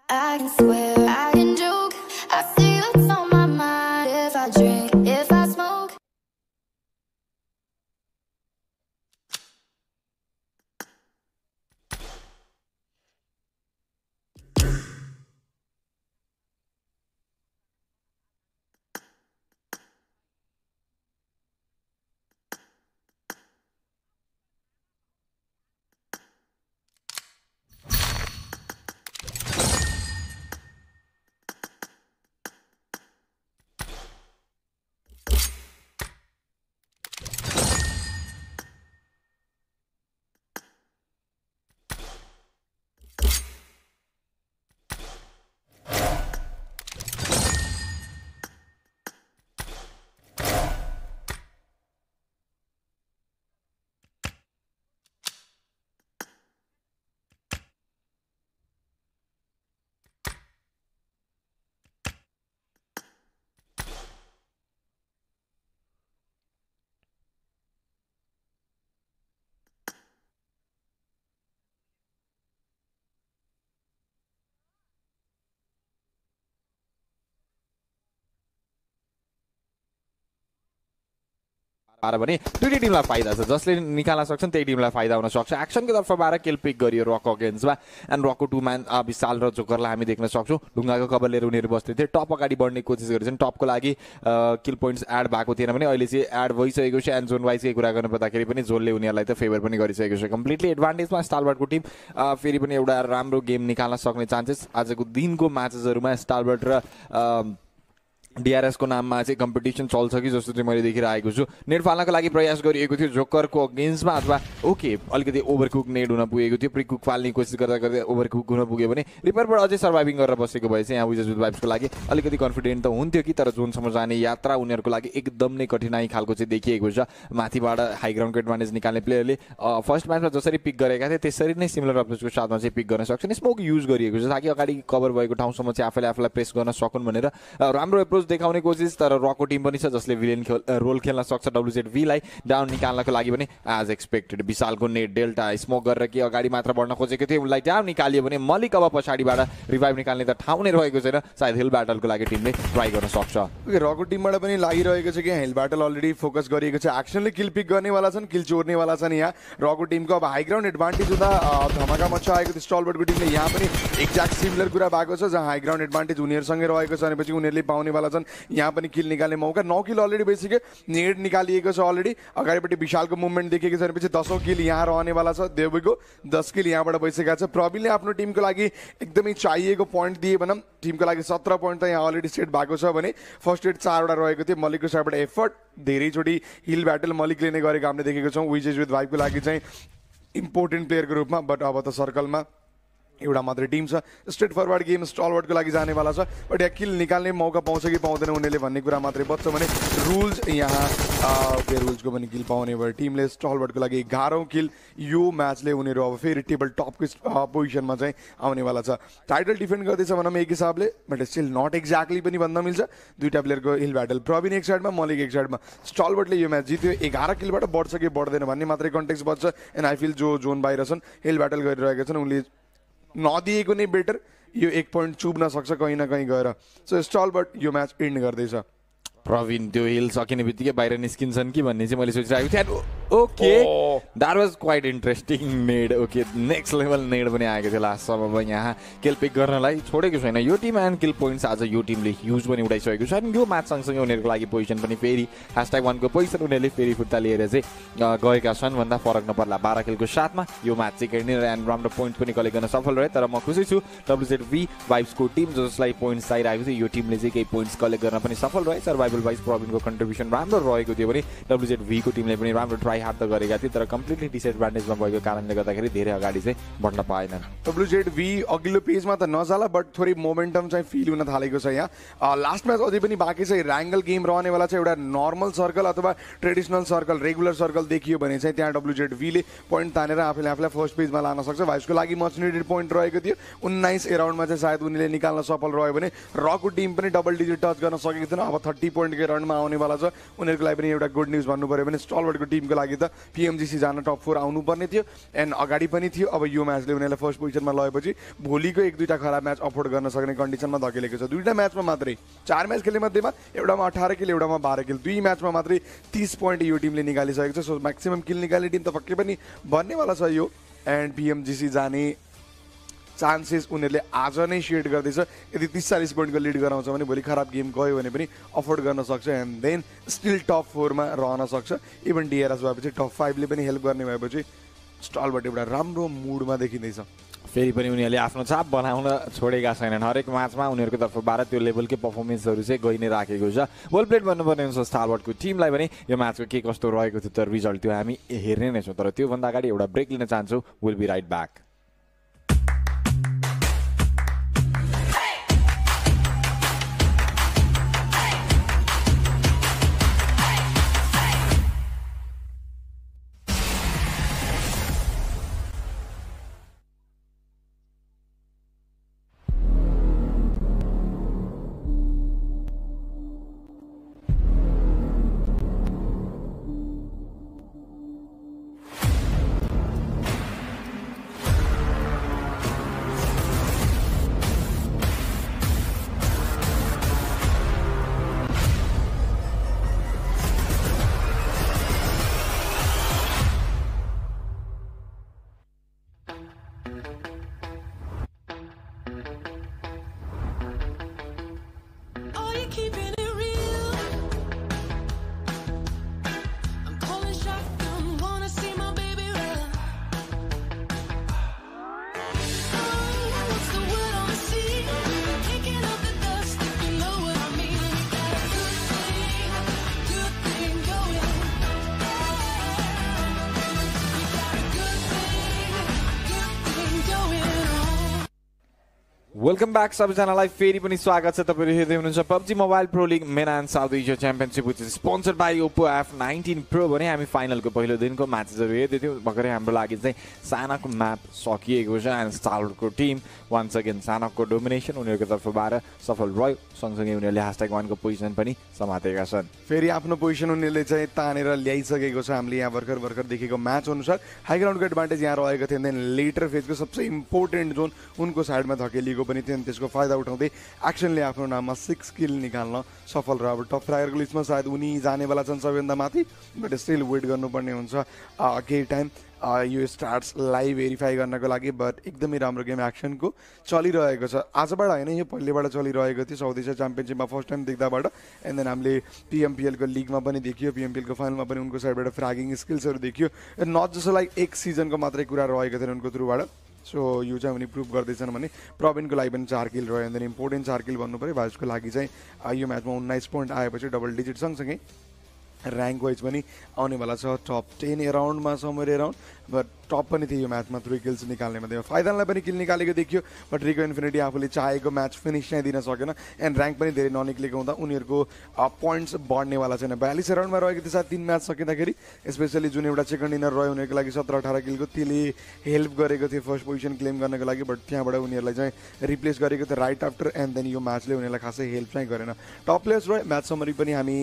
I can swear, I can joke. I see what's on my mind. If I drink, if I smoke. भने दुईटै टिमलाई फाइदा छ जसले निकाल्न सक्छन् त्यही टिमलाई फाइदा हुन सक्छ एक्सनको तर्फबाट किल पिक गरियो रक अगेन्स्टमा एन्ड रकको टु म्यान विशाल र जोकरलाई हामी देख्न सक्छौँ ढुङ्गाको कभर लिएर उनीहरू बस्दै थिए टप अगाडि बढ्ने कोसिस गरेछन् टपको लागि किल पोइन्ट्स एड भएको थिएन भने अहिले चाहिँ एड भइसकेको छ एन्ड जोन वाइजकै कुरा गर्नु पर्दाखेरि पनि जोनले उनीहरूलाई त फेभर पनि गरिसकेको छ कम्प्लिटली एडभान्टेजमा स्टालबर्टको टिम फेरि पनि एउटा राम्रो गेम निकाल्न सक्ने चान्सेस आजको दिनको म्याचेसहरूमा स्टालबर्ट र DRS को नाममा चाहिँ कम्पिटिसन चल्छ कि जस्तो चाहिँ मैले देखिरहेको छु नेट फाल्नको लागि प्रयास गरिएको थियो जोकरको अगेन्स्टमा अथवा ओके अलिकति ओभरकुक नेट हुन पुगेको थियो प्रिकुक फाल्ने कोसिस गर्दा गर्दै ओभरकुक हुन पुग्यो भने रिपरबाट अझै सर्भाइभिङ गरेर बसेको भए चाहिँ यहाँ विजेस विथ वाइब्सको लागि अलिकति कन्फिडेन्ट त हुन्थ्यो कि तर जोनसम्म जाने यात्रा उनीहरूको लागि एकदम नै कठिनाई खालको चाहिँ देखिएको छ माथिबाट हाई ग्राउन्डको एडभान्टेज निकाल्ने प्लेयरले फर्स्ट म्याचमा जसरी पिक गरेका थिए त्यसरी नै सिमिलर अप्रोचको साथमा चाहिँ पिक गर्न सक्छन् स्मोक युज गरिएको छ ताकि अगाडि कभर भएको ठाउँसम्म चाहिँ आफूलाई प्रेस गर्न सकुन् भनेर राम्रो एप्रोच देखाउने कोसिस तर रको टिम पनि छ जसले विलेन रोल खेल्न सक्छ WZV लाई डाउन निकाल्नको लागि पनि एज एक्सपेक्टेड विशालको नेट डेल्टा स्मोक गरेर के अगाडि मात्र बढ्न खोजेको थियो उनलाई डाउन निकालियो भने मलिक अब पछाडिबाट रिभाइभ निकाल्ने त ठाउँ नै रहेको छैन सायद हिल ब्याटलको लागि टिमले ट्राई गर्न सक्छ रको टिमबाट पनि लागिरहेको छ कि हिल ब्याटल अलरेडी फोकस गरिएको छ एक्सनले किल पिक गर्नेवाला छन् किल चोर्नेवाला छन् यहाँ रको टिमको अब हाई ग्राउन्ड एडभान्टेज हुँदा धमाका मचाएको थियो स्टलबर्टको टिमले यहाँ पनि एक्ज्याक्ट सिमिलर कुरा भएको छ जहाँ हाई ग्राउन्ड एडभान्टेज उनीहरूसँगै रहेको छ भनेपछि उनीहरूले पाउनेवाला छन् यहाँ पनि किल निकाल्ने मौका 9 किल अलरेडी भइसक्यो नेट निकालिएको छ अलरेडी अगाडिपट्टि विशालको मुभमेन्ट देखेको छ भनेपछि 10औं किल यहाँ रहनेवाला छ देवको 10 किल यहाँबाट भइसकेको छ प्रवीणले आफ्नो टिमको लागि एकदमै चाहिएको पोइन्ट दिए भनौँ टिमको लागि 17 पोइन्ट त यहाँ अलरेडी सेट भएको छ भने फर्स्ट एड 4 वटा रहेको थियो मलिकको साइडबाट एफर्ट धेरैचोटि हिल ब्याटल मलिकले नै गरेको हामीले देखेको छौँ विजेस विथ वाइबको लागि चाहिँ इम्पोर्टेन्ट प्लेयरको रूपमा बट अब त सर्कलमा एउटा मात्रै टिम छ स्ट्रेट फरवर्ड गेम स्टलवर्डको लागि जानेवाला छ बट यहाँ किल निकाल्ने मौका पाउँछ कि पाउँदैन उनीहरूले भन्ने कुरा मात्रै बच्छ भने रुल्स यहाँ रुल्सको पनि किल पाउने भयो टिमले स्टलवर्डको लागि 11औं किल यो म्याचले उनीहरू अब फेरि टेबल टपको पोजिसनमा चाहिँ आउनेवाला छ टाइटल डिफेन्ड गर्दैछ भनौँ एक हिसाबले बट स्टिल नट एक्ज्याक्टली पनि भन्न मिल्छ दुईवटा प्लेयरको हिल ब्याटल प्रवीण एक साइडमा मलिक एक साइडमा स्टलवर्डले यो म्याच जित्यो 11 किलबाट बढ्छ कि बढ्दैन भन्ने मात्रै कन्टेक्स्ट बच्छ एन्ड आई फिल जो जोन बाहिर छन् हिल ब्याटल गरिरहेका छन् उनले नदिएको नै बेटर यो 1 पोइन्ट चुब्न सक्छ कहीँ न कहीँ गएर सो स्टलबर्ट यो म्याच एन्ड गर्दैछ प्रवीण त्यो हिल सकिने बित्तिकै बाहिर निस्किन्छन् कि भन्ने चाहिँ मैले सोचिरहेको थिएँ okay that was quite interesting nade okay next level nade पनि आएको थियो लास्टसम्म यहाँ किल पिक गर्नलाई छोडेको छैन यो टिम एन्ड किल पोइन्ट्स आज यो टिमले युज पनि उठाइसकेको छ अनि यो म्याच सँगसँगै उनीहरूको लागि पोजिसन पनि फेरि #1 को पोजिसन उनीहरूले फेरि फिर्ता लिएर चाहिँ गएका छन् भन्दा फरक नपर्ला 12 किलको साथमा यो म्याच चाहिँ खेल्ने एन्ड राम्रो पोइन्ट पनि कलेक्ट गर्न सफल रहे तर म खुसी छु WZV वाइब्सको टिम जसलाई पोइन्ट्स चाहिरहेको थियो यो टिमले चाहिँ केही पोइन्ट्स कलेक्ट गर्न पनि सफल रहे सर्भाइभल वाइज प्रवीणको कन्ट्रिब्युसन राम्रो रहेको थियो भने WZV को टिमले पनि राम्रो ट्राई हार्ड त गरेका थिए तर कम्प्लिटली डिसएडभान्टेजमा भएको कारणले गर्दाखेरि धेरै अगाडि चाहिँ बढ्न पाएनन् WZV अघिल्लो पेजमा त नजाला बट थोरै मोमेन्टम चाहिँ फिल हुन थालेको छ यहाँ लास्ट म्याच अझै पनि बाँकी छ ऱ्याङ्गल गेम रहनेवाला चाहिँ एउटा नर्मल सर्कल अथवा ट्रेडिसनल सर्कल रेगुलर सर्कल देखियो भने चाहिँ त्यहाँ WZV ले पोइन्ट तानेर आफूलाई फर्स्ट पेजमा लान सक्छ भाइसको लागि मच निडेड पोइन्ट रहेको थियो 19 एराउन्डमा चाहिँ सायद उनीहरूले निकाल्न सफल रह्यो भने रको टिम पनि डबल डिजिट टच गर्न सकेको थिएन अब 30 पोइन्टको एराउन्डमा आउनेवाला छ उनीहरूको लागि पनि एउटा गुड न्युज भन्नु पर्यो भने स्टलवर्डको टिमको लागि त PMGC जान टप 4 आउनुपर्ने थियो एन्ड अगाडि पनि थियो अब यो म्याचले उनीहरूलाई फर्स्ट पोजिसनमा लगेपछि भोलिको 1-2टा खराब म्याच अफोर्ड गर्न सक्ने कन्डिसनमा धकेलेको छ दुईटा म्याचमा मात्रै 4 म्याच खेल्ने मध्येमा एउटामा 18 किल एउटामा 12 किल दुई म्याचमा मात्रै 30 पोइन्ट यो टिमले निकालिसकेको छ सो म्याक्सिमम किल निकाल्ने टिम त पक्कै पनि बन्नेवाला छ यो एन्ड PMGC जाने चान्सेस उनीहरूले आज नै सेट गर्दैछ यदि 30-40 पोइन्टको लिड गराउँछ भने भोलि खराब गेम गयो भने पनि अफोर्ड गर्न सक्छ एन्ड देन स्टिल टप 4 मा रहन सक्छ इभन DRS भएपछि टप 5 ले पनि हेल्प गर्ने भएपछि स्टलबाट एउटा राम्रो मुडमा देखिँदैछ फेरि पनि उनीहरूले आफ्नो छाप बनाउन छोडेका छैनन् हरेक म्याचमा उनीहरूको तर्फबाट त्यो लेभलकै पर्फर्मेन्सहरू चाहिँ गइ नै राखेको छ वेल प्लेड भन्नुपर्ने हुन्छ स्टारवर्डको टिमलाई पनि यो म्याचको के कस्तो रहेको थियो तर रिजल्ट त्यो हामी हेर्ने नै छौँ तर त्योभन्दा अगाडि एउटा ब्रेक लिन चाहन्छौँ will be right back welcome back सबैजनालाई फेरि पनि स्वागत छ तपाईहरु हेर्दै हुनुहुन्छ PUBG mobile pro league men and South Asia championship which is sponsored by Oppo F19 pro भने हामी फाइनलको पहिलो दिनको म्याचहरु हेर्दै थियौं भर्खरै हाम्रो लागि चाहिँ सानाको म्याप सकिएको छ एन्ड स्टारको टिम वन्स अगेन सानाको डोमिनेसन उनीहरुको तर्फबाट सफल रह्यो सँगसँगै उनीहरुले #1 को पोजिसन पनि समातेका छन् फेरि आफ्नो पोजिसन उनीहरुले चाहिँ तानेर ल्याइसकेको छ हामीले यहाँ भर्खर देखेको म्याच अनुसार हाई ग्राउन्डको एडभान्टेज यहाँ रहेको थियो देन लेटर फेजको सबसे इम्पोर्टेन्ट जोन उनको साइडमा धकेलिएको पनि थियो त्यसको फाइदा उठाउँदै एक्सनले आफ्नो नाममा 6 किल निकाल्न सफल रह्यो अब टप फ्रायरको लिस्टमा सायद उनी जानेवाला छन् सबैभन्दा माथि बट स्टिल वेट गर्नुपर्ने हुन्छ केही टाइम यो स्टार्ट्स लाइभ भेरिफाई गर्नको लागि बट एकदमै राम्रो गेम एक्सनको चलिरहेको छ आजबाट हैन यो पहिलेबाट चलिरहेको थियो साउथ एसिया च्याम्पियनशिपमा फर्स्ट टाइम देख्दाबाट एन्ड देन हामीले PMPL को लिगमा पनि देखियो PMPL को फाइनलमा पनि उनको साइडबाट फ्र्यागिङ स्किल्सहरु देखियो नट जस्ट लाइक एक सिजनको मात्रै कुरा रहेको थियो उनको थ्रुबाट सो यो चाहिँ उनी प्रुभ गर्दैछन् भने प्रवीणको लागि पनि 4 किल रह्यो एन्ड देन इम्पोर्टेन्ट 4 किल भन्नु पर्यो भाइसको लागि चाहिँ यो म्याचमा 19 पोइन्ट आएपछि डबल डिजिट सँगसँगै र्याङ्क वाइज पनि आउनेवाला छ टप 10 अराउन्डमा समवेयर अराउन्ड बट टप पनि थियो यो म्याचमा 3 किल्स निकाल्नेमा थियो फाइनललाई पनि किल निकालेको देखियो बट रिको इन्फिनिटी आफूले चाहेको म्याच फिनिस नै दिन सकेन एन्ड र्याङ्क पनि धेरै ननिक्लेको हुँदा उनीहरूको पोइन्ट्स बढ्नेवाला छैन 42 अराउन्डमा रहेको थियो सायद 3 म्याच सकिँदाखेरि स्पेसली जुन एउटा सेकेन्ड डिनर रह्यो उनीहरूको लागि 17-18 किलको त्यसले हेल्प गरेको थियो फर्स्ट पोजिसन क्लेम गर्नको लागि बट त्यहाँबाट उनीहरूलाई चाहिँ रिप्लेस गरेको थियो राइट आफ्टर एन्ड देन यो म्याचले उनीहरूलाई खासै हेल्प चाहिँ गरेन टप प्लेयर्स रह्यो म्याच समरी पनि हामी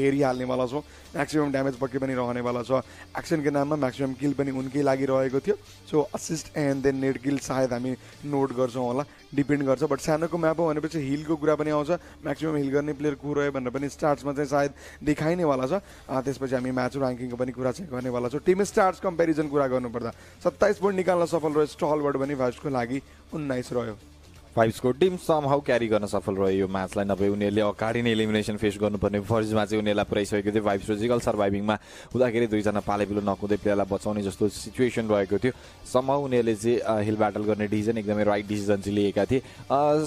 हेरिहाल्नेवाला छौँ म्याक्सिमम ड्यामेज पक्कै पनि रहनेवाला छ एक्सनको नाममा म्याक्सिमम किल पनि उनकै लागि रहेको थियो so assist and then nade kill सायद हामी नोट गर्छौँ होला डिपेन्ड गर्छ बट सानोको म्याप हो भनेपछि हिलको कुरा पनि आउँछ म्याक्सिमम हिल गर्ने प्लेयर को रह्यो भनेर पनि स्टार्ट्समा चाहिँ सायद देखाइनेवाला छ त्यसपछि हामी म्याच र्याङ्किङको पनि कुरा चाहिँ गर्नेवाला छौँ टिम स्टार्ट्स कम्पेरिजन कुरा गर्नुपर्दा 27 पोइन्ट निकाल्न सफल रह्यो स्टलवर्ड पनि भाइसको लागि 19 रह्यो फाइभ्सको टिम समहाउ क्यारी गर्न सफल रह्यो यो म्याचलाई नभए उनीहरूले अगाडि नै एलिमिनेसन फेस गर्नुपर्ने फर्जमा चाहिँ उनीहरूलाई पुऱ्याइसकेको थियो फाइभ्स फिजिकल सर्भाइभिङमा हुँदाखेरि दुईजना पालेपिलो नकुँदै प्लेयरलाई बचाउने जस्तो सिचुएसन रहेको थियो समहाउ उनीहरूले चाहिँ हिल ब्याटल गर्ने डिसिजन एकदमै राइट डिसिजन चाहिँ लिएका थिए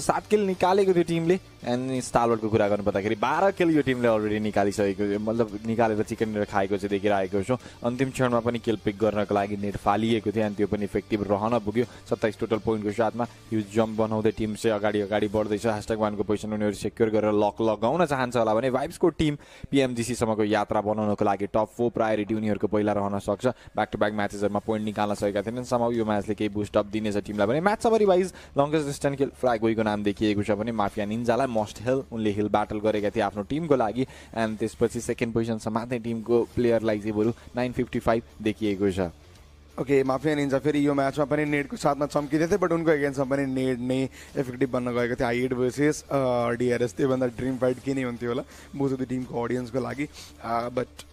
7 किल निकालेको थियो टिमले एन्ड स्टारवर्डको कुरा गर्नुपर्दाखेरि 12 किल यो टिमले अलरेडी निकालिसकेको थियो मतलब निकालेर चिकन खाएको चाहिँ देखिरहेको छौँ अन्तिम क्षणमा पनि किल पिक गर्नको लागि नेट फालिएको थियो अनि त्यो पनि इफेक्टिभ रहन पुग्यो 27 टोटल पोइन्टको साथमा ह्युज जम्प बनाउँदै टिम चाहिँ अगाडि बढ्दैछ #1 को पोजिसन उनीहरू सेक्योर गरेर लक लगाउन चाहन्छ होला भने भाइब्सको टिम PMGC सम्मको यात्रा बनाउनको लागि टप 4 प्रायोरिटी उनीहरूको पहिला रहन सक्छ ब्याक टु ब्याक म्याचेसहरुमा पोइन्ट निकाल्न सकेका थिएनन् समहाउ यो म्याचले केही बुस्ट अप दिनेछ टिमलाई भने match summary wise longest distance kill फ्र्यागोइको नाम देखिएको छ भने माफिया निन्जालाई मस्ट हिल उनले हिल ब्याटल गरेका थिए आफ्नो टिमको लागि एन्ड त्यसपछि सेकेन्ड पोजिसन समात्ने टिमको प्लेयरलाई चाहिँ बरु 955 देखिएको छ ओके माफिया निन्जा फेरि यो म्याचमा पनि नेटको साथमा चम्किँदै थियो बट उनको एगेन्स्टमा पनि नेट नै इफेक्टिभ बन्न गएको थियो I8 वर्सेस DRS त्योभन्दा ड्रिम फाइट के नै हुन्थ्यो होला बोथ अफ द टिमको अडियन्सको लागि बट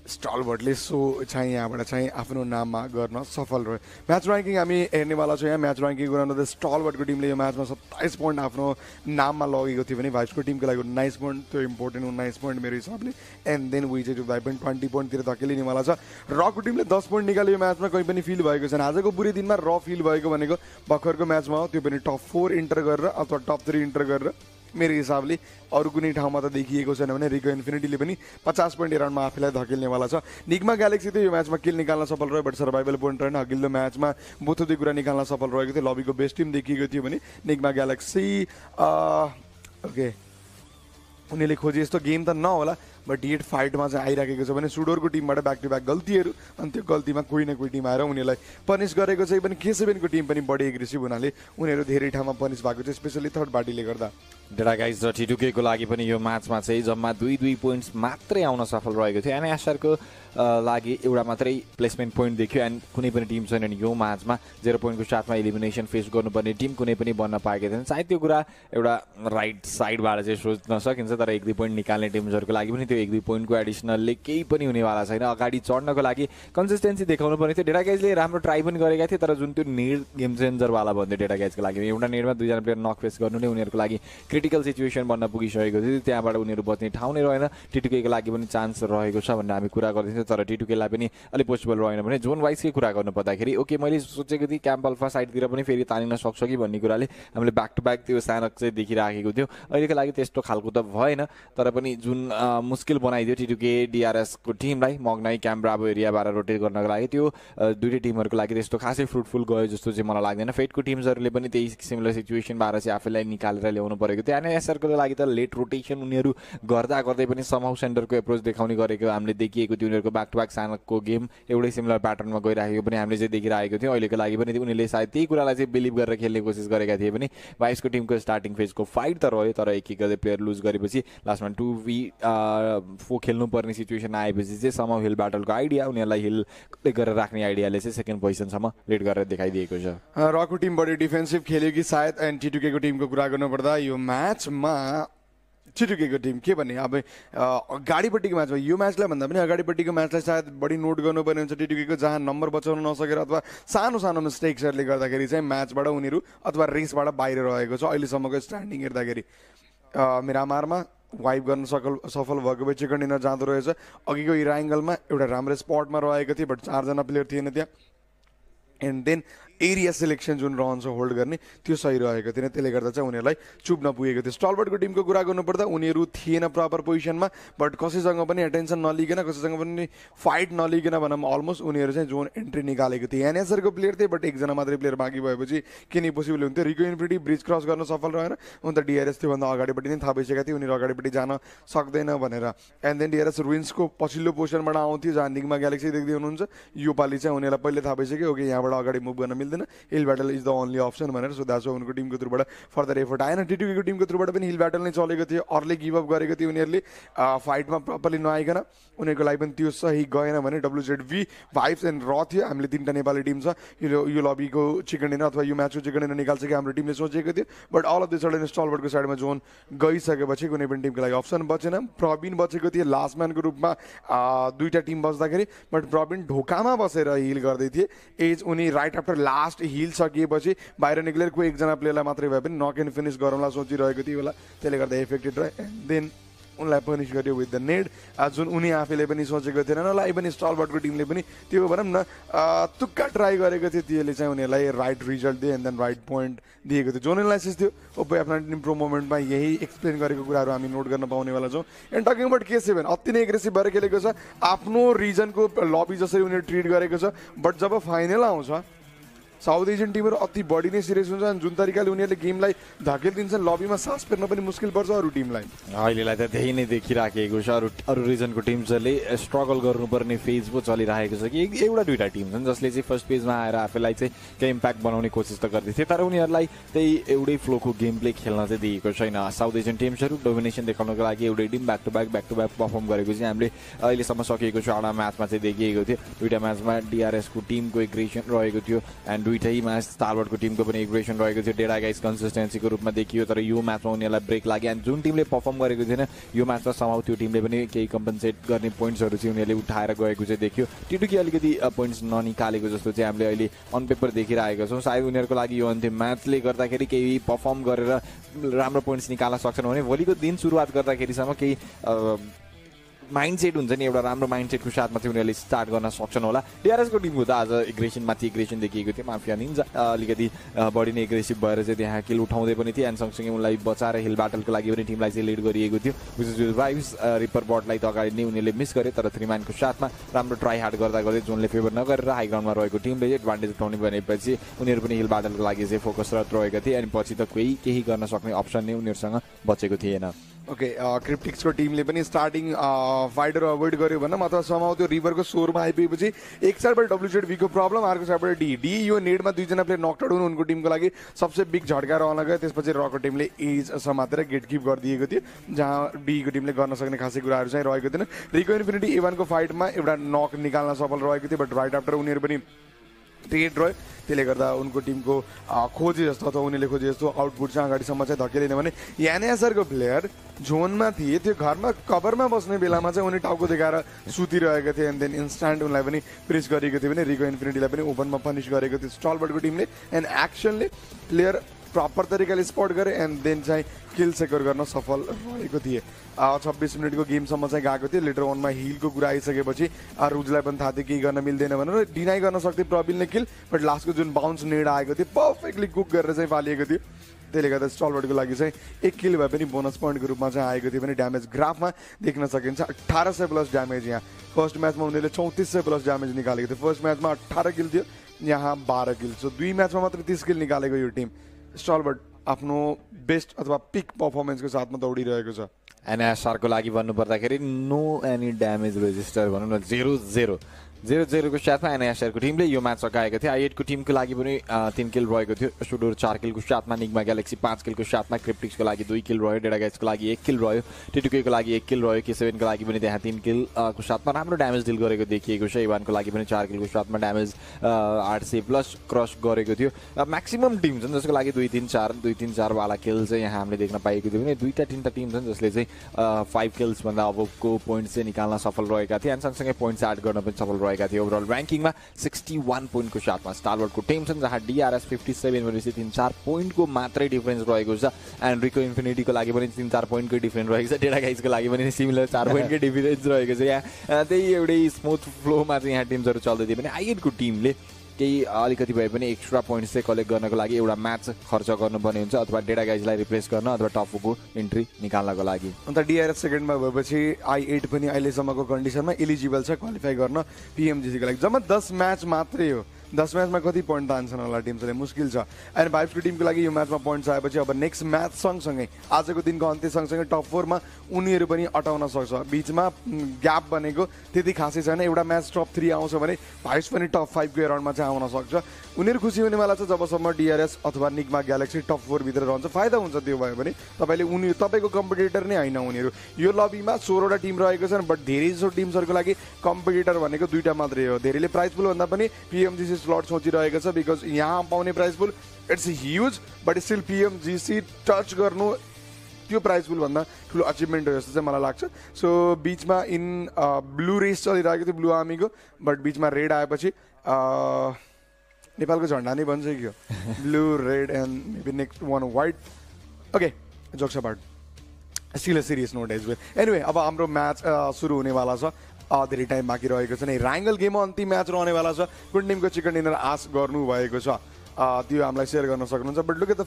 स्टलवर्डले सो चाहिँ यहाँबाट चाहिँ आफ्नो नाममा गर्न सफल रह्यो म्याच र्याङ्किङ हामी हेर्नेवाला छौँ यहाँ म्याच र्याङ्किङ गराउँदा स्टलवर्डको टिमले यो म्याचमा 27 पोइन्ट आफ्नो नाममा लगेको थियो भने भाइसको टिमको लागि 19 पोइन्ट त्यो इम्पोर्टेन्ट 19 पोइन्ट मेरो हिसाबले एन्ड देन विच टु भाइ पनि 20 पोइन्टतिर धकेलिनेवाला छ रको टिमले 10 पोइन्ट निकाल्यो यो म्याचमा कहीँ पनि फिल भएको छैन आजको बुरी दिनमा र फिल भएको भनेको भर्खरको म्याचमा हो त्यो पनि टप 4 इन्टर गरेर अथवा टप 3 इन्टर गरेर मेरो हिसाबले अरू कुनै ठाउँमा त देखिएको छैन भने रिको इन्फिनिटीले पनि 50 पोइन्ट अराउन्डमा आफूलाई धकेल्नेवाला छ निगमा ग्यालेक्सी थियो यो म्याचमा किल निकाल्न सफल रह्यो बट सर्भाइभल पोइन्ट रहेन अघिल्लो म्याचमा बुथुदी कुरा निकाल्न सफल रहेको थियो लबीको बेस्ट टिम देखिएको थियो भने निगमा ग्यालेक्सी ओके उनीहरूले खोजे यस्तो गेम त नहोला बट एट फाइटमा चाहिँ आइराखेको छ भने सुडोरको टिमबाट ब्याक टु ब्याक गल्तीहरू अनि त्यो गल्तीमा कोही न कोही टिम आएर उनीहरूलाई पनिस गरेको चाहिँ पनि K7को टिम पनि बढी एग्रेसिभ हुनाले उनीहरू धेरै ठाउँमा पनिस भएको छ स्पेसली थर्ड पार्टीले गर्दा डेटा गाइज र T2K को लागि पनि यो म्याचमा चाहिँ जम्मा 2 पोइन्ट्स मात्रै आउन सफल रहेको थियो एनएसआरको लागि एउटा मात्रै प्लेसमेन्ट पोइन्ट देखियो एन्ड कुनै पनि टिम छैन यो म्याचमा 0 पोइन्टको साथमा एलिमिनेसन फेस गर्नुपर्ने टिम कुनै पनि बन्न पाएका थिएन सायद त्यो कुरा एउटा राइट साइडबाट चाहिँ सोच्न सकिन्छ तर 1-2 पोइन्ट निकाल्ने टिम्सहरूको लागि पनि त्यो 1-2 पोइन्टको एडिसनलले केही पनि हुनेवाला छैन अगाडि चढ्नको लागि कन्सिस्टेन्सी देखाउनु पर्ने थियो डेटा गाइजले राम्रो ट्राई पनि गरेका थिए तर जुन त्यो नेड गेम चेन्जरवाला भन्थ्यो डेटा गाइजको लागि एउटा नेडमा 2 जना प्लेयर नक फेस गर्नु नै उनीहरूको लागि क्रिटिकल सिचुएसन बन्न पुगिसकेको थियो त्यहाँबाट उनीहरू बच्ने ठाउँ नै रहेन T2K को लागि पनि चान्स रहेको छ भनेर हामी कुरा गर्दैथ्यौँ तर T2K लाई पनि अलि पोसिबल रहेन भने जोन वाइजकै कुरा गर्नु पर्दाखेरि ओके मैले सोचेको थिएँ क्याम्प अल्फा साइडतिर पनि फेरि तानिन सक्छ कि भन्ने कुराले हामीले ब्याक टु ब्याक त्यो सानक चाहिँ देखिराखेको थियो अहिलेको लागि त्यस्तो खालको त भएन तर पनि जुन मुस्किल बनाइदियो T2K DRS को टिमलाई मगनाई क्याम्प ब्राभो एरियाबाट रोटेट गर्नको लागि त्यो दुईटै टिमहरुको लागि त्यस्तो खासै फ्रुटफुल गयो जस्तो चाहिँ मलाई लाग्दैन फेटको टिम्सहरुले पनि त्यही सिमिलर सिचुएसनबाट चाहिँ आफैलाई निकालेर ल्याउनु परेको थियो एनएसआर को लागि त लेट रोटेसन उनीहरु गर्दा गर्दै पनि समहाउ सेन्टरको एप्रोच देखाउने गरेको हामीले देखिएको थियो उनीहरुको ब्याक टु ब्याक सानको गेम एउटै सिमिलर प्याटर्नमा गइराखेको पनि हामीले चाहिँ देखिरहेको थियो अहिलेको लागि पनि उनीले सायद त्यही कुरालाई चाहिँ बिलिभ गरेर खेल्ने कोसिस गरेका थिए पनि वाइसको टिमको स्टार्टिङ फेजको फाइट त रह्यो तर एक एक गर्दै प्लेयर लुज गरेपछि लास्टमा 2v4 खेल्नु पर्ने सिचुएसन आएपछि चाहिँ समहाउ हिल ब्याटलको आइडिया उनीहरुलाई हिल गरेर राख्ने आइडियाले चाहिँ सेकेन्ड पोजिसनसम्म लेट गरेर देखाइदिएको छ रको टिम बडी डिफेन्सिभ खेल्यो कि सायद एन्ड T2K को टिमको कुरा गर्नुपर्दा यो म्याचमा T2K को टिम के भन्ने अब अगाडिपट्टिको म्याचमा यो म्याचलाई भन्दा पनि अगाडिपट्टिको म्याचलाई सायद बढी नोट गर्नुपर्ने हुन्छ T2K को जहाँ नम्बर बचाउन नसकेर अथवा सानो सानो मिस्टेक्सहरूले गर्दाखेरि चाहिँ म्याचबाट उनीहरू अथवा रेसबाट बाहिर रहेको छ अहिलेसम्मको स्ट्यान्डिङ हेर्दाखेरि मिरामारमा वाइप गर्न सफल भएको भए चिकन डिनर जाँदो रहेछ अघिको इरा एङ्गलमा एउटा राम्रो स्पटमा रहेको थियो बट 4 जना प्लेयर थिएन त्यहाँ एन्ड देन एरिया सिलेक्सन जुन रहन्छ होल्ड गर्ने त्यो सही रहेको थिएन त्यसले गर्दा चाहिँ उनीहरूलाई चुप नपुगेको थियो स्टलबर्टको टिमको कुरा गर्नुपर्दा उनीहरू थिएन प्रपर पोजिसनमा बट कसैसँग पनि एटेन्सन नलिकन कसैसँग पनि फाइट नलिकन भनौँ अलमोस्ट उनीहरू चाहिँ जोन एन्ट्री निकालेको थियो एनएसआरको प्लेयर थिए बट एकजना मात्रै प्लेयर बाँकी भएपछि के नै पोसिबल हुन्थ्यो रिको इन्फिनिटी ब्रिज क्रस गर्न सफल रहेन उनी त डिआरएस त्योभन्दा अगाडिपट्टि नै थाहा भइसकेको थियो उनीहरू अगाडिपट्टि जान सक्दैन भनेर एन्ड देन डिआरएस रुइन्सको पछिल्लो पोजिसनबाट आउँथ्यो जहाँ निगमा ग्यालेक्सी देख्दै हुनुहुन्छ यो पालि चाहिँ उनीहरूलाई पहिले थाहा भइसक्यो ओके यहाँबाट अगाडि मुभ गर्न मिल्दैन hill battle is the only option भनेर सो द्याट्स उनको टिमको थ्रुबाट फर्दर एफर्ट आएन T2K को टिमको थ्रुबाट पनि हिल ब्याटल नै चलेको थियो अर्ली गिभ अप गरेको थियो उनीहरूले फाइटमा प्रपरली नआइकन उनीहरूको लागि पनि त्यो सही गएन भने WZV भाइब्स एन्ड र थियो हामीले 3टा नेपाली टिम छ यो लबीको चिकन डिनर अथवा यो म्याचको चिकन डिनर निकाल्छ कि हाम्रो टिमले सोचेको थियो but all of the sudden स्टलबर्टको साइडमा जोन गइसकेपछि कुनै पनि टिमको लागि अप्सन बचेन प्रवीण बचेको थियो लास्ट म्यानको रूपमा 2टा टिम बस्दाखेरि बट प्रवीण ढोकामा बसेर हिल गर्दै थिए एज उनी राइट आफ्टर लास्ट हिल सकिएपछि बाहिर निक्लेर कोही एकजना प्लेयरलाई मात्रै भए पनि नक एन्ड फिनिस गरौँला सोचिरहेको थियो होला त्यसले गर्दा इफेक्टेड रह्यो एन्ड देन उनलाई पनिस गर्यो विथ द नेड जुन उनी आफैले पनि सोचेको थिएन नलाई पनि स्टलबर्टको टिमले पनि त्यो भनौँ न तुक्का ट्राई गरेको थियो त्यसले चाहिँ उनीहरूलाई राइट रिजल्ट दियो एन्ड देन राइट पोइन्ट दिएको थियो जोन एनालाइसिस थियो ओपो आफ्ना टिम प्रो मोमेन्टमा यही एक्सप्लेन गरेको कुराहरू हामी नोट गर्न पाउनेवाला छौँ एन्ड टकिङ अबाउट K7 अति नै एग्रेसिभ भएर खेलेको छ आफ्नो रिजनको लबी जसरी उनीहरू ट्रिट गरेको छ बट जब फाइनल आउँछ साउथ एसियन टिमहरू अति बढी नै सिरियस हुन्छ जुन तरिकाले उनीहरूले गेमलाई धकेलिदिन्छन् लबीमा सास फेर्न पनि मुस्किल पर्छ अरू टिमलाई अहिलेलाई त त्यही नै देखिराखेको छ अरू रिजनको टिम्सहरूले स्ट्रगल गर्नुपर्ने फेज पो चलिरहेको छ कि एउटा दुईटा टिम छन् जसले चाहिँ फर्स्ट पेजमा आएर आफैलाई चाहिँ केही इम्प्याक्ट बनाउने कोसिस त गर्दै थिए तर उनीहरूलाई त्यही एउटै फ्लोको गेम प्ले खेल्न चाहिँ दिएको छैन साउथ एसियन टिम्सहरू डोमिनेसन देखाउनको लागि एउटै team back to back perform गरेको चाहिँ हामीले अहिलेसम्म सकिएको छ एउटा म्याचमा चाहिँ देखिएको थियो दुईटा म्याचमा डिआरएसको टिमको एग्रेसन रहेको थियो एन्ड दुईटै म्याच स्टारबर्टको टिमको पनि एग्रेसन रहेको थियो डेडा गाइस कन्सिस्टेन्सीको रूपमा देखियो तर यो म्याचमा उनीहरूलाई ब्रेक लाग्यो एन्ड जुन टिमले पर्फर्म गरेको थिएन यो म्याचमा समाउ त्यो टिमले पनि केही कम्पन्सेट गर्ने पोइन्ट्सहरू चाहिँ उनीहरूले उठाएर गएको चाहिँ देखियो T2K अलिकति पोइन्ट्स ननिकालेको जस्तो चाहिँ हामीले अहिले अन पेपर देखिरहेको छौँ सायद उनीहरूको लागि यो अन्तिम म्याचले गर्दाखेरि केही पर्फर्म गरेर राम्रो पोइन्ट्स निकाल्न सक्छन् भने भोलिको दिन सुरुवात गर्दाखेरिसम्म केही माइन्डसेट हुन्छ नि एउटा राम्रो माइन्डसेटको साथमा चाहिँ उनीहरूले स्टार्ट गर्न सक्छन् होला डिआरएसको टिमको त आज एग्रेसनमाथि एग्रेसन देखिएको थियो माफिया निन्जा अलिकति बढी नै एग्रेसिभ भएर चाहिँ त्यहाँ किल उठाउँदै पनि थिए एन्ड सँगसँगै उनलाई बचाएर हिल ब्याटलको लागि पनि टिमलाई चाहिँ लिड गरिएको थियो विच इज भाइब्स रिपर बटलाई त अगाडि नै उनीहरूले मिस गरे तर 3 म्यानको साथमा राम्रो ट्राई हार्ड गर्दा गर्दै जोनले फेभर नगरेर हाई ग्राउन्डमा रहेको टिमले एडभान्टेज उठाउने भनेपछि उनीहरू पनि हिल ब्याटलको लागि चाहिँ फोकसरत रहेका थिए अनि पछि त केही गर्न सक्ने अप्सन नै उनीहरूसँग बचेको थिएन ओके क्रिप्टिक्सको टिमले पनि स्टार्टिङ फाइटर अभोइड गर्यो भनौँ अथवा समाउ त्यो रिभरको सोरमा आइपुगेपछि एक साइडबाट WZV को प्रब्लम अर्को साइडबाट डी यो नेडमा 2 जना प्लेयर नकआउट हुनु उनको टिमको लागि सबसे बिग झड्का रहन गयो त्यसपछि रको टिमले एज समातेर गेट किप गरिदिएको थियो जहाँ डी को टिमले गर्न सक्ने खासै कुराहरू चाहिँ रहेको थिएन रिको इन्फिनिटी A1 को फाइटमा एउटा नक निकाल्न सफल रहेको थियो बट राइट आफ्टर उनीहरू पनि ट्रेड रह्यो त्यसले गर्दा उनको टिमको खोजे जस्तो अथवा उनीहरूले खोजे जस्तो आउटपुट चाहिँ अगाडिसम्म चाहिँ धकेलिन भने एनएसआरको प्लेयर जोनमा थिए त्यो घरमा कभरमा बस्ने बेलामा चाहिँ उनी टाउको देखाएर सुतिरहेको थिए एन्ड देन इन्स्ट्यान्ट उनलाई पनि प्रेस गरेको थियो भने रिको इन्फिनिटीलाई पनि ओपनमा पनिस गरेको थियो स्टलबर्टको टिमले एन्ड एक्सनले प्लेयर प्रपर तरिकाले स्पट गरे एन्ड देन चाहिँ किल सेक्योर गर्न सफल रहेको थिए 26 मिनटको गेमसम्म चाहिँ गएको थियो लेटर वनमा हिलको कुरा आइसकेपछि रुजलाई पनि थाहा थियो केही गर्न मिल्दैन भनेर डिनाइ गर्न सक्थे प्रबिलले किल बट लास्टको जुन बाउन्स नेड आएको थियो पर्फेक्टली कुक गरेर चाहिँ फालिएको थियो त्यसले गर्दा स्टलवर्डको लागि चाहिँ 1 किल भए पनि बोनस पोइन्टको रूपमा चाहिँ आएको थियो भने ड्यामेज ग्राफमा देख्न सकिन्छ 1800 प्लस ड्यामेज यहाँ फर्स्ट म्याचमा उनीहरूले 3400 प्लस ड्यामेज निकालेको थियो फर्स्ट म्याचमा 18 किल थियो यहाँ 12 किल सो 2 म्याचमा मात्र 30 किल निकालेको यो टिम स्टलवर्ड आफ्नो बेस्ट अथवा पिक पर्फर्मेन्सको साथमा दौडिरहेको छ एनएसआरको लागि भन्नुपर्दाखेरि नो एनी ड्यामेज रेजिस्टर भनौँ न 0-0 0-0 को साथमा एनएसआरको टिमले यो म्याच सकाएको थियो आई8 को टिमको लागि पनि 3 किल रहेको थियो सुडोर 4 किलको साथमा निग्मा ग्यालेक्सी 5 किलको साथमा क्रिप्टिक्सको लागि 2 किल रह्यो डेडा गाइजको लागि 1 किल रह्यो टिटुकेको लागि 1 किल रह्यो के7 को लागि पनि त्यहाँ 3 किल को साथमा राम्रो ड्यामेज डिल गरेको देखिएको छ इवानको लागि पनि 4 किलको साथमा ड्यामेज 800 प्लस क्रस गरेको थियो म्याक्सिमम टिम छन् जसको लागि 2-3-4 वाला किल चाहिँ यहाँ हामीले देख्न पाएको थियो भने 2-3 टिम छन् जसले चाहिँ 5 किल्स भन्दा अबको पोइन्ट्स चाहिँ निकाल्न सफल रहेका थिए अनि सँगसँगै पोइन्ट्स एड गर्न पनि सफल रहेका थिए ओभरअल र्याङ्किङमा 61 पोइन्टको साथमा स्टारवर्डको टिम छन् जहाँ डिआरएस 57 भनेपछि 3-4 पोइन्टको मात्रै डिफरेन्स रहेको छ एन्ड रिको इन्फिनिटीको लागि पनि 3-4 पोइन्टकै डिफरेन्स रहेको छ डेडा गाइजको लागि पनि सिमिलर 4 पोइन्टकै डिफरेन्स रहेको छ यहाँ त्यही एउटै स्मुथ फ्लोमा चाहिँ यहाँ टिम्सहरू चल्दै थियो भने आइएटको टिमले केही अलिकति भए पनि एक्स्ट्रा पोइन्ट्स चाहिँ कलेक्ट गर्नको लागि एउटा म्याच खर्च गर्नुपर्ने हुन्छ अथवा डेडा गाइजलाई रिप्लेस गर्न अथवा टफको इन्ट्री निकाल्नको लागि अन्त डिआरएस सेकेन्डमा भएपछि आई8 पनि अहिलेसम्मको कन्डिसनमा एलिजिबल छ क्वालिफाई गर्न पिएमजिसीको लागि जम्मा 10 म्याच मात्रै हो 10 म्याचमा कति पोइन्ट तान्छन् होला टिमले मुस्किल छ एन्ड भाइब्सको टिमको लागि यो म्याचमा पोइन्ट्स आएपछि अब नेक्स्ट म्याच सँगसँगै आजको दिनको अन्त्य सँगसँगै टप 4मा उनीहरू पनि अटाउन सक्छ बिचमा ग्याप बनेको त्यति खासै छैन एउटा म्याच टप 3 आउँछ भने भाइब्स पनि टप 5 को एराउन्डमा चाहिँ आउन सक्छ उनीहरू खुसी हुनेवाला छ जबसम्म डिआरएस अथवा निग्मा ग्यालेक्सी टप 4 भित्र रहन्छ फाइदा हुन्छ त्यो भयो भने तपाईँको कम्पिटिटर नै होइन उनीहरू यो लबीमा 16 वटा टिम रहेको छन् बट धेरै जसो टिम्सहरूको लागि कम्पिटिटर भनेको 2टा मात्रै हो धेरैले प्राइज पुल भन्दा पनि पिएमजिसी स्लट सोचिरहेको छ बिकज यहाँ पाउने prize pool it's huge but still PMGC touch गर्नु त्यो प्राइज पुल भन्दा ठुलो अचिभमेन्ट हो जस्तो चाहिँ मलाई लाग्छ सो बिचमा इन ब्लू रेस चलिरहेको थियो ब्लू आर्मीको बट बिचमा रेड आएपछि नेपालको झन्डा नै बन्छ कि blue red and maybe next one white okay jokes about still a serious note as well anyway अब हाम्रो म्याच सुरु हुनेवाला छ धेरै टाइम बाँकी रहेको छ नि ऱ्याङ्गल गेममा अन्तिम म्याच रहनेवाला छ कुन टिमको चिकन डिनर आश गर्नुभएको छ त्यो हामीलाई सेयर गर्न सक्नुहुन्छ but look at the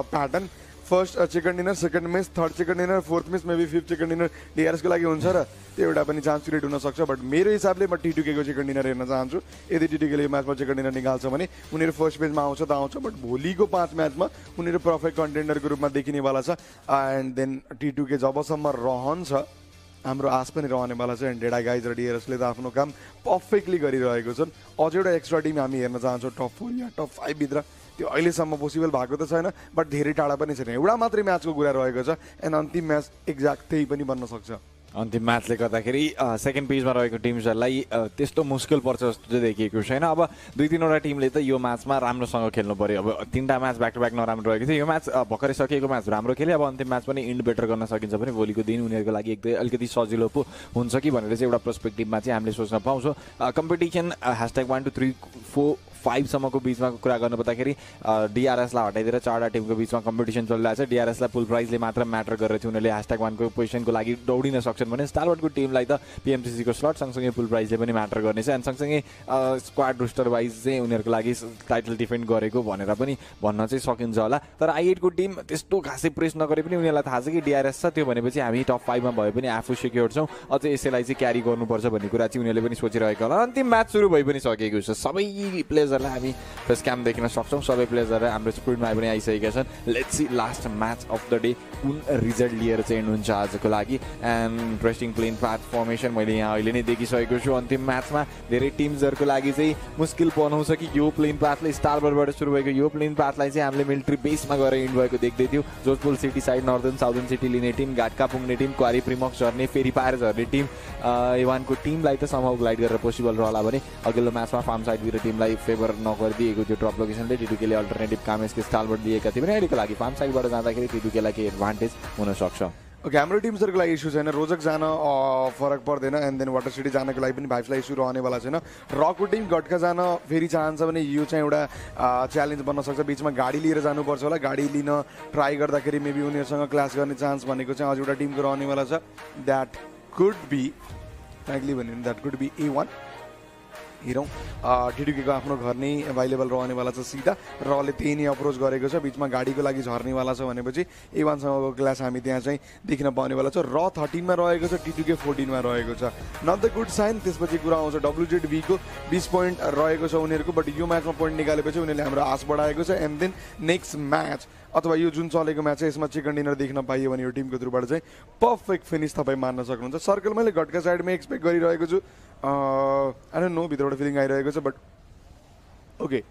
pattern first chicken dinner second miss third chicken dinner fourth miss maybe fifth chicken dinner डिआरएसको लागि हुन्छ र त्यो एउटा पनि चान्स क्रिएट हुनसक्छ बट मेरो हिसाबले म टिटुकेको चिकन डिनर हेर्न चाहन्छु यदि टिटुकेले यो म्याचमा चिकन डिनर निकाल्छ भने उनीहरू फर्स्ट पेजमा आउँछ त आउँछ बट भोलिको 5 म्याचमा उनीहरू पर्फेक्ट कन्टेन्डरको रूपमा देखिनेवाला छ एन्ड देन टिटुके जबसम्म रहन्छ हाम्रो आश पनि रहनेवाला छ एन्ड डेडा गाइज र डिआरएसले त आफ्नो काम पर्फेक्टली गरिरहेको छन् अझ एउटा एक्स्ट्रा टिम हामी हेर्न चाहन्छौँ टप 4 या टप 5 भित्र त्यो अहिलेसम्म पोसिबल भएको त छैन बट धेरै टाढा पनि छैन एउटा मात्रै म्याचको कुरा रहेको छ एन्ड अन्तिम म्याच एक्ज्याक्ट त्यही पनि बन्न सक्छ अन्तिम म्याचले गर्दाखेरि सेकेन्ड पेजमा रहेको टिम्सहरूलाई त्यस्तो मुस्किल पर्छ जस्तो चाहिँ देखिएको छैन अब 2-3 वटा टिमले त यो म्याचमा राम्रोसँग खेल्नु पर्यो अब 3टा म्याच ब्याक टु ब्याक नराम्रो रहेको थियो यो म्याच भर्खरै सकिएको म्याच राम्रो खेल्यो अब अन्तिम म्याच पनि इन्ड बेटर गर्न सकिन्छ भने भोलिको दिन उनीहरूको लागि अलिकति सजिलो पो हुन्छ कि भनेर चाहिँ एउटा पर्सपेक्टिभमा चाहिँ हामीले सोच्न पाउँछौँ कम्पिटिसन #1 2 3 4 5 सम्मको बिचमा कुरा गर्नुपर्दाखेरि डिआरएसलाई हटाइदिएर 4टा टिमको बिचमा कम्पिटिसन चलिरहेको छ डिआरएसलाई फुल प्राइजले मात्र म्याटर गरेर चाहिँ उनीहरूले #1 को पोजिसनको लागि दौडिन सक्छन् भने स्टारवर्डको टिमलाई त पिएमसिसीको स्लट सँगसँगै फुल प्राइजले पनि म्याटर गर्नेछ अनि सँगसँगै स्क्वाड रोस्टर वाइज चाहिँ उनीहरूको लागि टाइटल डिफेन्ड गरेको भनेर पनि भन्न चाहिँ सकिन्छ होला तर आई8 को टिम त्यस्तो खासै प्रेस नगरे पनि उनीहरूलाई थाहा छ कि डिआरएस छ त्यो भनेपछि हामी टप 5 मा भए पनि आफू सिक्योर छौँ अझ यसैलाई चाहिँ क्यारी गर्नुपर्छ भन्ने कुरा चाहिँ उनीहरूले पनि सोचिरहेको होला अन्तिम म्याच सुरु भइ पनि सकेको छ सबै प्लेयर्सहरूलाई हामी फेस क्याम देख्न सक्छौँ सबै प्लेयर्सहरू हाम्रो स्क्रिनमा पनि आइसकेका छन् let's see last match of the day कुन रिजल्ट लिएर चाहिँ हुन्छ आजको लागि and interesting plane path formation मैले यहाँ अहिले नै देखिसकेको छु अन्तिम म्याचमा धेरै टिम्सहरूको लागि चाहिँ मुस्किल बनाउँछ कि यो प्लेन प्याथले स्टारबर्डबाट सुरु भएको यो प्लेन प्याथलाई चाहिँ हामीले मिलिट्री बेसमा गएर इन्ड भएको देख्दै थियौँ Jodhpur city side northern southern city लिने टिम घाटका पुग्ने टिम क्वारी प्रिमक्स झर्ने फेरि पाएर झर्ने टिम इवानको टिमलाई त समहाउ ग्लाइड गरेर पोसिबल रहला भने अघिल्लो म्याचमा फार्म साइडतिर टिमलाई फेभर नगरिदिएको त्यो ड्रप लोकेसनले टिटुकेले अल्टरनेटिभ कामेसको स्टालबाट दिएका थिए भने अहिलेको लागि फार्म साइडबाट जाँदाखेरि टिटुकेलाई केही एडभान्टेज हुनसक्छ ओके हाम्रो टिम्सहरूको लागि इस्यु छैन रोजक जान फरक पर्दैन एन्ड देन वाटर सिटी जानको लागि पनि भाइब्सलाई इस्यु रहनेवाला छैन रकको टिम घटका जान फेरि चाहन्छ भने यो चाहिँ एउटा च्यालेन्ज बन्न सक्छ बिचमा गाडी लिएर जानुपर्छ होला गाडी लिन ट्राई गर्दाखेरि मेबी उनीहरूसँग क्लास गर्ने चान्स भनेको चाहिँ अझ एउटा टिमको रहनेवाला छ द्याट कुड बी फ्रेङ्कली भन्यो भने द्याट कुड बी A1 हेरौँ टिटुकेको आफ्नो घर नै अभाइलेबल रहनेवाला छ सिधा रले त्यही नै अप्रोच गरेको छ बिचमा गाडीको लागि झर्नेवाला छ भनेपछि A1सँगको क्लास हामी त्यहाँ चाहिँ देख्न पाउनेवाला छ र 13 मा रहेको छ टिटुके 14 मा रहेको छ नट द गुड साइन त्यसपछि कुरा आउँछ WZV को 20 पोइन्ट रहेको छ उनीहरूको बट यो म्याचमा पोइन्ट निकालेपछि उनीहरूले हाम्रो आश बढाएको छ एन्ड देन नेक्स्ट म्याच अथवा यो जुन चलेको म्याच यसमा चिकन डिनर देख्न पाइयो भने यो टिमको थ्रुबाट चाहिँ पर्फेक्ट फिनिस तपाईँ मान्न सक्नुहुन्छ सर्कल मैले घटका साइडमा एक्सपेक्ट गरिरहेको छु आई डोन्ट नो भित्रबाट फिलिङ आइरहेको छ बट ओके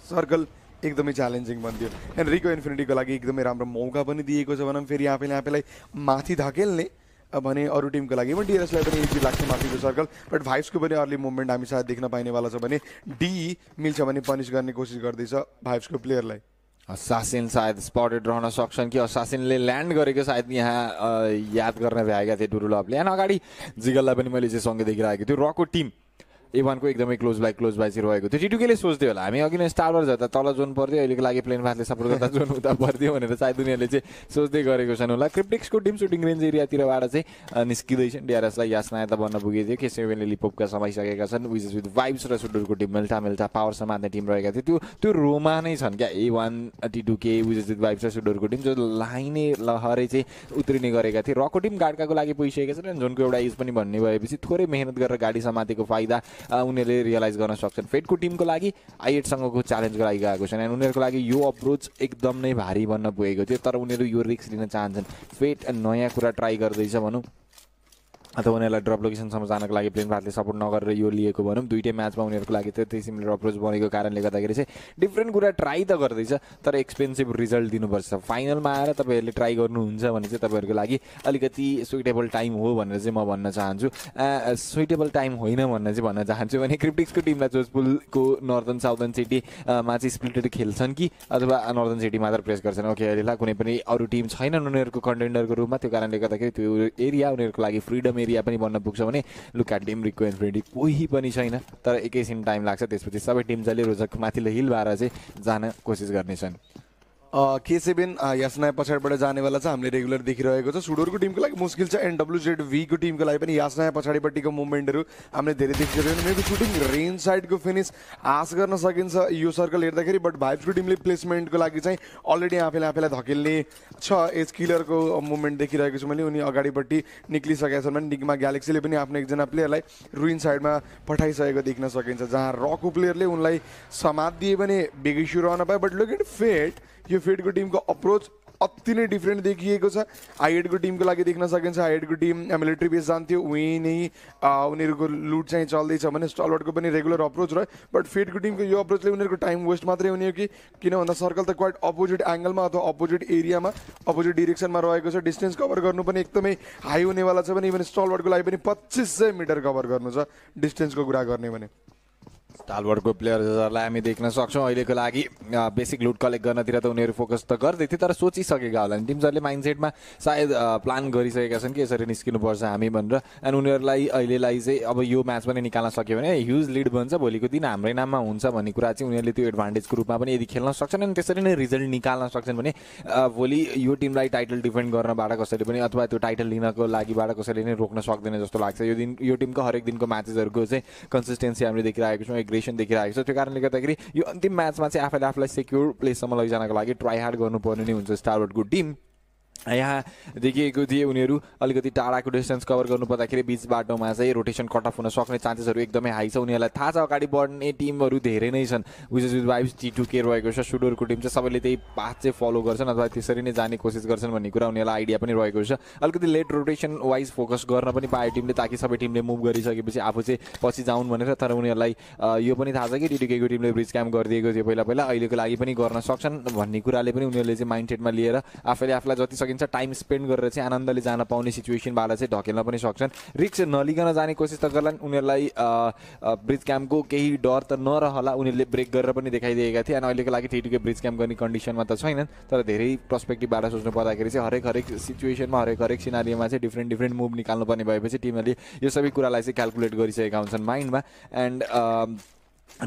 सर्कल एकदमै च्यालेन्जिङ बन्थ्यो एन्ड रिको इन्फिनिटीको लागि एकदमै राम्रो मौका पनि दिएको छ भनौँ फेरि आफैलाई माथि धकेल्ने भने अरू टिमको लागि पनि डिआरएसलाई पनि इजी लाग्छ माथिको सर्कल बट भाइब्सको पनि अर्ली मुभमेन्ट हामी सायद देख्न पाइनेवाला छ भने डी मिल्छ भने पनिस गर्ने कोसिस गर्दैछ भाइब्सको प्लेयरलाई असासिन सायद स्पटेड रहन सक्छन् कि असासिनले ल्यान्ड गरेको सायद यहाँ याद गर्न भ्याएका थिए टुरुलपले अनि अगाडि जिगललाई पनि मैले चाहिँ सँगै देखिरहेको थियो रको टिम A1 को एकदमै क्लोज बाई चाहिँ रहेको थियो टिटुकेले सोच्थ्यो होला हामी अघि नै स्टारवर जाँदा तल जोन पर्थ्यो अहिलेको लागि प्लेन भातले सपोर्ट गर्दा जोन उता पर्थ्यो भनेर सायद उनीहरूले चाहिँ सोच्दै गरेको छन् होला क्रिप्टिक्सको टिम सुटिङ रेन्ज एरियातिरबाट चाहिँ निस्किँदैछन् डिआरएसलाई यासनायत बन्न पुगेको थियो केसेवेनले लिपोपका समाइसकेका छन् विजेस विथ भाइब्स र सुडुरको टिम मेल्टा पावर समात्ने टिम रहेका थियो त्यो रोमा नै छन् क्या A1 T2K wages with vibes र सुडुरको टिम जो लाइने लहरै चाहिँ उत्रिने गरेका थिए रको टिम गाडकाको लागि पुगिसकेका छन् जोनको एउटा एज पनि भन्ने भएपछि थोरै मेहनत गरेर गाडी समातेको फाइदा उनीहरूले रियलाइज गर्न सक्छन् फेटको टिमको लागि I8सँगको च्यालेन्जको लागि गएको छन् उनीहरूको लागि यो अप्रोच एकदम नै भारी बन्न पुगेको थियो तर उनीहरू यो रिस्क लिन चाहन्छन् फेट नयाँ कुरा ट्राई गर्दैछ भनौँ अथवा उनीहरूलाई ड्रप लोकेसनसम्म जानको लागि प्लेन भातले सपोर्ट नगरेर यो लिएको भनौँ दुईटै म्याचमा उनीहरूको लागि त्यही सिमिलर अप्रोच बनेको कारणले गर्दाखेरि चाहिँ डिफ्रेन्ट कुरा ट्राई त गर्दैछ तर एक्सपेन्सिभ रिजल्ट दिनुपर्छ फाइनलमा आएर तपाईँहरूले ट्राई गर्नुहुन्छ भने चाहिँ तपाईँहरूको लागि अलिकति सुइटेबल टाइम हो भनेर चाहिँ म भन्न चाहन्छु सुइटेबल टाइम होइन भनेर चाहिँ भन्न चाहन्छु भने क्रिप्टिक्सको टिमलाई जोधपुरको नर्दर्न साउदर्न सिटीमा चाहिँ स्प्लिटेड खेल्छन् कि अथवा नर्दर्न सिटी मात्र प्रेस गर्छन् ओके अहिलेलाई कुनै पनि अरू टिम छैनन् उनीहरूको कन्टेन्डरको रूपमा त्यो कारणले गर्दाखेरि त्यो एरिया उनीहरूको लागि फ्रिडम एरिया पनि बन्न पुग्छ भने लुका टिम रिको इन्फिनिटी कोही पनि छैन तर एकैछिन टाइम लाग्छ त्यसपछि सबै टिम जसले रोजक माथिल्लो हिल भएर चाहिँ जान कोसिस गर्नेछन् K7 यासनाय पछाडिबाट जानेवाला छ हामीले रेगुलर देखिरहेको छ सुडोरको टिमको लागि मुस्किल छ एन्ड WZV को टिमको लागि पनि यासनाय पछाडिपट्टिको मुभमेन्टहरू हामीले धेरै देखिरहेको छ मेबी सुटिङ रेन्ज साइडको फिनिस आश गर्न सकिन्छ यो सर्कल हेर्दाखेरि बट भाइब्सको टिमले प्लेसमेन्टको लागि चाहिँ अलरेडी आफैलाई धकेल्ने छ एज किलरको मुभमेन्ट देखिरहेको छु मैले उनी अगाडिपट्टि निक्लिसकेका छन् भने निगमा ग्यालेक्सीले पनि आफ्नो एकजना प्लेयरलाई रुइन साइडमा पठाइसकेको देख्न सकिन्छ जहाँ रको प्लेयरले उनलाई समातिदिए भने बिग इस्यु रहन पाए बट लुक एट फेट यो फेटको टिमको अप्रोच अति नै डिफ्रेन्ट देखिएको छ I8को टिमको लागि देख्न सकिन्छ I8को टिम मिलिट्री बेस जान्थ्यो उही नै उनीहरूको लुट चाहिँ चल्दैछ भने स्टलवर्डको पनि रेगुलर अप्रोच रह्यो बट फेटको टिमको यो अप्रोचले उनीहरूको टाइम वेस्ट मात्रै हुने हो कि किन भन्दा सर्कल त क्वाइट अपोजिट एङ्गलमा अथवा अपोजिट एरियामा अपोजिट डिरेक्सनमा रहेको छ डिस्टेन्स कभर गर्नु पनि एकदमै हाई हुनेवाला छ भने इभन स्टलवर्डको लागि पनि 2500 मिटर कभर गर्नु छ डिस्टेन्सको कुरा गर्ने भने स्टालवर्डको प्लेयरहरूलाई हामी देख्न सक्छौँ अहिलेको लागि बेसिक लुट कलेक्ट गर्नतिर त उनीहरू फोकस त गर्दै थिए तर सोचिसकेका होला नि टिम्सहरूले माइन्डसेटमा सायद प्लान गरिसकेका छन् कि यसरी निस्किनुपर्छ हामी भनेर एन्ड उनीहरूलाई अहिलेलाई चाहिँ अब यो म्याच पनि निकाल्न सक्यो भने ह्युज लिड बन्छ भोलिको दिन हाम्रै नाममा हुन्छ भन्ने कुरा चाहिँ उनीहरूले त्यो एडभान्टेजको रूपमा पनि यदि खेल्न सक्छन् अनि त्यसरी नै रिजल्ट निकाल्न सक्छन् भने भोलि यो टिमलाई टाइटल डिफेन्ड गर्नबाट कसैले पनि अथवा त्यो टाइटल लिनको लागिबाट कसैले नै रोक्न सक्दैन जस्तो लाग्छ यो टिमको हरेक दिनको म्याचेसहरूको चाहिँ कन्सिस्टेन्सी हामीले देखिरहेको छौँ एग्रेसन देखिरहेको छ त्यो कारणले गर्दाखेरि यो अन्तिम म्याचमा चाहिँ आफूलाई सेक्युर प्लेससम्म लैजानको लागि ट्राई हार्ड गर्नुपर्ने नै हुन्छ स्टारवर्डको टिम यहाँ देखिएको थिए उनीहरू अलिकति टाढाको डिस्टेन्स कभर गर्नु पर्दाखेरि बिच बाटोमा चाहिँ रोटेसन कट अफ हुन सक्ने चान्सेसहरू एकदमै हाई छ उनीहरूलाई थाहा छ अगाडि बढ्ने टिमहरू धेरै नै छन् विजेस विथ भाइब्स T2K रहेको छ सुडोरको टिम चाहिँ सबैले त्यही पाथ चाहिँ फलो गर्छन् अथवा त्यसरी नै जाने कोसिस गर्छन् भन्ने कुरा उनीहरूलाई आइडिया पनि रहेको छ अलिकति लेट रोटेसन वाइज फोकस गर्न पनि पायो टिमले ताकि सबै टिमले मुभ गरिसकेपछि आफू चाहिँ पछि जाउन् भनेर तर उनीहरूलाई यो पनि थाहा छ कि T2K को टिमले ब्रिज क्याम्प गरिदिएको थियो पहिला अहिलेको लागि पनि गर्न सक्छन् भन्ने कुराले पनि उनीहरूले चाहिँ माइन्डसेटमा लिएर आफूलाई जति सकिन्छ टाइम स्पेन्ड गरेर चाहिँ आनन्दले जान पाउने सिचुएसनबाट चाहिँ ढकेल्न पनि सक्छन् रिक्स नलिकन जाने कोसिस त गर्लान् उनीहरूलाई ब्रिज क्याम्पको केही डर त नरहला उनीहरूले ब्रेक गरेर पनि देखाइदिएका थिए अनि अहिलेको लागि T2K ब्रिज क्याम्प गर्ने कन्डिसनमा त छैनन् तर धेरै पर्सपेक्टिभबाट सोच्नु पर्दाखेरि चाहिँ हरेक सिचुएसनमा हरेक सिनारीमा चाहिँ डिफ्रेन्ट मुभ निकाल्नुपर्ने भएपछि टिमहरूले यो सबै कुरालाई चाहिँ क्यालकुलेट गरिसकेका हुन्छन् माइन्डमा एन्ड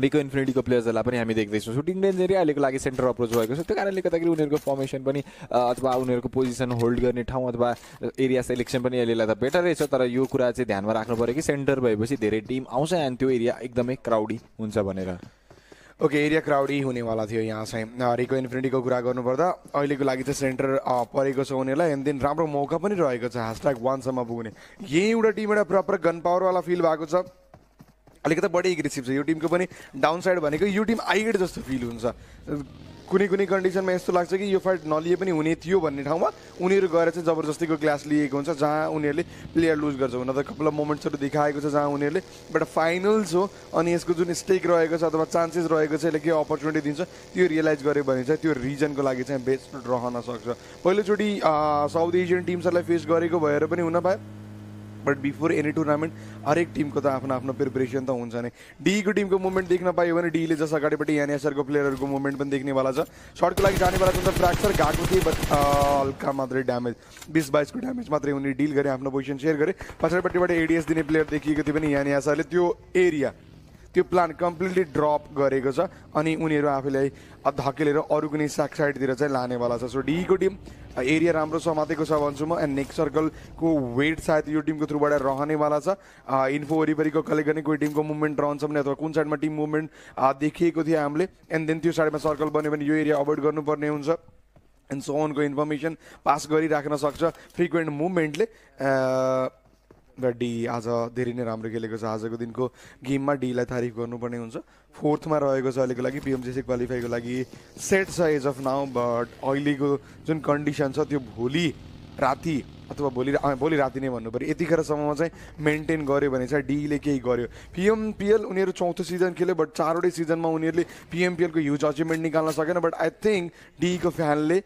रिको इन्फिनिटीको प्लेयर्सहरूलाई पनि हामी देख्दैछौँ सुटिङ रेन्ज एरिया अहिलेको लागि सेन्टर अप्रोच भएको छ त्यो कारणले गर्दाखेरि उनीहरूको फर्मेसन पनि अथवा उनीहरूको पोजिसन होल्ड गर्ने ठाउँ अथवा एरिया सेलेक्सन पनि अहिलेलाई त बेटरै छ तर यो कुरा चाहिँ ध्यानमा राख्नु पऱ्यो कि सेन्टर भएपछि धेरै टिम आउँछ अनि त्यो एरिया एकदमै क्राउडी हुन्छ भनेर ओके एरिया क्राउडी हुनेवाला थियो यहाँ चाहिँ रिको इन्फिनिटीको कुरा गर्नुपर्दा अहिलेको लागि चाहिँ सेन्टर परेको छ उनीहरूलाई एन्ड देन राम्रो मौका पनि रहेको छ #1 सम्म पुग्ने यही एउटा टिम एउटा प्रपर गन पावरवाला फिल भएको छ अलिकति बढी एग्रेसिभ छ यो टिमको पनि डाउन साइड भनेको यो टिम आइगेट जस्तो फिल हुन्छ कुनै कुनै कन्डिसनमा यस्तो लाग्छ कि यो फाइट नलिए पनि हुने थियो भन्ने ठाउँमा उनीहरू गएर चाहिँ जबरजस्तीको क्लास लिएको हुन्छ जहाँ उनीहरूले प्लेयर लुज गर्छ हुन त कपाल मोमेन्ट्सहरू देखाएको छ जहाँ उनीहरूले बट फाइनल्स हो अनि यसको जुन स्टेक रहेको छ अथवा चान्सेस रहेको छ यसले के अपर्च्युनिटी दिन्छ त्यो रियलाइज गऱ्यो भने चाहिँ त्यो रिजनको लागि चाहिँ बेस्ट रहन सक्छ पहिलोचोटि साउथ एसियन टिम्सहरूलाई फेस गरेको भएर पनि हुन पायो बट बिफोर एनी टुर्नामेन्ट हरेक टिमको त आफ्नो आफ्नो प्रिपरेसन त हुन्छ नै डीको टिमको मुभमेन्ट देख्न पायो भने डीले जस अगाडिपट्टि एनएसआरको प्लेयरहरूको मुभमेन्ट पनि देख्नेवाला छ सर्टको लागि जानेवाला छ फ्र्याक्चर गएको थिए बट हल्का मात्रै ड्यामेज 20-22को ड्यामेज मात्रै उनीहरूले डिल गरे आफ्नो पोजिसन सेयर गरे पछाडिपट्टिबाट एडिएस दिने प्लेयर देखिएको थियो भने एनएसआरले त्यो एरिया त्यो प्लान कम्प्लिटली ड्रप गरेको छ अनि उनीहरू आफूलाई धकेलेर अरू कुनै साइडतिर चाहिँ लानेवाला छ सो डीको टिम एरिया राम्रो समातेको छ भन्छु म एन्ड नेक्स्ट सर्कलको वेट सायद यो टिमको थ्रुबाट रहनेवाला छ इन्फो वरिपरिको कलेक्ट गर्ने कोही टिमको मुभमेन्ट रहन्छ भने अथवा कुन साइडमा टिम मुभमेन्ट देखिएको थियो हामीले एन्ड देन त्यो साइडमा सर्कल बन्यो भने यो एरिया अभोइड गर्नुपर्ने हुन्छ एन्ड सो अनको इन्फर्मेसन पास गरिराख्न सक्छ फ्रिक्वेन्ट मुभमेन्टले र डी आज धेरै नै राम्रो खेलेको छ आजको दिनको गेममा डीलाई तारिफ गर्नुपर्ने हुन्छ 4थमा रहेको छ अहिलेको लागि पिएमजिसी क्वालिफाईको लागि सेट छ एज अफ नाउ बट अहिलेको जुन कन्डिसन छ त्यो भोलि राति अथवा भोलि राति नै भन्नु पऱ्यो यतिखेरसम्ममा चाहिँ मेन्टेन गर्यो भने चाहिँ डीले केही गर्यो पिएमपिएल उनीहरू 4थो सिजन खेल्यो बट 4वटै सिजनमा उनीहरूले पिएमपिएलको ह्युज अचिभमेन्ट निकाल्न सकेन बट आई थिङ्क डीको फ्यानले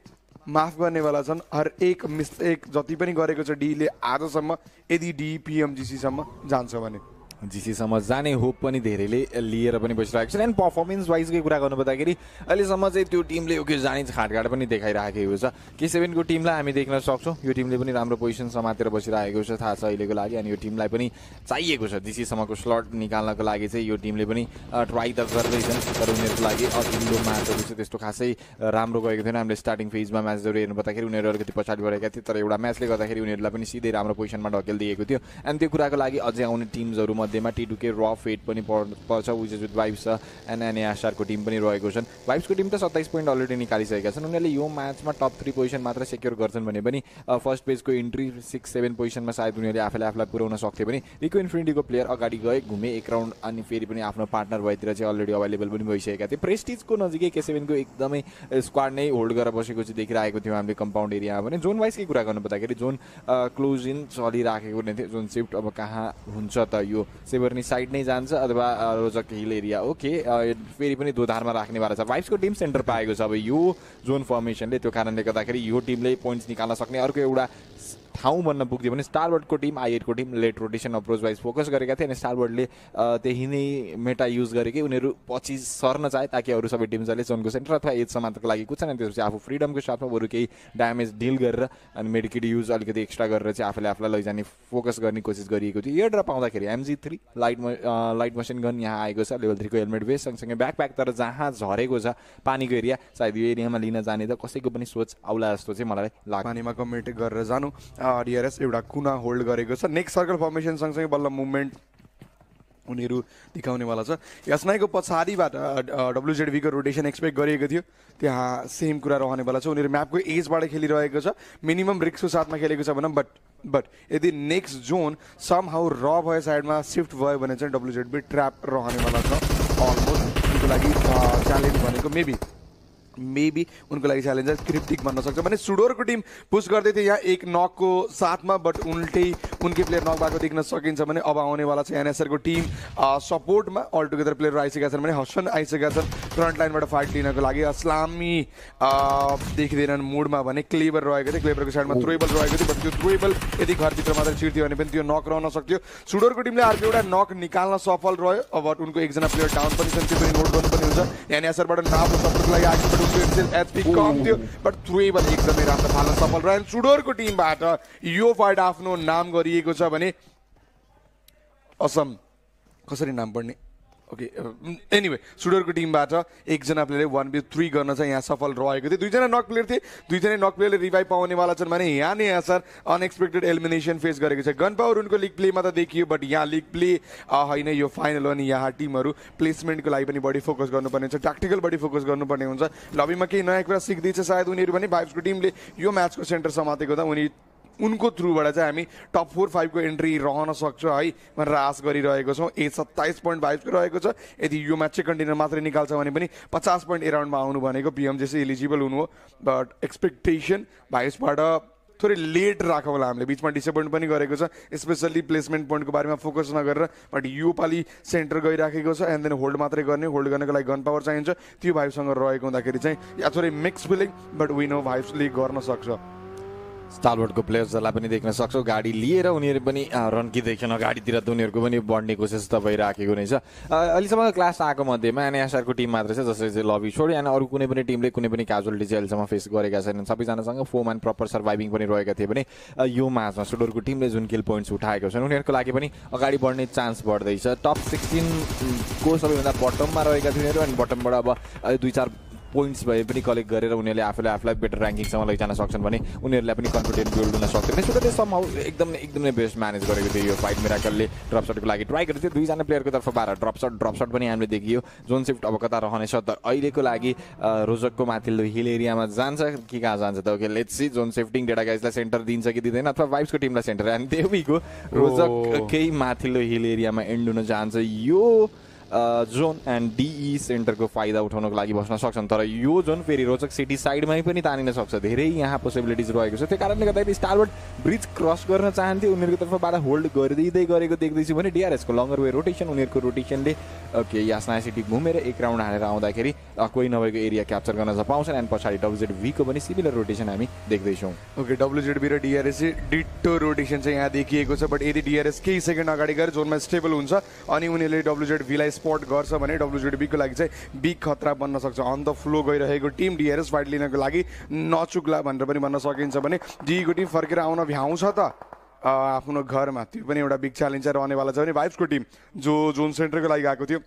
माफ गर्नेवाला छन् हरेक मिस्टेक जति पनि गरेको छ डीले आजसम्म यदि डी पिएमजिसीसम्म जान्छ भने जिसीसम्म जाने होप पनि धेरैले लिएर पनि बसिरहेको छ एन्ड पर्फर्मेन्स वाइजकै कुरा गर्नुपर्दाखेरि अहिलेसम्म चाहिँ त्यो टिमले यो जाने खाटघाट पनि देखाइराखेको छ के7को टिमलाई हामी देख्न सक्छौँ यो टिमले पनि राम्रो पोजिसन समातेर बसिरहेको छ थाहा छ अहिलेको लागि अनि यो टिमलाई पनि चाहिएको छ जिसीसम्मको स्लट निकाल्नको लागि चाहिँ यो टिमले पनि ट्राई त गर्दैछन् तर उनीहरूको लागि अघिल्लो म्याचहरू चाहिँ त्यस्तो खासै राम्रो गएको थिएन हामीले स्टार्टिङ फेजमा म्याचहरू हेर्नु पर्दाखेरि उनीहरू अलिकति पछाडि बढेका थिए तर एउटा म्याचले गर्दाखेरि उनीहरूलाई पनि सिधै राम्रो पोजिसनमा ढकेलिदिएको थियो अनि त्यो कुराको लागि अझै आउने टिम्सहरू मध्येमा T2K र फेट पनि पर्छ विच इज विथ वाइब्स छ एन्ड एनएआरको टिम पनि रहेको छन् वाइब्सको टिम त 27 पोइन्ट अलरेडी निकालिसकेका छन् उनीहरूले यो म्याचमा टप 3 पोजिसन मात्र सेक्योर गर्छन् भने पनि फर्स्ट पेजको इन्ट्री 6-7 पोजिसनमा सायद उनीहरूले आफूलाई पुर्याउन सक्थे पनि रिको इन्फिनिटीको प्लेयर अगाडि गए घुमे एक राउन्ड अनि फेरि पनि आफ्नो पार्टनर भएतिर चाहिँ अलरेडी अभाइलेबल पनि भइसकेका थिए प्रेस्टिजको नजिकै के7को एकदमै स्क्वाड नै होल्ड गरेर बसेको चाहिँ देखिरहेको थियो हामीले कम्पाउन्ड एरियामा भने जोन वाइजकै कुरा गर्नुपर्दाखेरि जोन क्लोज इन चलिराखेको नै थियो जोन सिफ्ट अब कहाँ हुन्छ त यो सेवर्नी साइड नै जान्छ अथवा रोजक हिल एरिया ओके फेरि पनि दोधारमा राख्नेवाला छ वाइब्सको टिम सेन्टर पाएको छ अब यो जोन फर्मेसनले त्यो कारणले गर्दाखेरि यो टिमले पोइन्ट्स निकाल्न सक्ने अर्को एउटा ठाउँ भन्न पुग्थ्यो भने स्टारबर्डको टिम आइएटको team late rotation approach wise focus गरेका थिए अनि स्टारबर्डले त्यही नै मेटा युज गरे कि उनीहरू पछि सर्न चाहे ताकि अरू सबै टिम्सहरूले जोनको सेन्टर अथवा एज समात्नको लागि कुद्छन् अनि त्यसपछि आफू फ्रिडमको साथमा बरु केही ड्यामेज डिल गरेर अनि मेडिकेट युज अलिकति एक्स्ट्रा गरेर चाहिँ आफूलाई लैजाने फोकस गर्ने कोसिस गरिएको थियो एयर ड्रप आउँदाखेरि MG3 लाइट मसिन गन यहाँ आएको छ लेभल 3को हेलमेट बेस सँगसँगै ब्याकप्याक तर जहाँ झरेको छ पानीको एरिया सायद यो एरियामा लिन जाने त कसैको पनि सोच आउला जस्तो चाहिँ मलाई लाग्छ पानीमा कमिट गरेर जानु डिआरएस एउटा कुना होल्ड गरेको छ नेक्स्ट सर्कल फर्मेसन सँगसँगै बल्ल मुभमेन्ट उनीहरू देखाउनेवाला छ यसनाइको पछाडिबाट WZV को रोटेसन एक्सपेक्ट गरिएको थियो त्यहाँ सेम कुरा रहनेवाला छ उनीहरू म्यापको एजबाट खेलिरहेको छ मिनिमम रिक्सको साथमा खेलेको छ भनौँ बट यदि नेक्स्ट जोन सम हाउ र भयो साइडमा सिफ्ट भयो भने चाहिँ WZV ट्र्याप रहनेवाला छ अलमोस्ट उनको लागि च्यालेन्ज भनेको मेबी उनको लागि च्यालेन्ज क्रिप्टिक भन्न सक्छ भने सुडोरको टिम पुस गर्दै थियो यहाँ एक नकको साथमा बट उल्टै उनकै प्लेयर नक भएको देख्न सकिन्छ भने अब आउनेवाला छ एनएसआरको टिम सपोर्टमा अल टुगेदर प्लेयर आइसकेका छन् भने हसन आइसकेका छन् फ्रन्ट लाइनबाट फाइट लिनको लागि अस्लामी देखिँदैनन् मुडमा भने क्लेबर रहेको थियो क्लेबरको साइडमा थ्रोएबल रहेको थियो बट त्यो थ्रोएबल यदि घरभित्र मात्र छिर्थ्यो भने पनि त्यो नक रहन सक्थ्यो सुडोरको टिमले अर्को एउटा नक निकाल्न सफल रह्यो बट उनको एकजना प्लेयर डाउन पनि छन् त्यो पनि नोट गर्नुपर्ने हुन्छ एनएसआरबाट नाम सपोर्टको लागि आगे एचपी कम थियो बट थ्रोएबल एकदमै राम्रो फाल्न सफल रह्यो सुडोरको टिमबाट यो फाइट आफ्नो नाम गरिएको छ भने असम कसरी नाम पढ्ने ओके एनिवे सुडोरको टिमबाट एकजना प्लेयरले 1v3 गर्न चाहिँ यहाँ सफल रहेको थियो दुईजना नक प्लेयर थिए दुईजना नक प्लेयरले रिभाइभ पाउनेवाला छन् भने यहाँ नै यहाँ सर अनएक्सपेक्टेड एलिमिनेसन फेस गरेको छ गन पावर उनको लिग प्लेमा त देखियो बट यहाँ लिग प्ले होइन यो फाइनल अनि यहाँ टिमहरू प्लेसमेन्टको लागि पनि बढी फोकस गर्नुपर्ने हुन्छ ट्याक्टिकल बढी फोकस गर्नुपर्ने हुन्छ लबीमा केही नयाँ कुरा सिक्दैछ सायद उनीहरू पनि भाइब्सको टिमले यो म्याचको सेन्टर समातेको त उनको थ्रुबाट चाहिँ हामी टप 4-5 को एन्ट्री रहन सक्छ है भनेर आश गरिरहेको छौँ 27.5 को रहेको छ यदि यो म्याच चाहिँ कन्टिन्यू मात्रै निकाल्छ भने पनि 50 पोइन्ट एराउन्डमा आउनु भनेको पिएमजे चाहिँ एलिजिबल हुनु हो बट एक्सपेक्टेसन भाइब्सबाट थोरै लेट राखौँ होला हामीले बिचमा डिसएपोइन्ट पनि गरेको छ स्पेसल्ली प्लेसमेन्ट पोइन्टको बारेमा फोकस नगरेर बट यो पालि सेन्टर गइराखेको छ एन्ड देन होल्ड मात्रै गर्ने होल्ड गर्नको लागि गन पावर चाहिन्छ त्यो भाइब्ससँग रहेको हुँदाखेरि चाहिँ या थोरै mix feeling but we know भाइब्सले गर्न सक्छ स्टालवर्डको प्लेयर्सहरूलाई पनि देख्न सक्छौँ गाडी लिएर उनीहरू पनि रन्किँदैछन् गाडीतिर त उनीहरूको पनि बढ्ने कोसिस त भइराखेको नै छ अहिलेसम्म क्लास आएको मध्येमा एनएसआरको टिम मात्र छ जसले चाहिँ लबी छोड्यो अनि अरू कुनै पनि टिमले कुनै पनि क्याजुअलिटी चाहिँ अहिलेसम्म फेस गरेका छैनन् सबैजनासँग फोम एन्ड प्रपर सर्भाइभिङ पनि रहेका थिए भने यो म्याचमा सुडोरको टिमले जुन किल पोइन्ट्स उठाएको छन् उनीहरूको लागि पनि अगाडि बढ्ने चान्स बढ्दैछ टप 16 को सबैभन्दा बटममा रहेका थिए उनीहरू अनि बटमबाट अब 2-4 पोइन्ट्स भए पनि कलेक्ट गरेर उनीहरूले आफूलाई बेटर ऱ्याङ्किङसम्म लैजान सक्छन् भने उनीहरूलाई पनि कन्फिडेन्ट बिल्ड हुन सक्छ त्यसले समहाउ एकदमै बेस्ट म्यानेज गरेको थियो यो फाइट मिराकलले ड्रप सटको लागि ट्राई गरेको थियो दुईजना प्लेयरको तर्फबाट ड्रप सट पनि हामीले देखियो जोन सिफ्ट अब कता रहनेछ तर अहिलेको लागि रोजकको माथिल्लो हिल एरियामा जान्छ कि कहाँ जान्छ त okay let's see zone shifting data गाइजलाई सेन्टर दिन्छ कि दिँदैन अथवा भाइब्सको टिमलाई सेन्टर एन्ड देवीको रोजककै माथिल्लो हिल एरियामा एन्ड हुन जान्छ यो जोन एन्ड डिई सेन्टरको फाइदा उठाउनको लागि बस्न सक्छन् तर यो जोन फेरि रोचक सिटी साइडमै पनि तानिन सक्छ धेरै यहाँ पोसिबिलिटिज रहेको छ त्यो कारणले गर्दाखेरि स्टारवर्ड ब्रिज क्रस गर्न चाहन्थे उनीहरूको तर्फबाट होल्ड गरिदिँदै गरेको देख्दैछु भने डिआरएसको लङ्गर वे रोटेसन उनीहरूको रोटेसनले ओके यासना सिटी घुमेर एक राउन्ड हालेर आउँदाखेरि कोही नभएको एरिया क्याप्चर गर्न पाउँछन् एन्ड पछाडि डब्लुजेडभीको पनि सिमिलर रोटेसन हामी देख्दैछौँ ओके डब्लुजेडभी र डिआरएस डिटो रोटेसन चाहिँ यहाँ देखिएको छ बट यदि डिआरएस केही सेकेन्ड अगाडि गएर जोनमा स्टेबल हुन्छ अनि उनीहरूले डब्लुजेडभीलाई स्पट गर्छ भने डब्लुजेडबीको लागि चाहिँ बिग खतरा बन्न सक्छ अन द फ्लो गइरहेको टिम डिआरएस फाइट लिनको लागि नचुक्ला भनेर पनि भन्न सकिन्छ भने डिईको टिम फर्केर आउन भ्याउँछ त आफ्नो घरमा त्यो पनि एउटा बिग च्यालेन्ज रहनेवाला छ भने भाइब्सको टिम जो जोन सेन्टरको लागि गएको थियो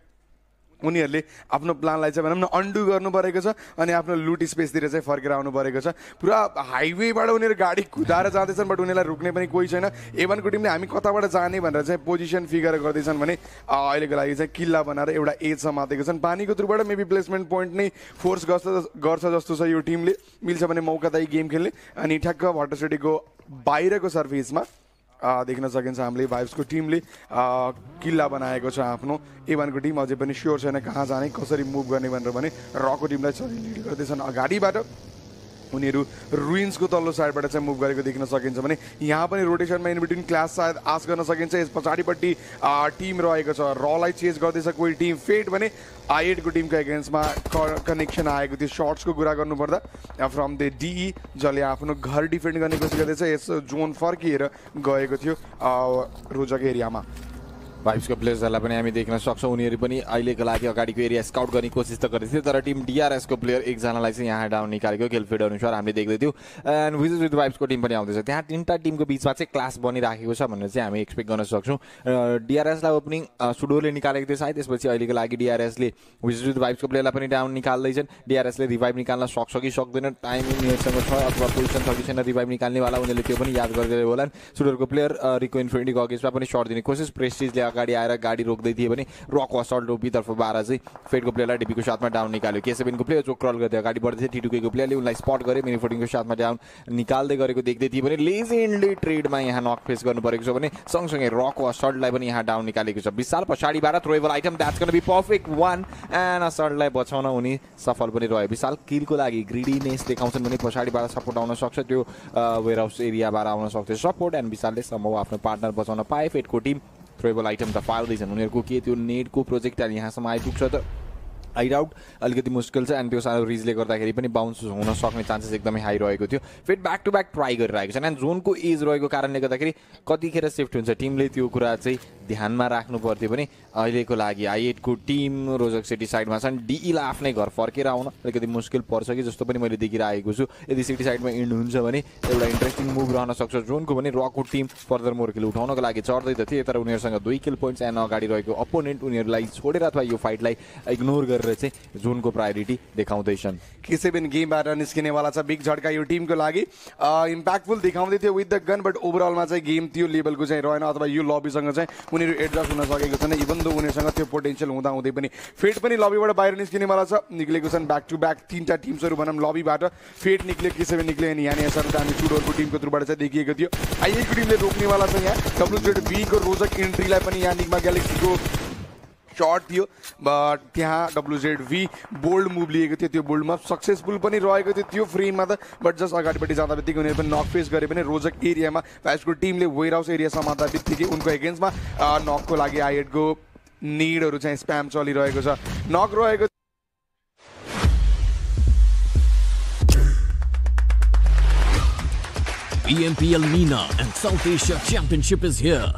उनीहरूले आफ्नो प्लानलाई चाहिँ भनौँ न अन्डु गर्नु परेको छ अनि आफ्नो लुट स्पेसतिर चाहिँ फर्केर आउनु परेको छ पुरा हाइवेबाट उनीहरू गाडी कुदाएर जाँदैछन् बट उनीहरूलाई रोक्ने पनि कोही छैन एभनको टिमले हामी कताबाट जाने भनेर चाहिँ पोजिसन फिगर गर्दैछन् भने अहिलेको लागि चाहिँ किल्ला बनाएर एउटा एज समातेको छन् पानीको थ्रुबाट मेबी प्लेसमेन्ट पोइन्ट नै फोर्स गर्छ जस्तो छ यो टिमले मिल्छ भने मौकादायी गेम खेल्ने अनि ठ्याक्क भट्टर सिटीको बाहिरको सर्फेसमा देख्न सकिन्छ हामीले भाइब्सको टिमले किल्ला बनाएको छ आफ्नो एभनको टिम अझै पनि स्योर छैन कहाँ जाने कसरी मुभ गर्ने भनेर भने रको टिमलाई चरी लिड गर्दैछन् अगाडिबाट उनीहरू रुइन्सको तल्लो साइडबाट चाहिँ मुभ गरेको देख्न सकिन्छ भने यहाँ पनि रोटेसनमा इन बिट्विन क्लास सायद आश गर्न सकिन्छ यस पछाडिपट्टि टिम रहेको छ रलाई चेज गर्दैछ कोही टिम फेट भने I8 को टिमको एगेन्स्टमा कनेक्सन आएको थियो सर्ट्सको कुरा गर्नुपर्दा फ्रम द डिई जसले आफ्नो घर डिफेन्ड गर्ने कोसिस गर्दैछ यस जोन फर्किएर गएको थियो रोजक एरियामा भाइब्सको प्लेयर्सहरूलाई पनि हामी देख्न सक्छौँ उनीहरू पनि अहिलेको लागि अगाडिको एरिया स्काउट गर्ने कोसिस त गरेको थियो तर टिम डिआरएसको प्लेयर एकजनालाई चाहिँ यहाँ डाउन निकालेको खेलफिड अनुसार हामीले देख्दै थियौँ एन्ड विजेस विथ भाइब्सको टिम पनि आउँदैछ त्यहाँ तिनवटा टिमको बिचमा चाहिँ क्लास बनिराखेको छ भनेर चाहिँ हामी एक्सपेक्ट गर्न सक्छौँ डिआरएसलाई ओपनिङ सुडोरले निकालेको थियो सायद त्यसपछि अहिलेको लागि डिआरएसले विजेस विथ भाइब्सको प्लेयरलाई पनि डाउन निकाल्दैछन् डिआरएसले रिभाइभ निकाल्न सक्छ कि सक्दैन टाइम उनीहरूसँग छ अथवा पोजिसन छ कि छैन रिभाइभ निकाल्नेवाला उनीहरूले त्यो पनि याद गर्दै होलान् सुडोरको प्लेयर रिको इन्फिनिटीको अगेन्स्टमा पनि सर्ट दिने कोसिस प्रेस्टिजले अगाडि आएर गाडी रोक्दै थिए भने रक असल्ट रोपी तर्फबाट चाहिँ फेडको प्लेयरलाई डिपीको साथमा डाउन निकाल्यो के7को प्लेयर जो क्रल गर्दै अगाडि बढ्दै थियो टी2को प्लेयरले उनलाई स्पट गरे मिनी फोर्टिङको साथमा डाउन निकाल्दै गरेको देख्दै थिए भने लेजेन्डली ट्रेडमा यहाँ नक फेस गर्नु परेको छ भने सँगसँगै रक असल्टलाई पनि यहाँ डाउन निकालेको छ विशाल पछाडिबाट throwable item that's gonna be perfect one and असल्टलाई बचाउन उनी सफल पनि रह्यो विशाल किलको लागि ग्रिडीनेस देखाउँछन् भने पछाडिबाट सपोर्ट आउन सक्छ त्यो वेयरहाउस एरियाबाट आउन सक्छ सपोर्ट एन्ड विशालले सम्भव आफ्नो पार्टनर बचाउन पाए फेडको टिम थ्रोएबल आइटम त फाल्दैछन् उनीहरूको के त्यो नेटको प्रोजेक्टाइल यहाँसम्म आइपुग्छ त आई डाउट अलिकति मुस्किल छ एन्ड त्यो सानो रिजले गर्दाखेरि पनि बाउन्स हुन सक्ने चान्सेस एकदमै हाई रहेको थियो फेरि ब्याक टु ब्याक ट्राई गरिरहेको छ एन्ड जोनको एज रहेको कारणले गर्दाखेरि कतिखेर सिफ्ट हुन्छ टिमले त्यो कुरा चाहिँ ध्यानमा राख्नु पर्थ्यो पनि अहिलेको लागि i8 को टिम रोजक सिटी साइडमा छन् डीलाई आफ्नै घर फर्केर आउन अलिकति मुस्किल पर्छ कि जस्तो पनि मैले देखिरहेको छु यदि सिटी साइडमा इन्ड हुन्छ भने एउटा इन्ट्रेस्टिङ मुभ रहन सक्छ जोनको भने रको टिम फर्दर मोर किल उठाउनको लागि चढ्दै त थिए तर उनीहरूसँग 2 किल पोइन्ट्स एन्ड अगाडि रहेको अपोनेन्ट उनीहरूलाई छोडेर अथवा यो फाइटलाई इग्नोर गरेर चाहिँ जोनको प्रायोरिटी देखाउँदैछन् किसी पनि गेमबाट निस्किनेवाला छ बिग झड्का यो टिमको लागि इम्प्याक्टफुल देखाउँदै थियो विथ द गन बट ओभरअलमा चाहिँ गेम त्यो लेभलको चाहिँ रहेन अथवा यो लबीसँग चाहिँ उनीहरू एडजस्ट हुन सकेको छैन इभन दो उनीहरूसँग त्यो पोटेन्सियल हुँदै पनि फेट पनि लबीबाट बाहिर निस्किनेवाला छ निक्लेको छन् ब्याक टु ब्याक 3टा टिम्सहरू भनौँ लबीबाट फेट निक्ल्यो किसी पनि निक्ल्यो अनि यहाँ यसरी हामी चुडोरको टिमको थ्रुबाट चाहिँ देखिएको थियो i8 को टिमले रोक्नेवाला छ यहाँ WZV को रोजक इन्ट्रीलाई पनि यहाँ निग्मा ग्यालेक्सीको शॉट थियो बट त्यहाँ WZV बोल्ड मुभ लिएको थियो त्यो बोल्डमा सक्सेसफुल पनि रहेको थियो त्यो फ्रेममा त बट जस्ट अगाडिपट्टि जाँदा बित्तिकै उनीहरू पनि नक फेस गरे पनि रोजक एरियामा फ्यासको टिमले वेयर हाउस एरिया समात्दा बित्तिकै उनको एगेन्स्टमा नकको लागि i8 को निडहरू चाहिँ स्प्याम चलिरहेको छ नक रहेको EMPL MENA and South Asia Championship is here.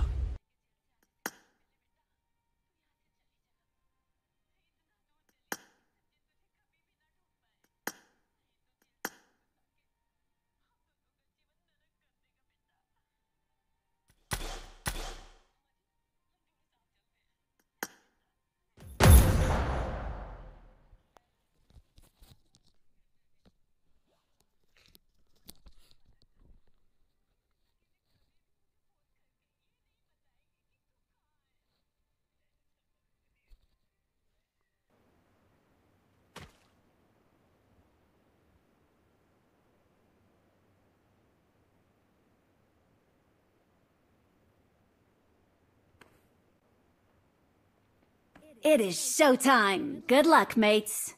It is showtime. Good luck, mates.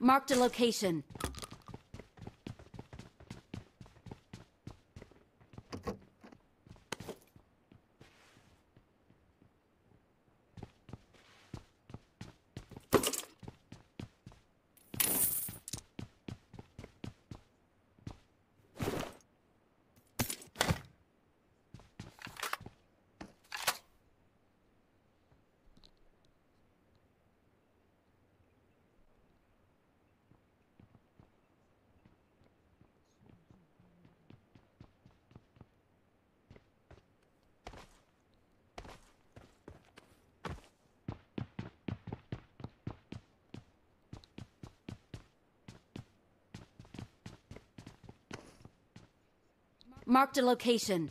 Marked a location. Marked a location.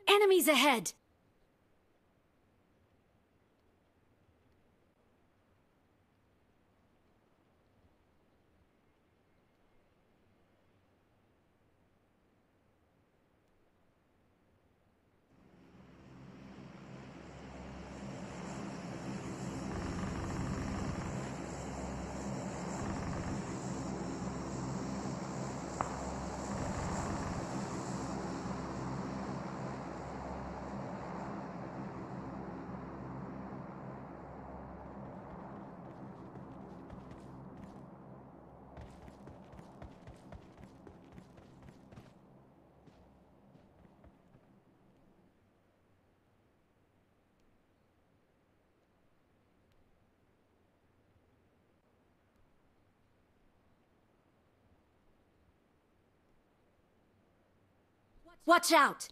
Enemies ahead! Watch out!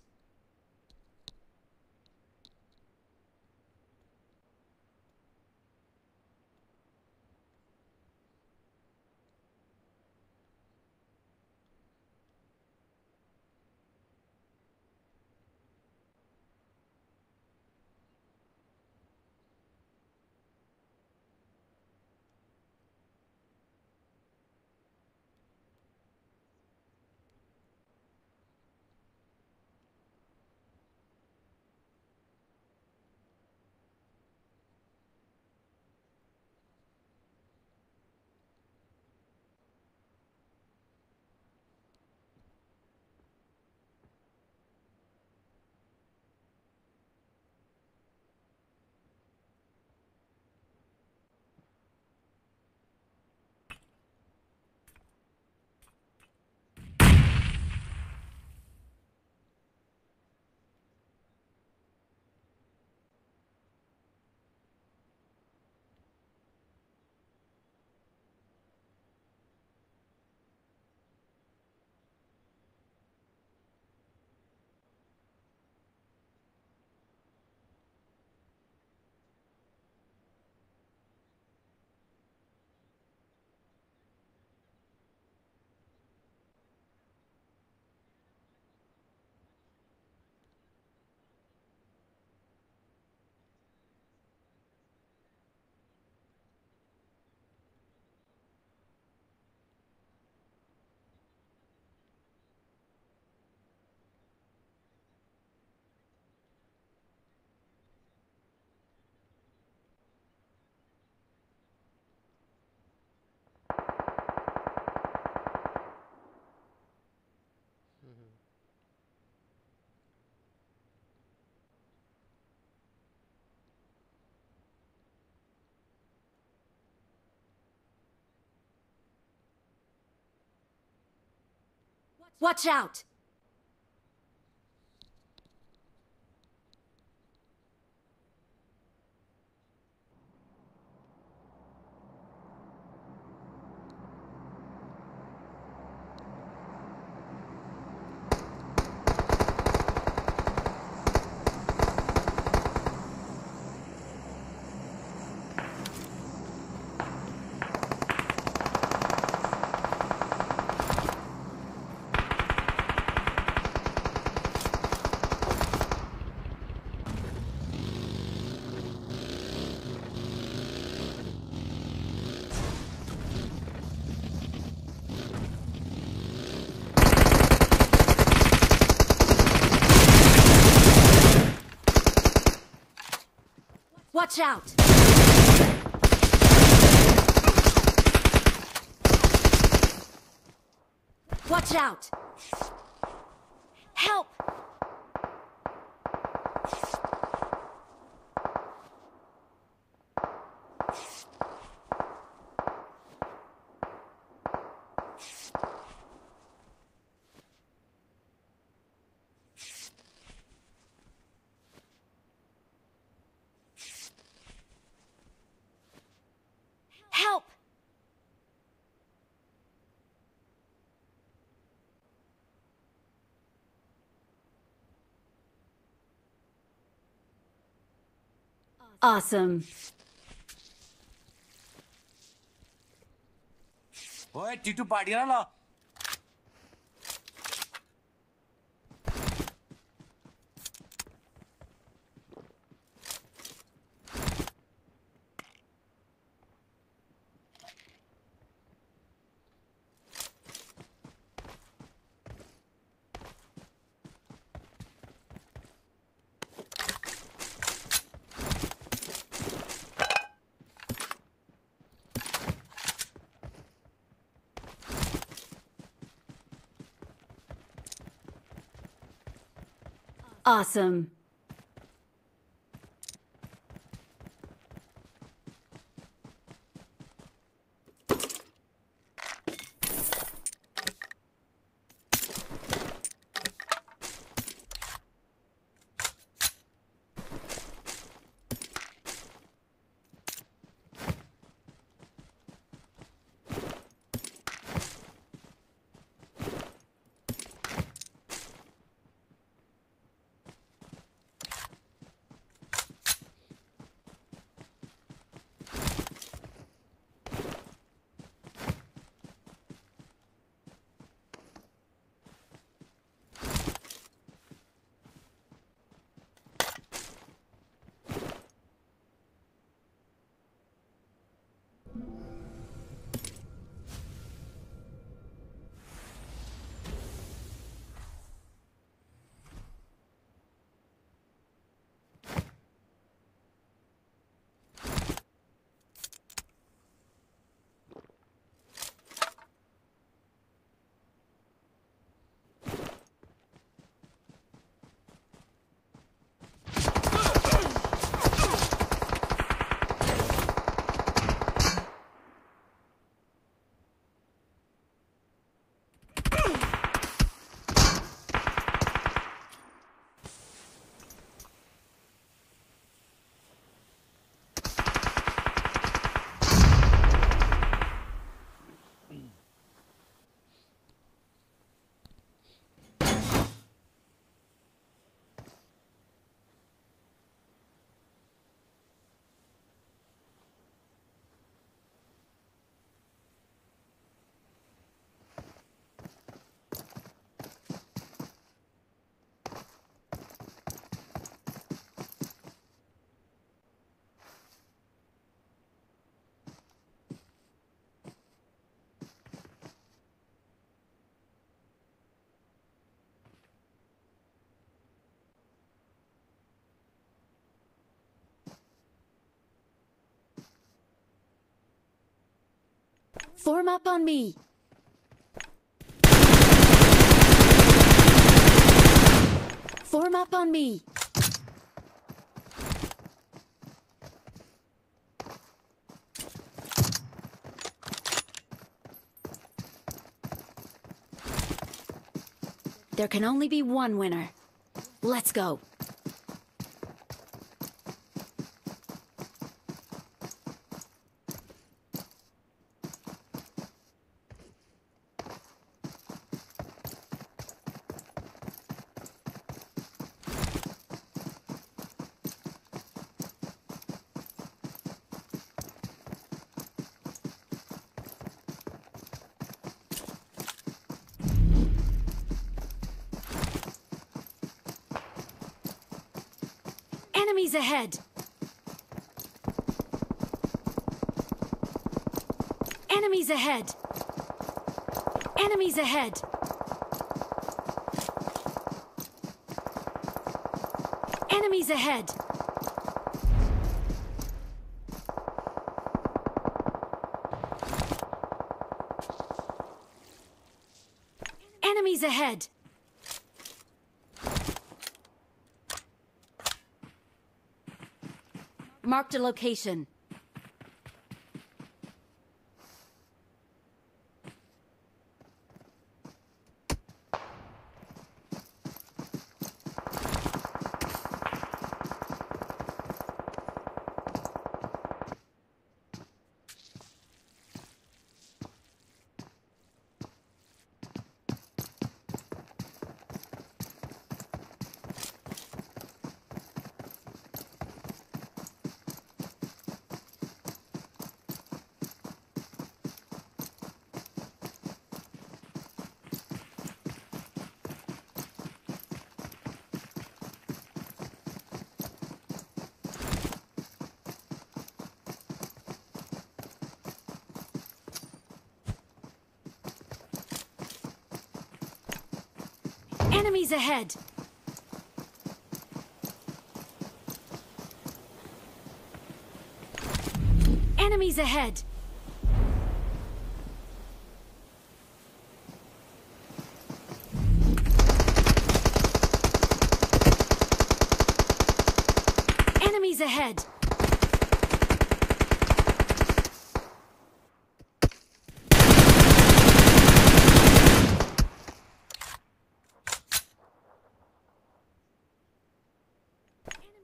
Watch out! Watch out! Watch out! Help! Help! Awesome. Oi, Titu party na lo. Awesome. Form up on me. Form up on me. There can only be one winner. Let's go. Enemies ahead! Enemies ahead! Enemies ahead! Enemies ahead! ahead! Marked a location. Enemies ahead! Enemies ahead! Enemies ahead!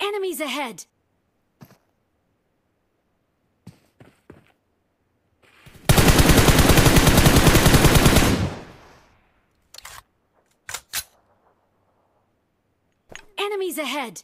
Enemies ahead! Enemies ahead!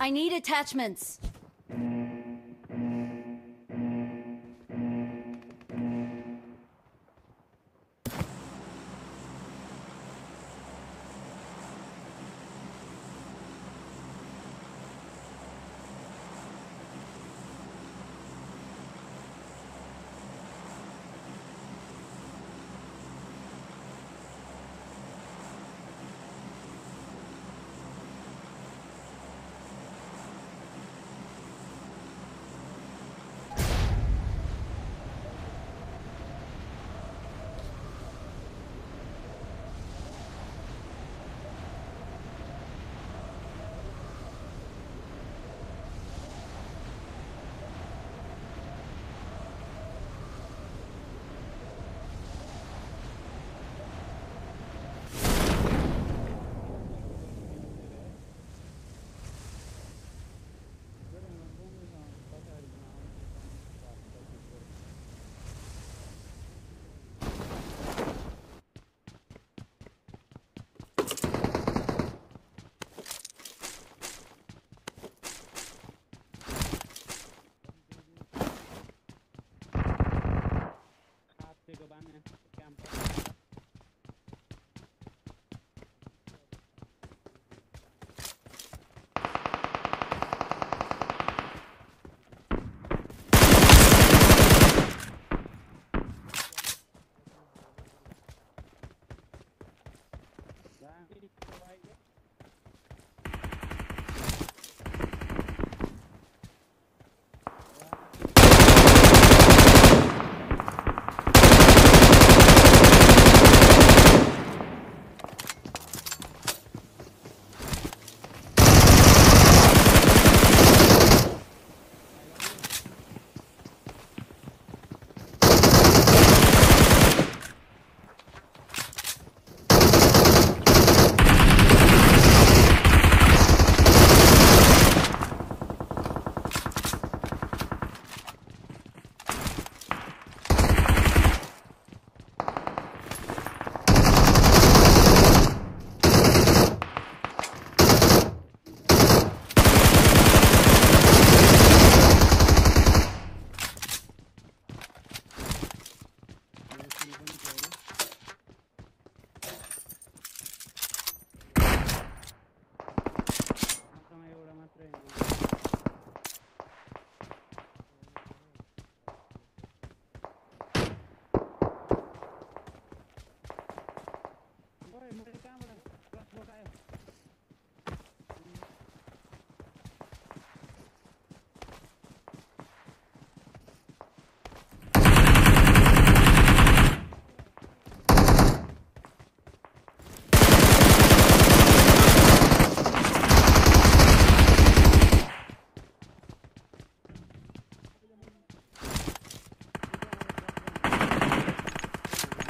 I need attachments.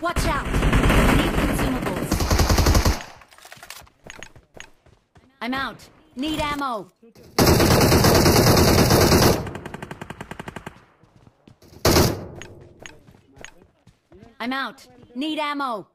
Watch out! Need consumables. I'm out. Need ammo. I'm out. Need ammo.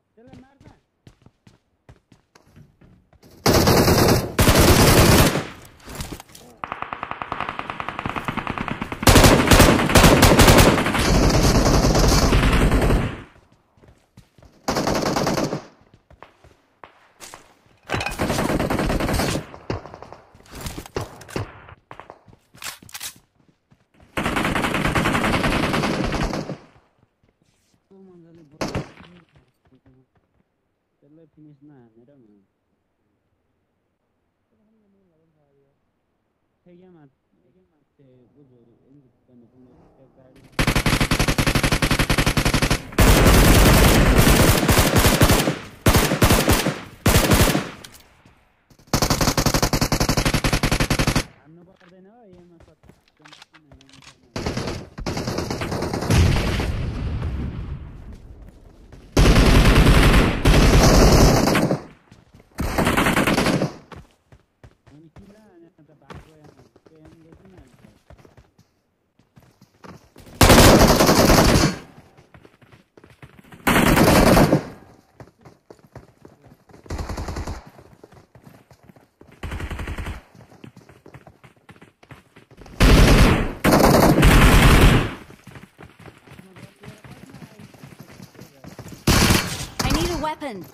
Weapon.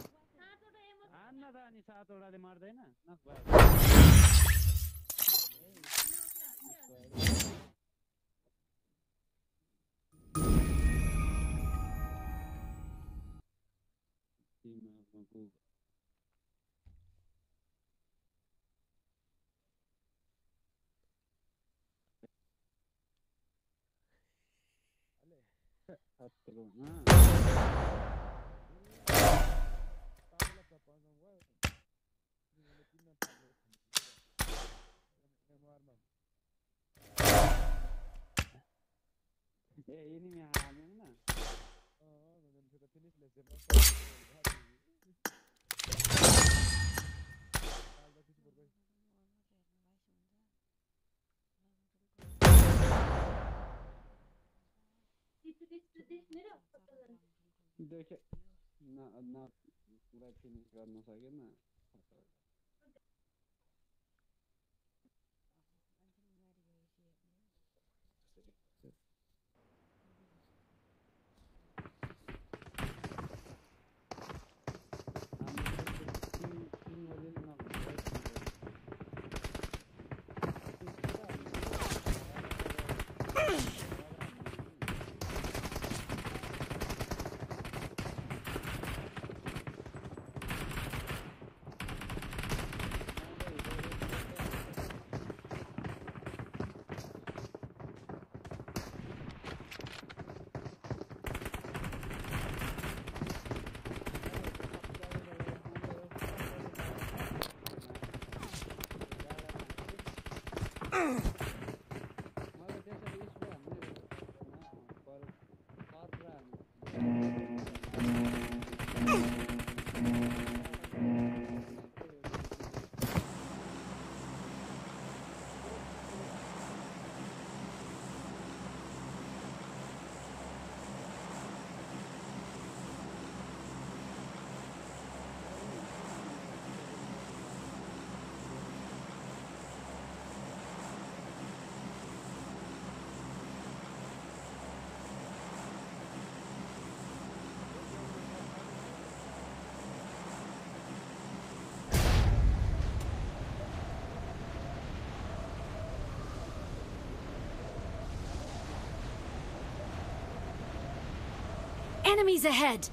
Enemies ahead!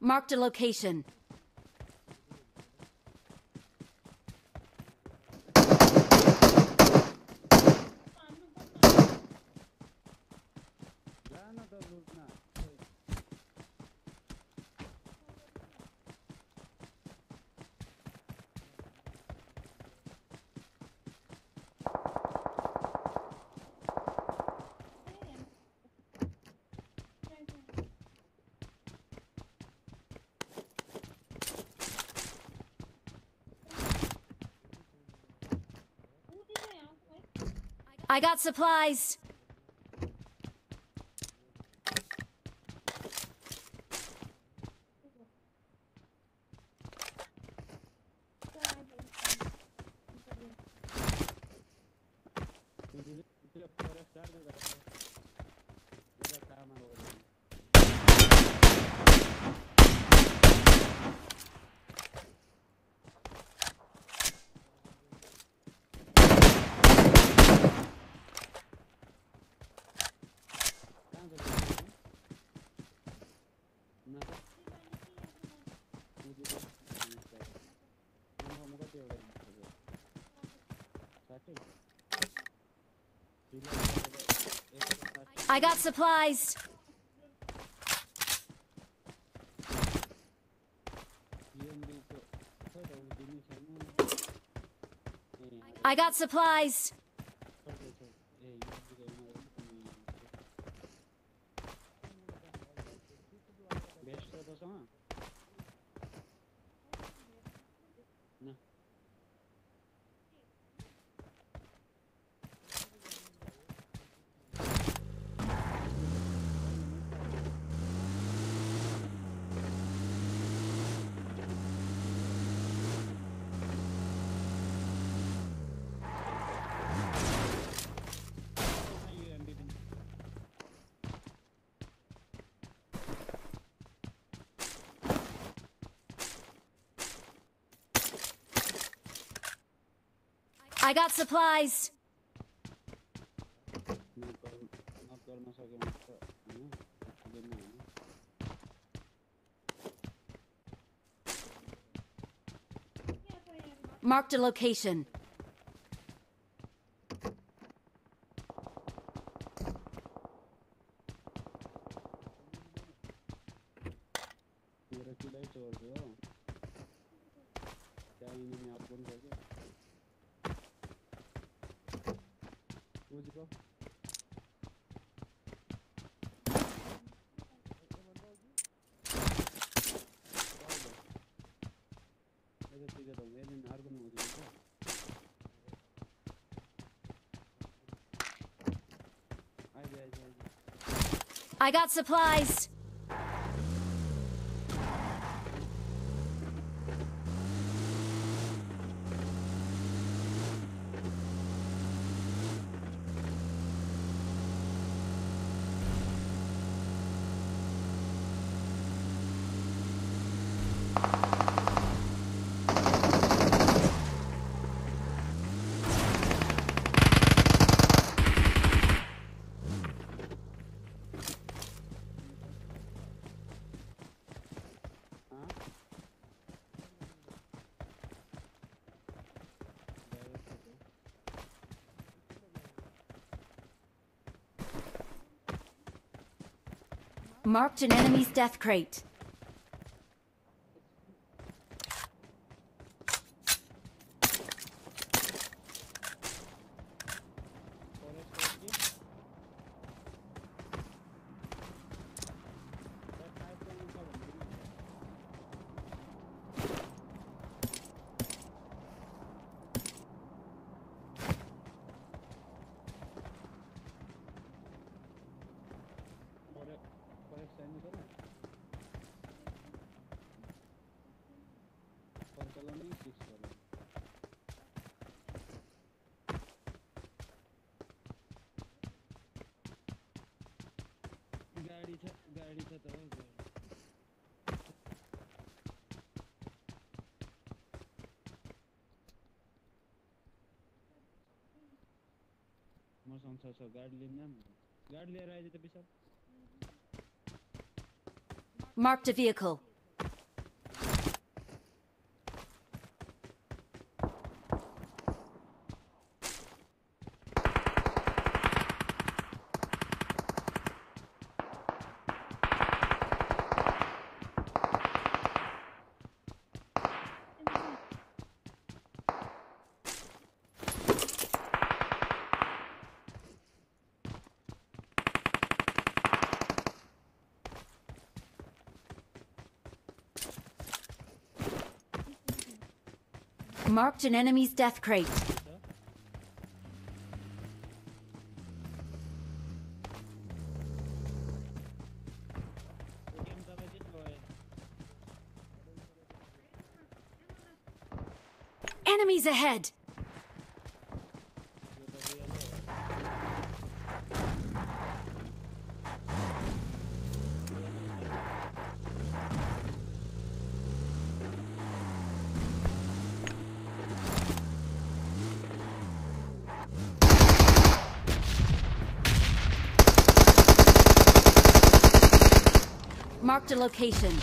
Marked a location. I got supplies. I got supplies. I got supplies. I got supplies. Marked a location. I got supplies. Marked an enemy's death crate. Marked a vehicle. Marked an enemy's death crate. Enemies ahead! Marked a location.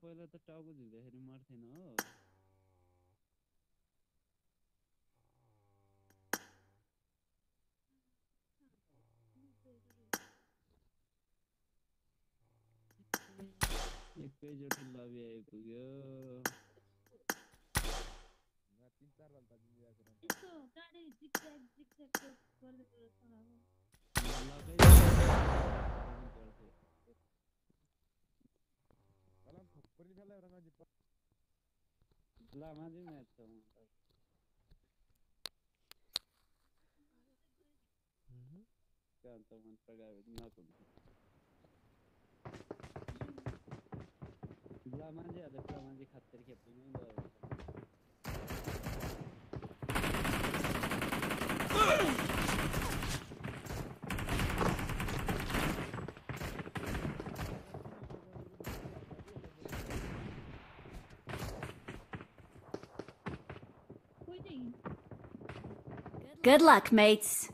पहिला त टाउको झुक्दाखेरि मर्थेन हो एकैचोटि लबी आइपुग्यो लामाजी match छ कान्त मन प्रगावित नकुन्छ लामाजी ada Pramod खातिर खेप्नु गयो Good luck, mates.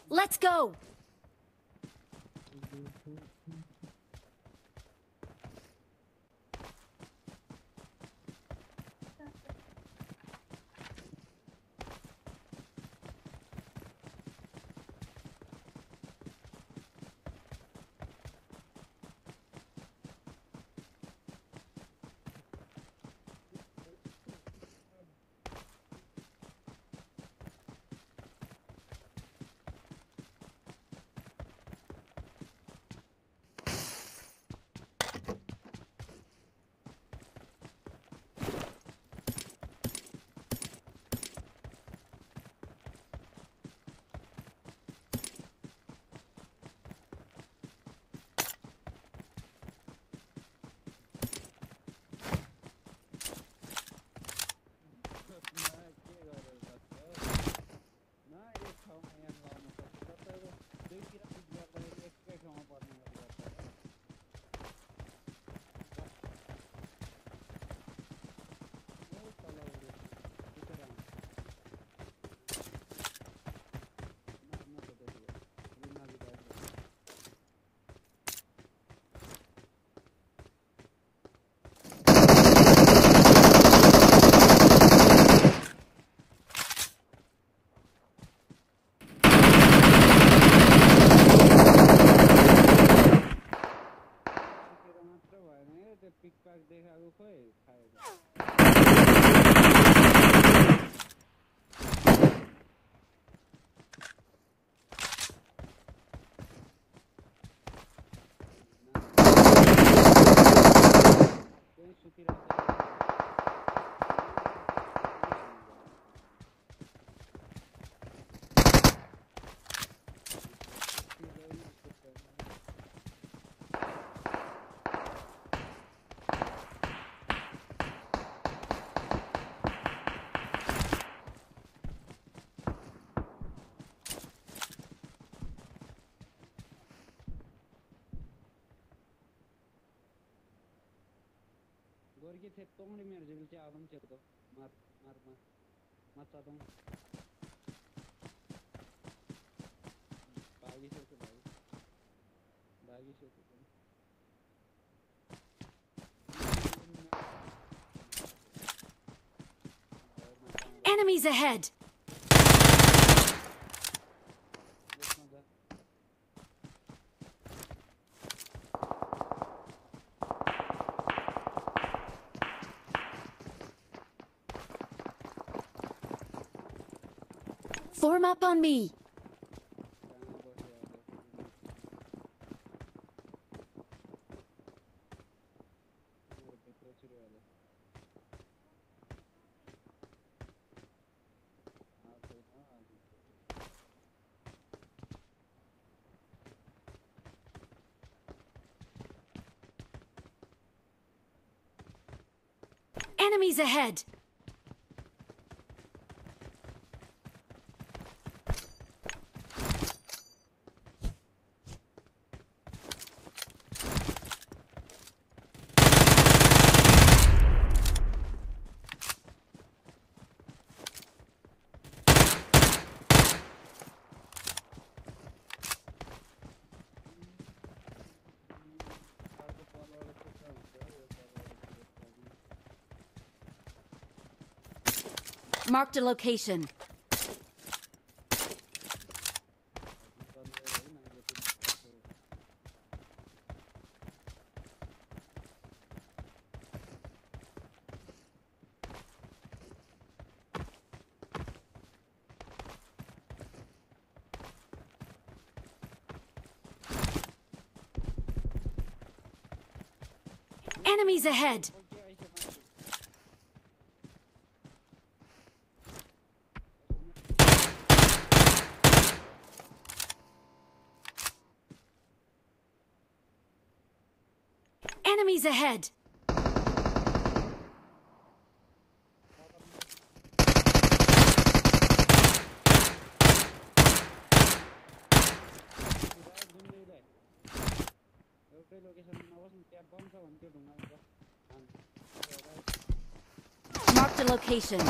Let's go! Gorgi tetto ngri merje bilche adam chetto mar matsadam bagi chetto Enemies ahead! Form up on me! Enemies ahead! Marked a location. Enemies ahead! Enemies ahead! Marked a location.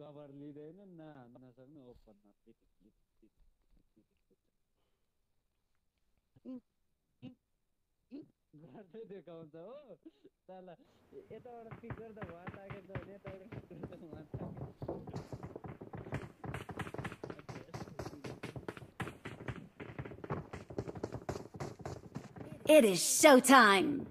Cover लिँदैन नसक्ने ओपनमा गर्दै देखाउँछ हो तल यताबाट pick गर्दा भुवा ताकेको छ भने यताबाट पिक गर्दा भुवा ताकेको It is showtime!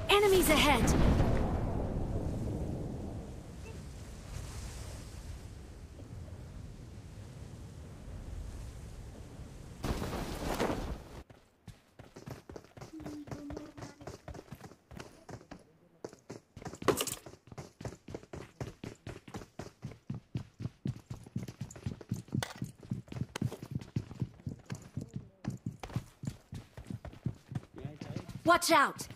Enemies ahead! Watch out!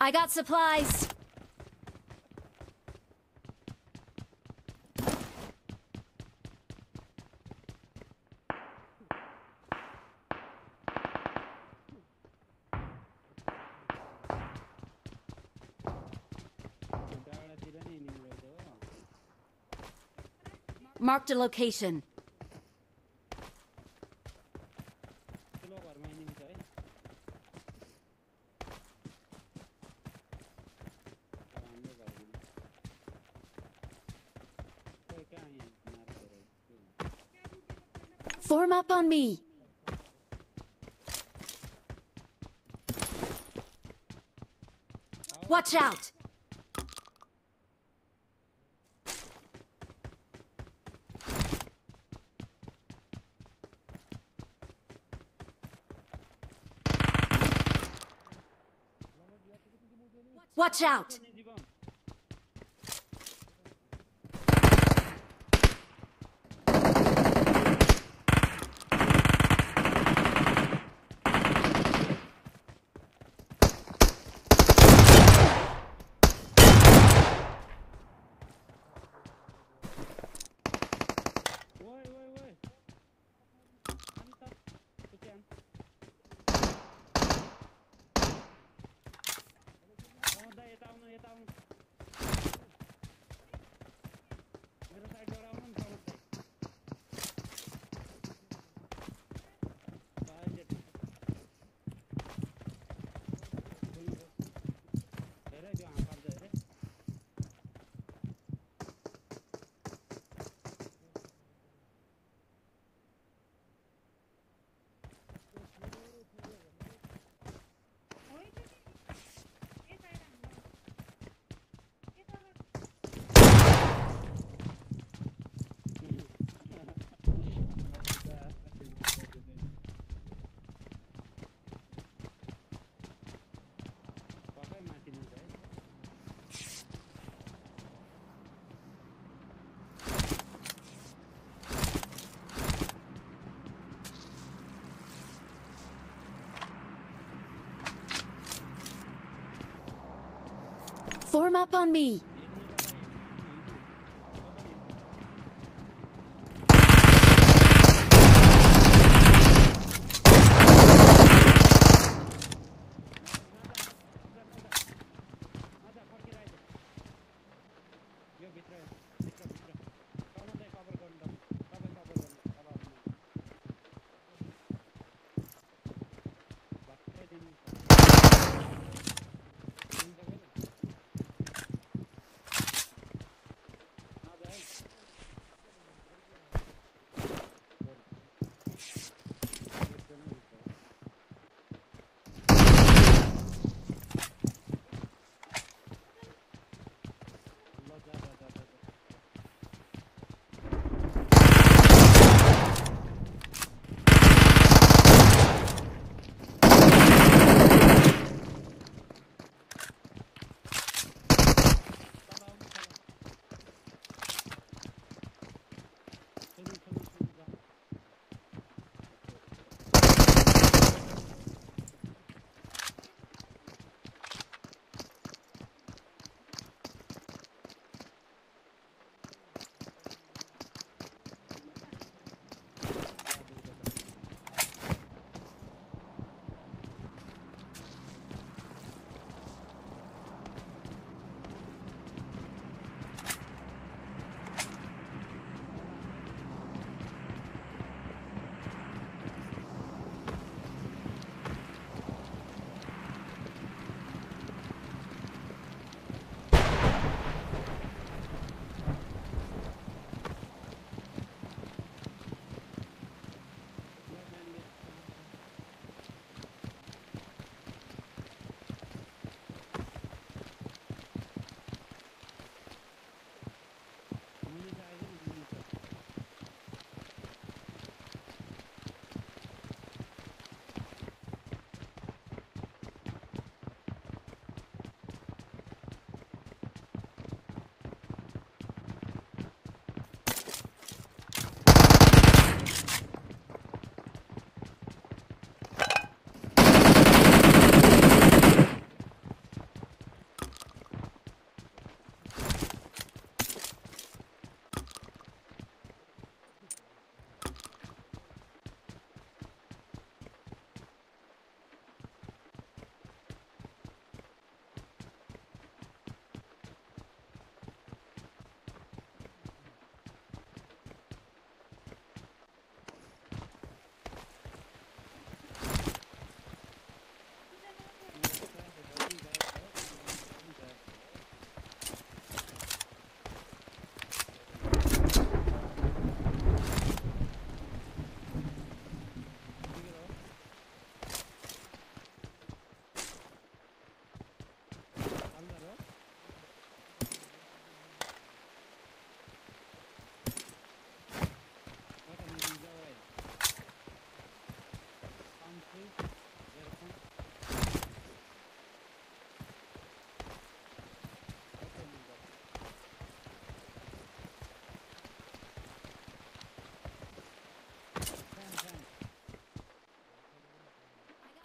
I got supplies. Marked a location. Form up on me. Watch out. Watch out. Form up on me.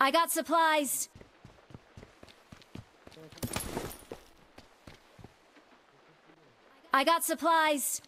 I got supplies. I got supplies.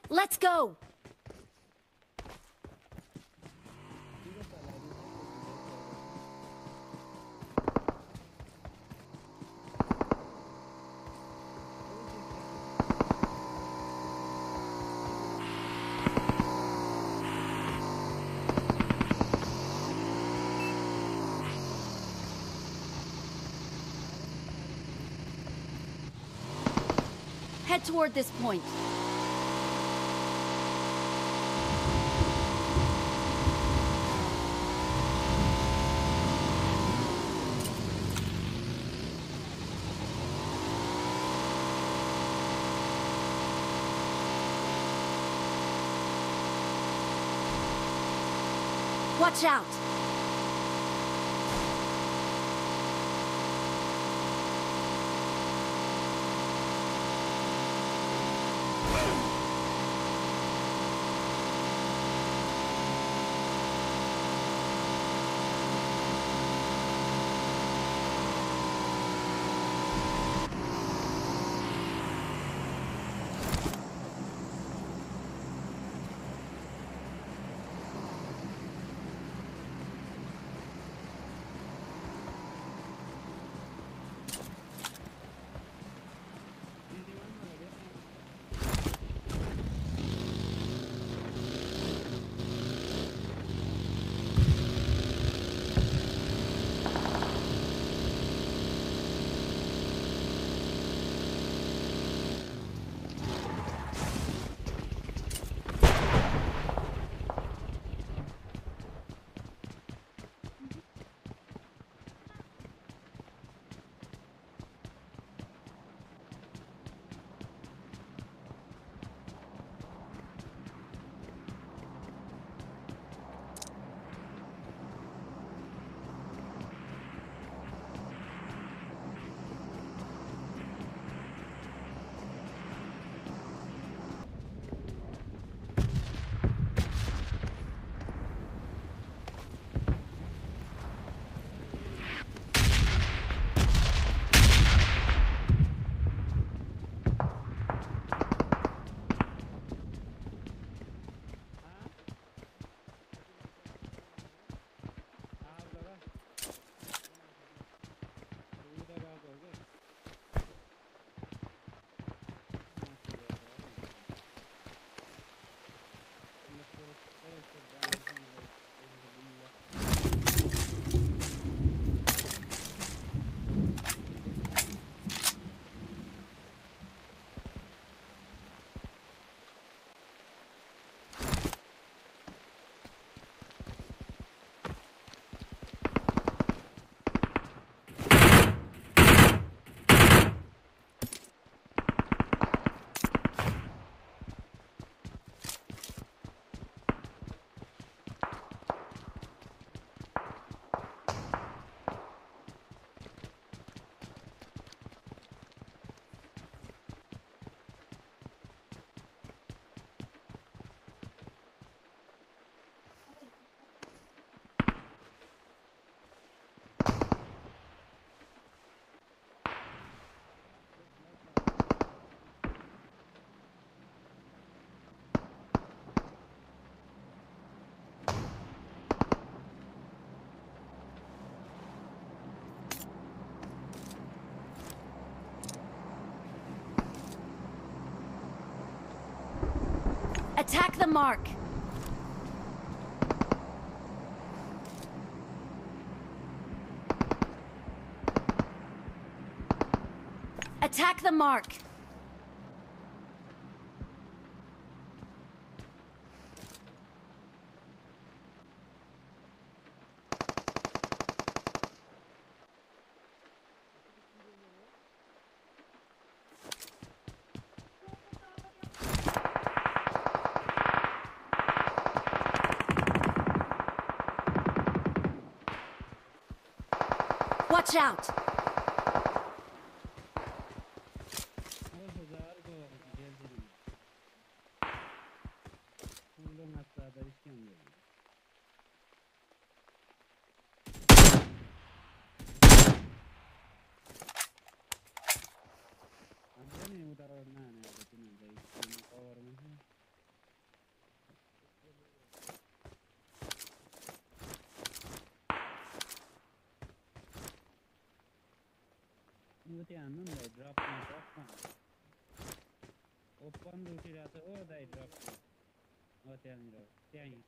Let's go. Head toward this point. Watch out! Attack the mark. Attack the mark. Watch out. त्यहाँ हान्नु नि भाइ ड्रपमा open उठिरहेको छ ओ दाइ ड्रपमा हो त्यहाँनिर त्यहीँ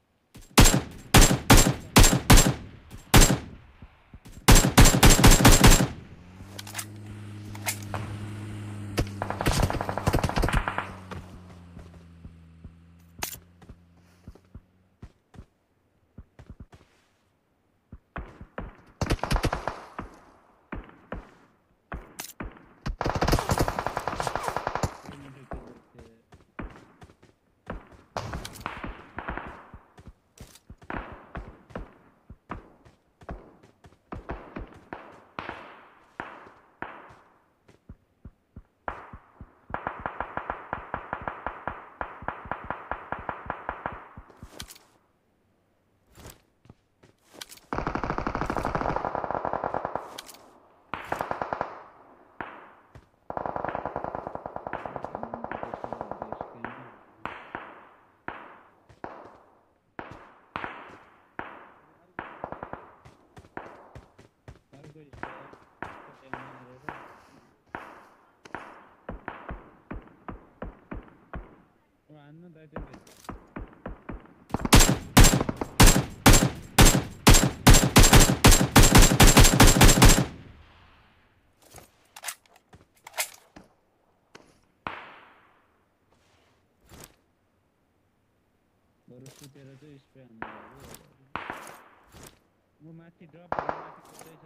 बरु सुतेर चाहिँ स्प्रे हान्नु म माथि ड्रप माथि कुदैछ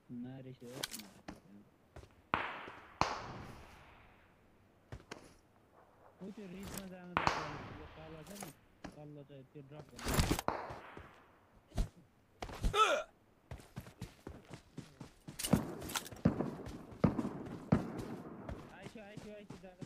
Nice. Put your reach down the color to drop them. I should that.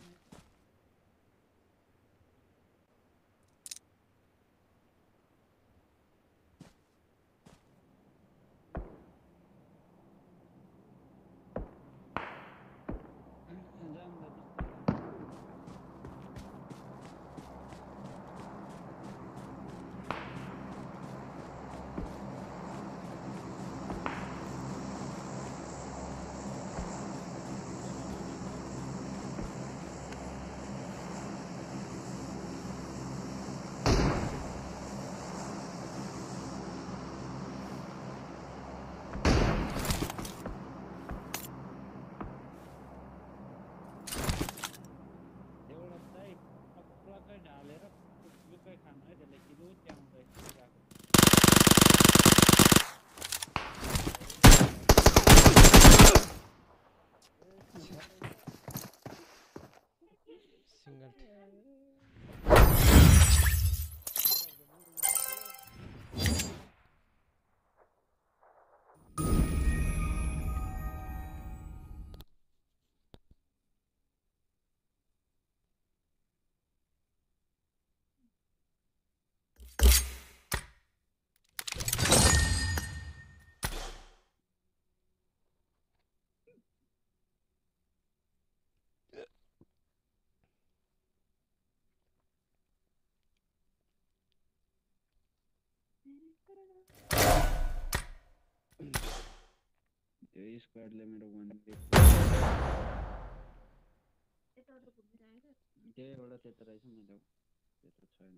यही स्क्वाडले मेरो वन त्यही एउटा त्यता रहेछ मेरो त्यता छैन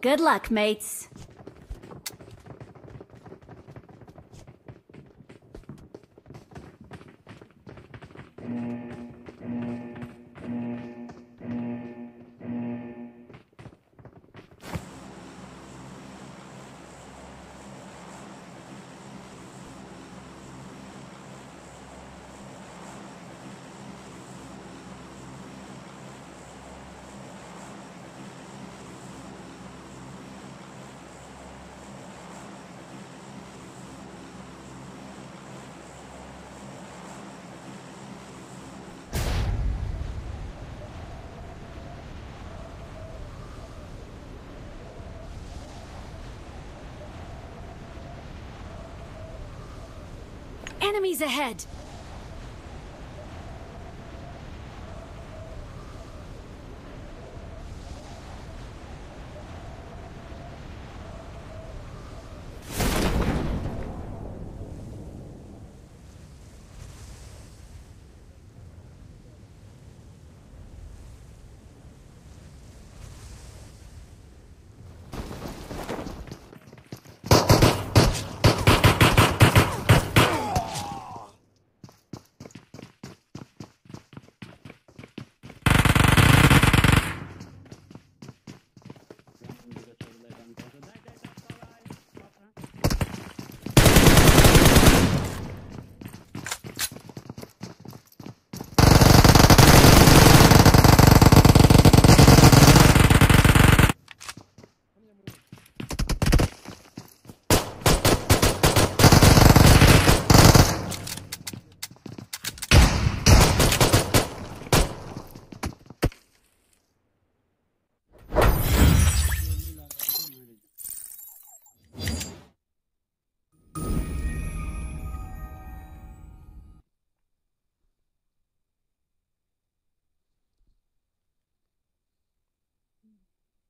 Good luck, mates. Enemies ahead!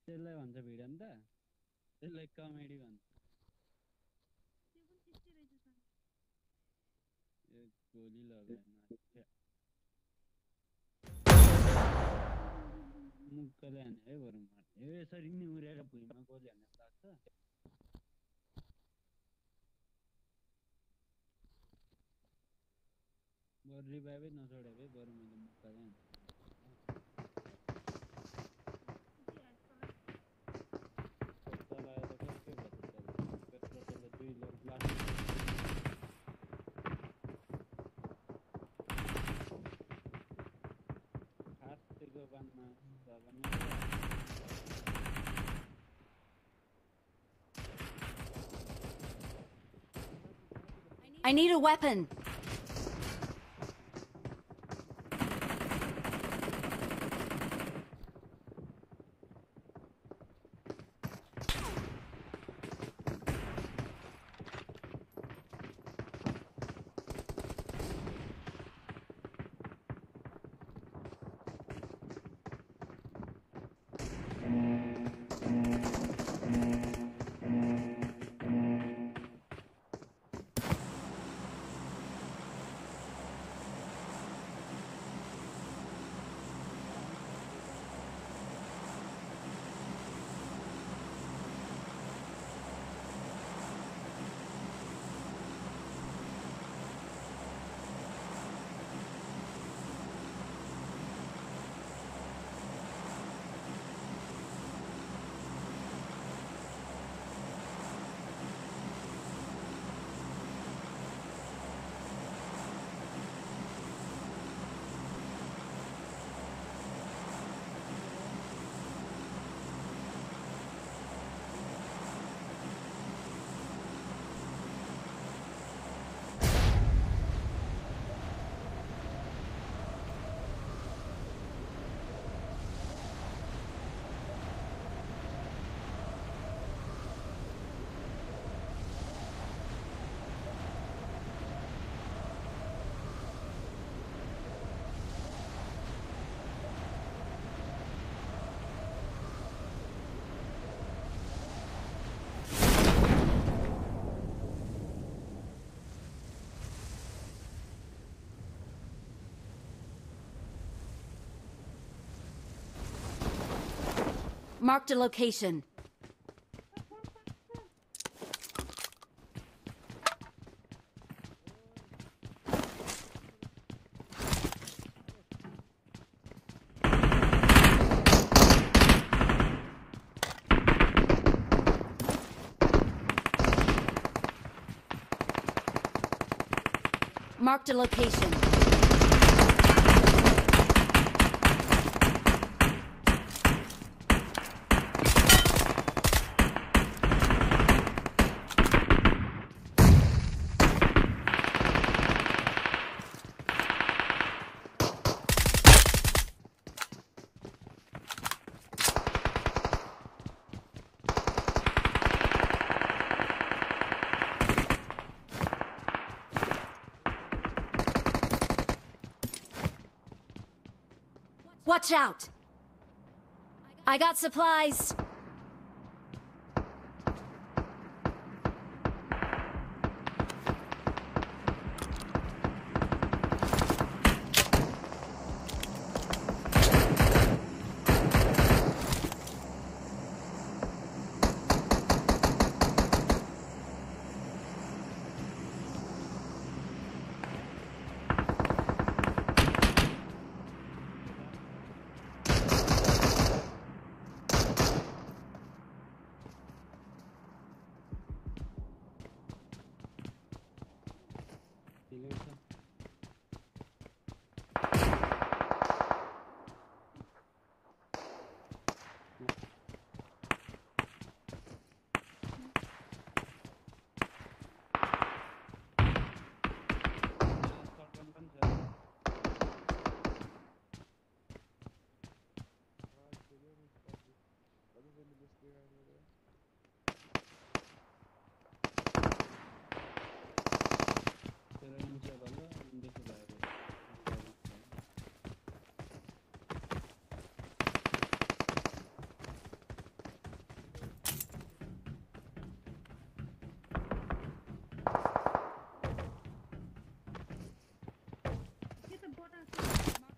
त्यसलाई भन्छ भिडियो नि त त्यसलाई कमेडी भन्छ यो गोली लगाएन मुक्कले हाने है बरु मार्ने यो यसरी नि उरेर भुइँमा गोली हान्न लाग्छ बरु रिभाइभै नछोडेको बरु मैले मुक्कले हान्छु I need a weapon. Marked a location. Marked a location. Watch out! I got supplies.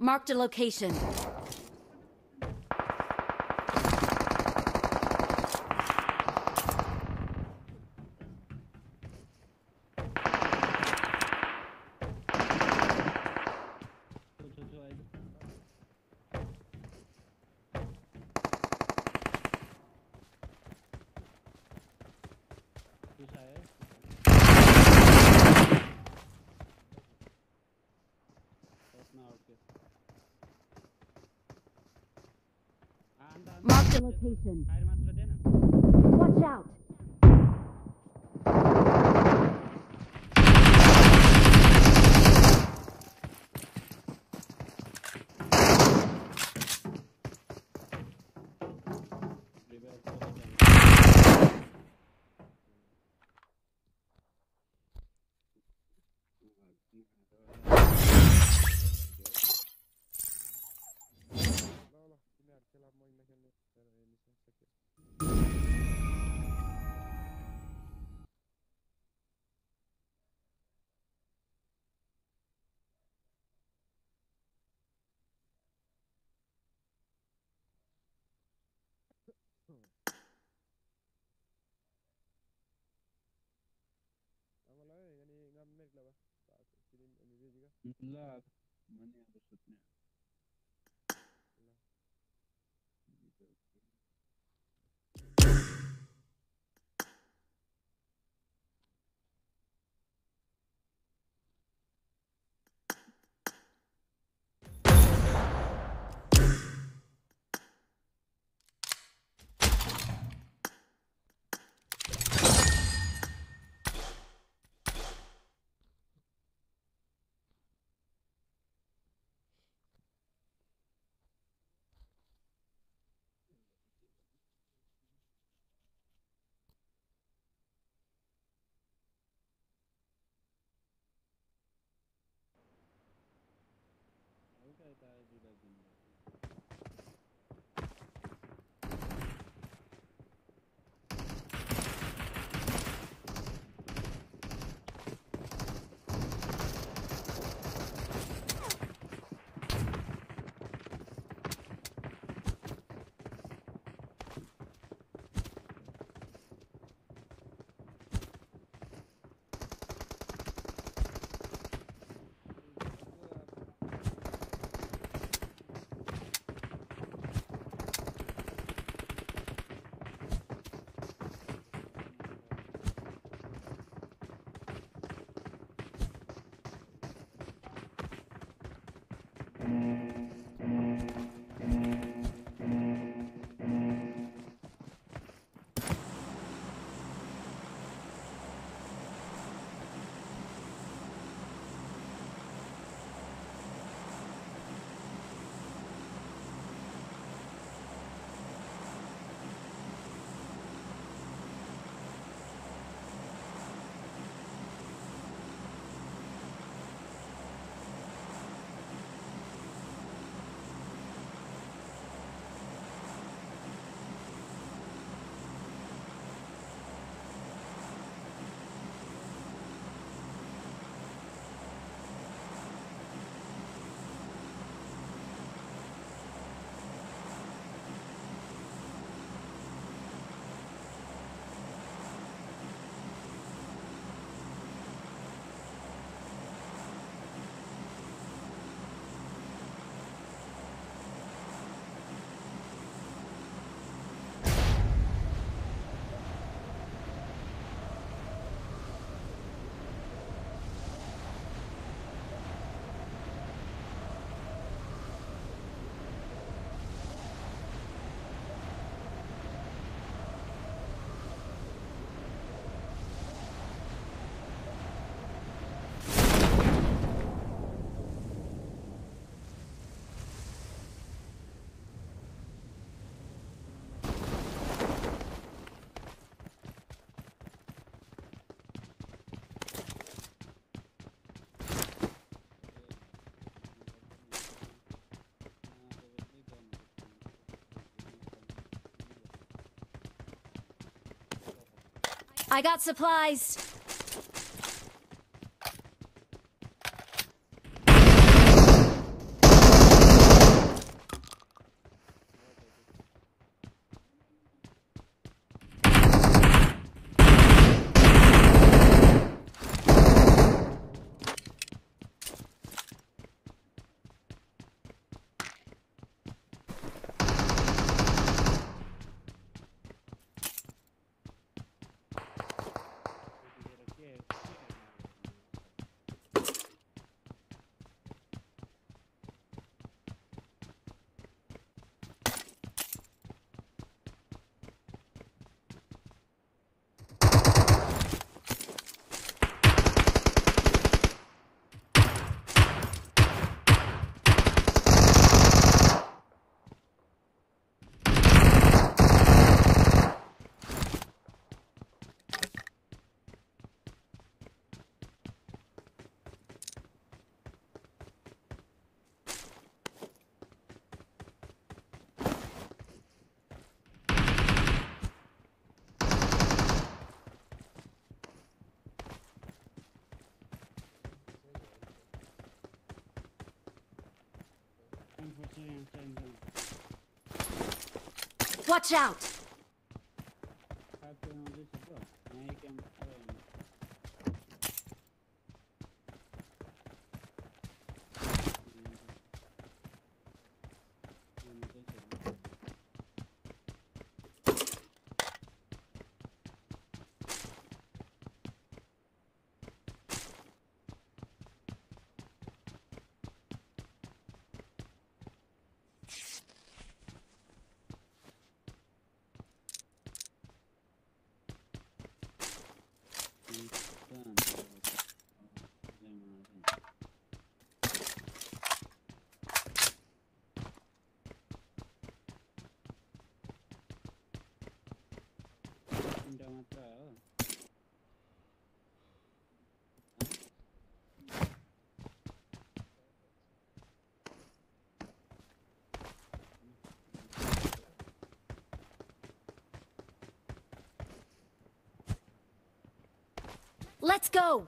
Marked a location. Marked a location. Watch out! I got supplies. Watch out! Let's go!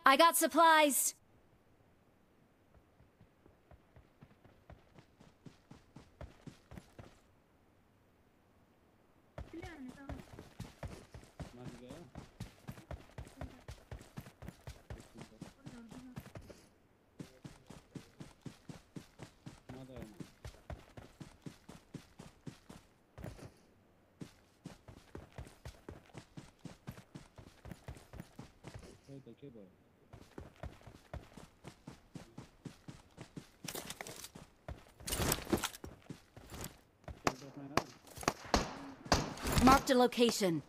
I got supplies. Marked a location.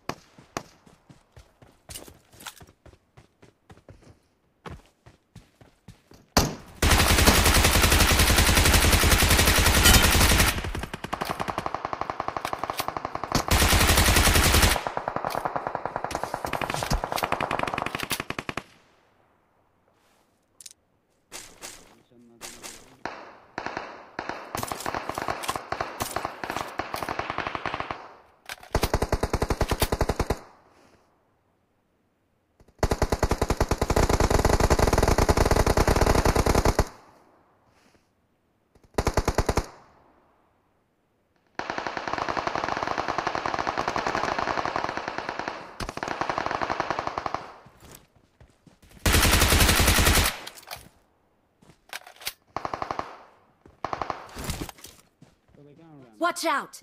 Watch out!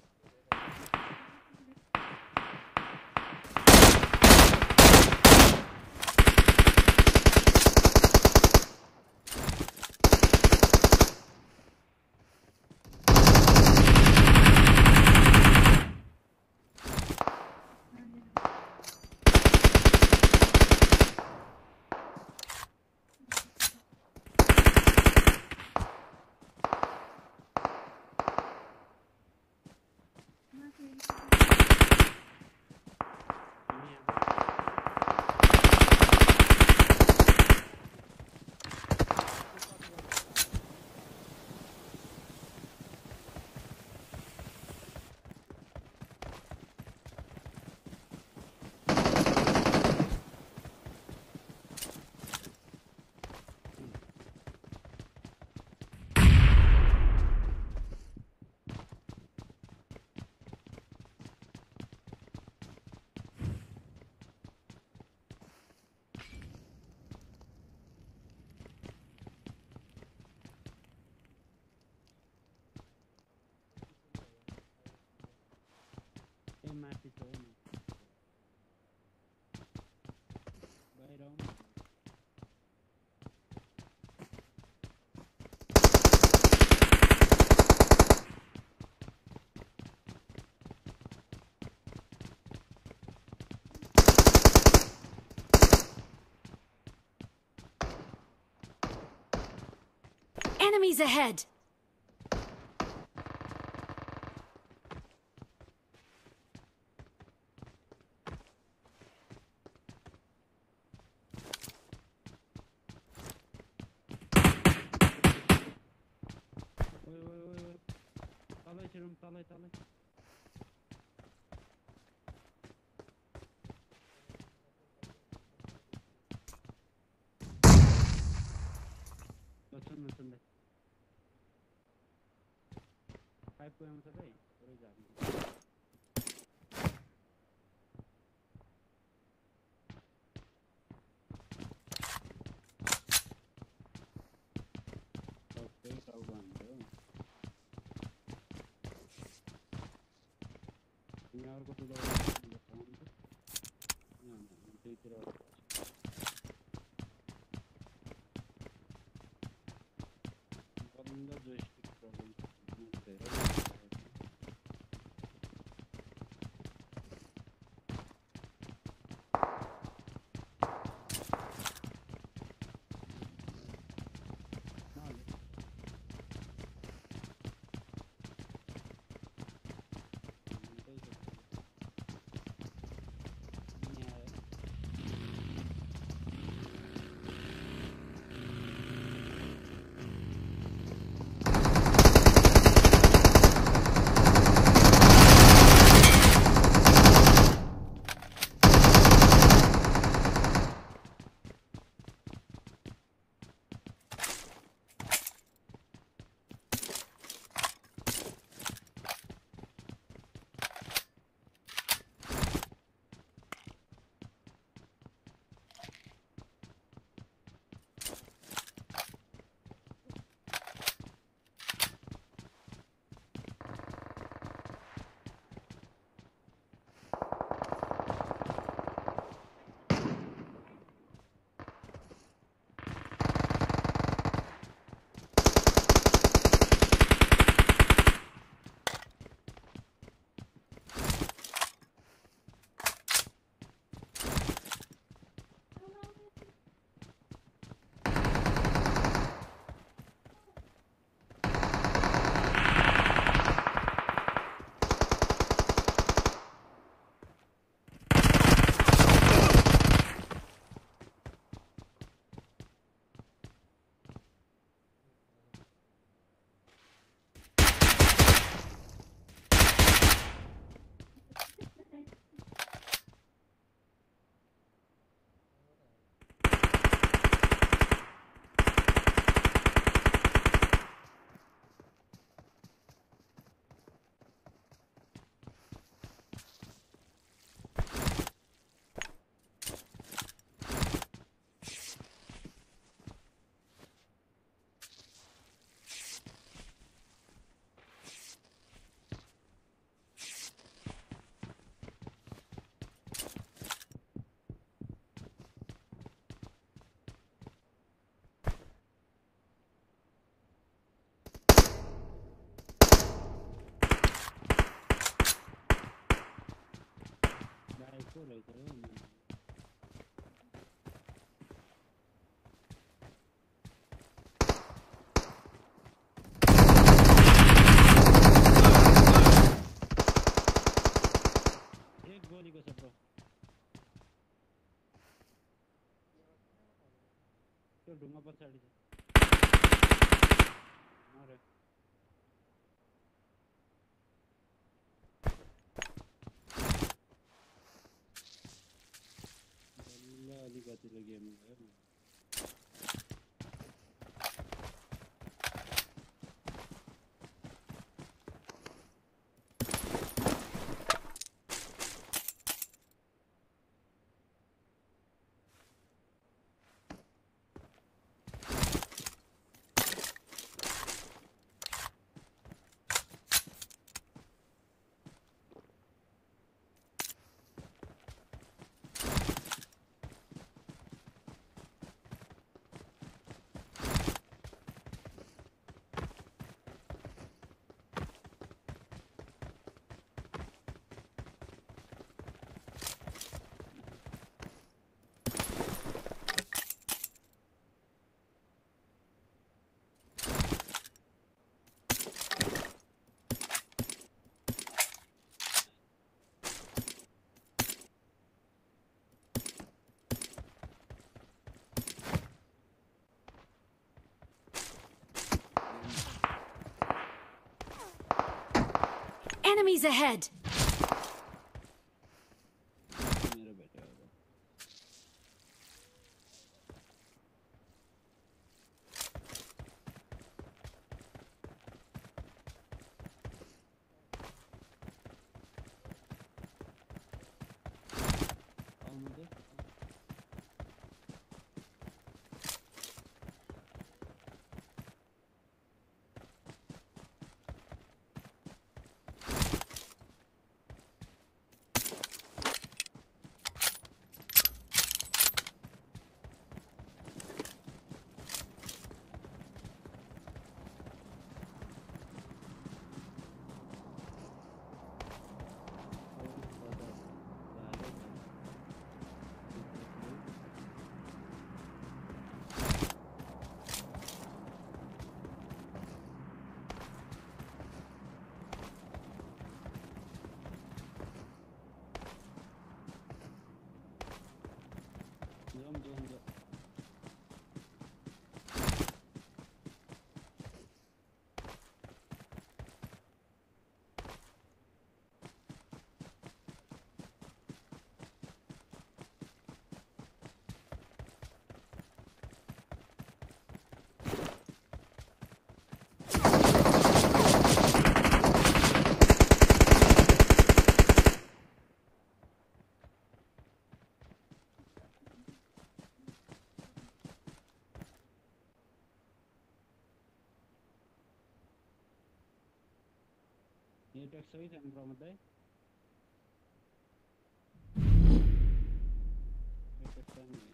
Enemies ahead! ढुङ्गा पछाडि छ अरे ल अलिकतिले game भयो Enemies ahead! Network सही छैन प्रमोद दाइ network छैन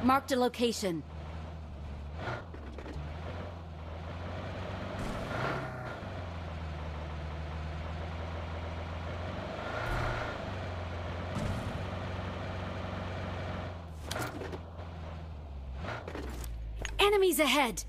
Marked a location. Enemies ahead.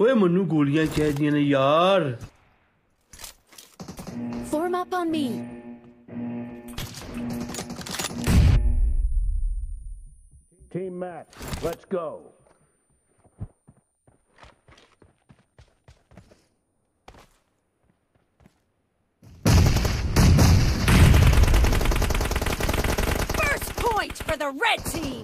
ओए मन्नू गोलियां चाहिए ने यार. Form up on me. Team match, let's go. First point for the red team.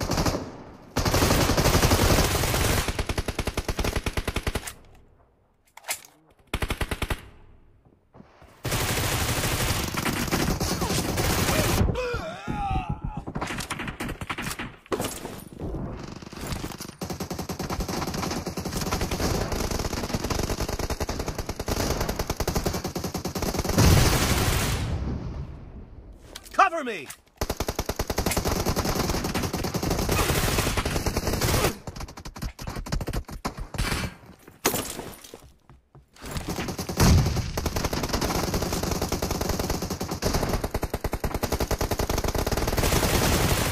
Cover me!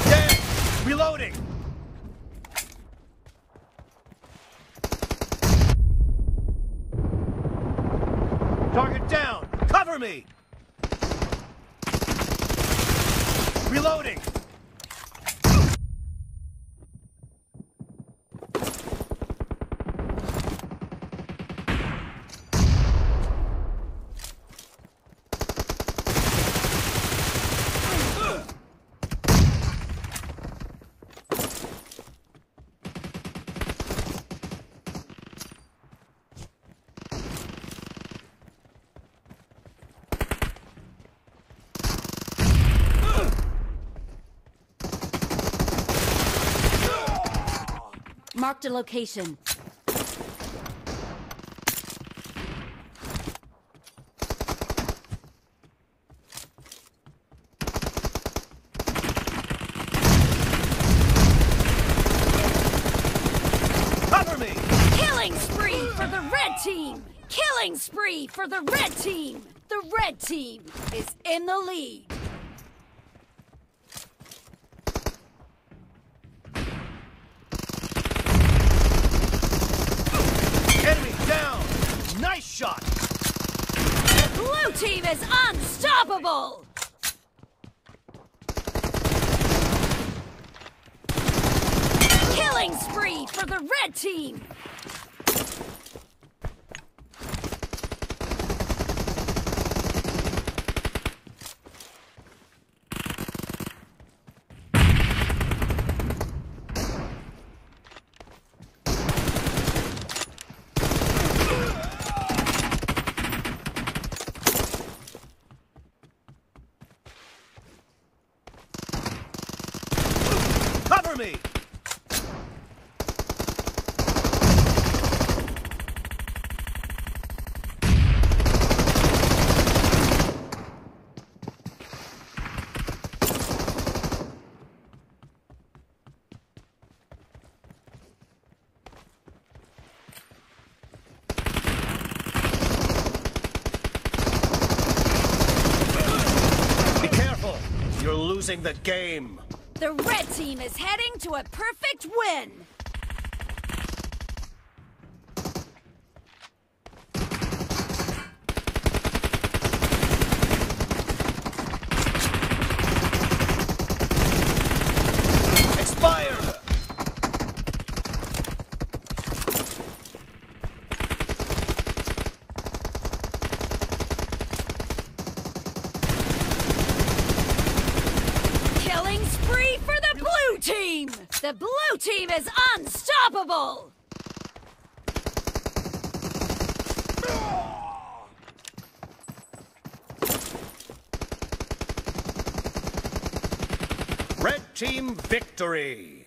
Dead! Reloading! Target down! Cover me! Reloading! Marked a location. Cover me! Killing spree for the red team! Killing spree for the red team! The red team is in the lead. Enemy down! Nice shot! The blue team is unstoppable! Killing spree for the red team! Cover me! Be careful! You're losing the game. The red team is heading to a perfect win! Expired! Killing spree for the blue team! The blue team is unstoppable! Red team victory!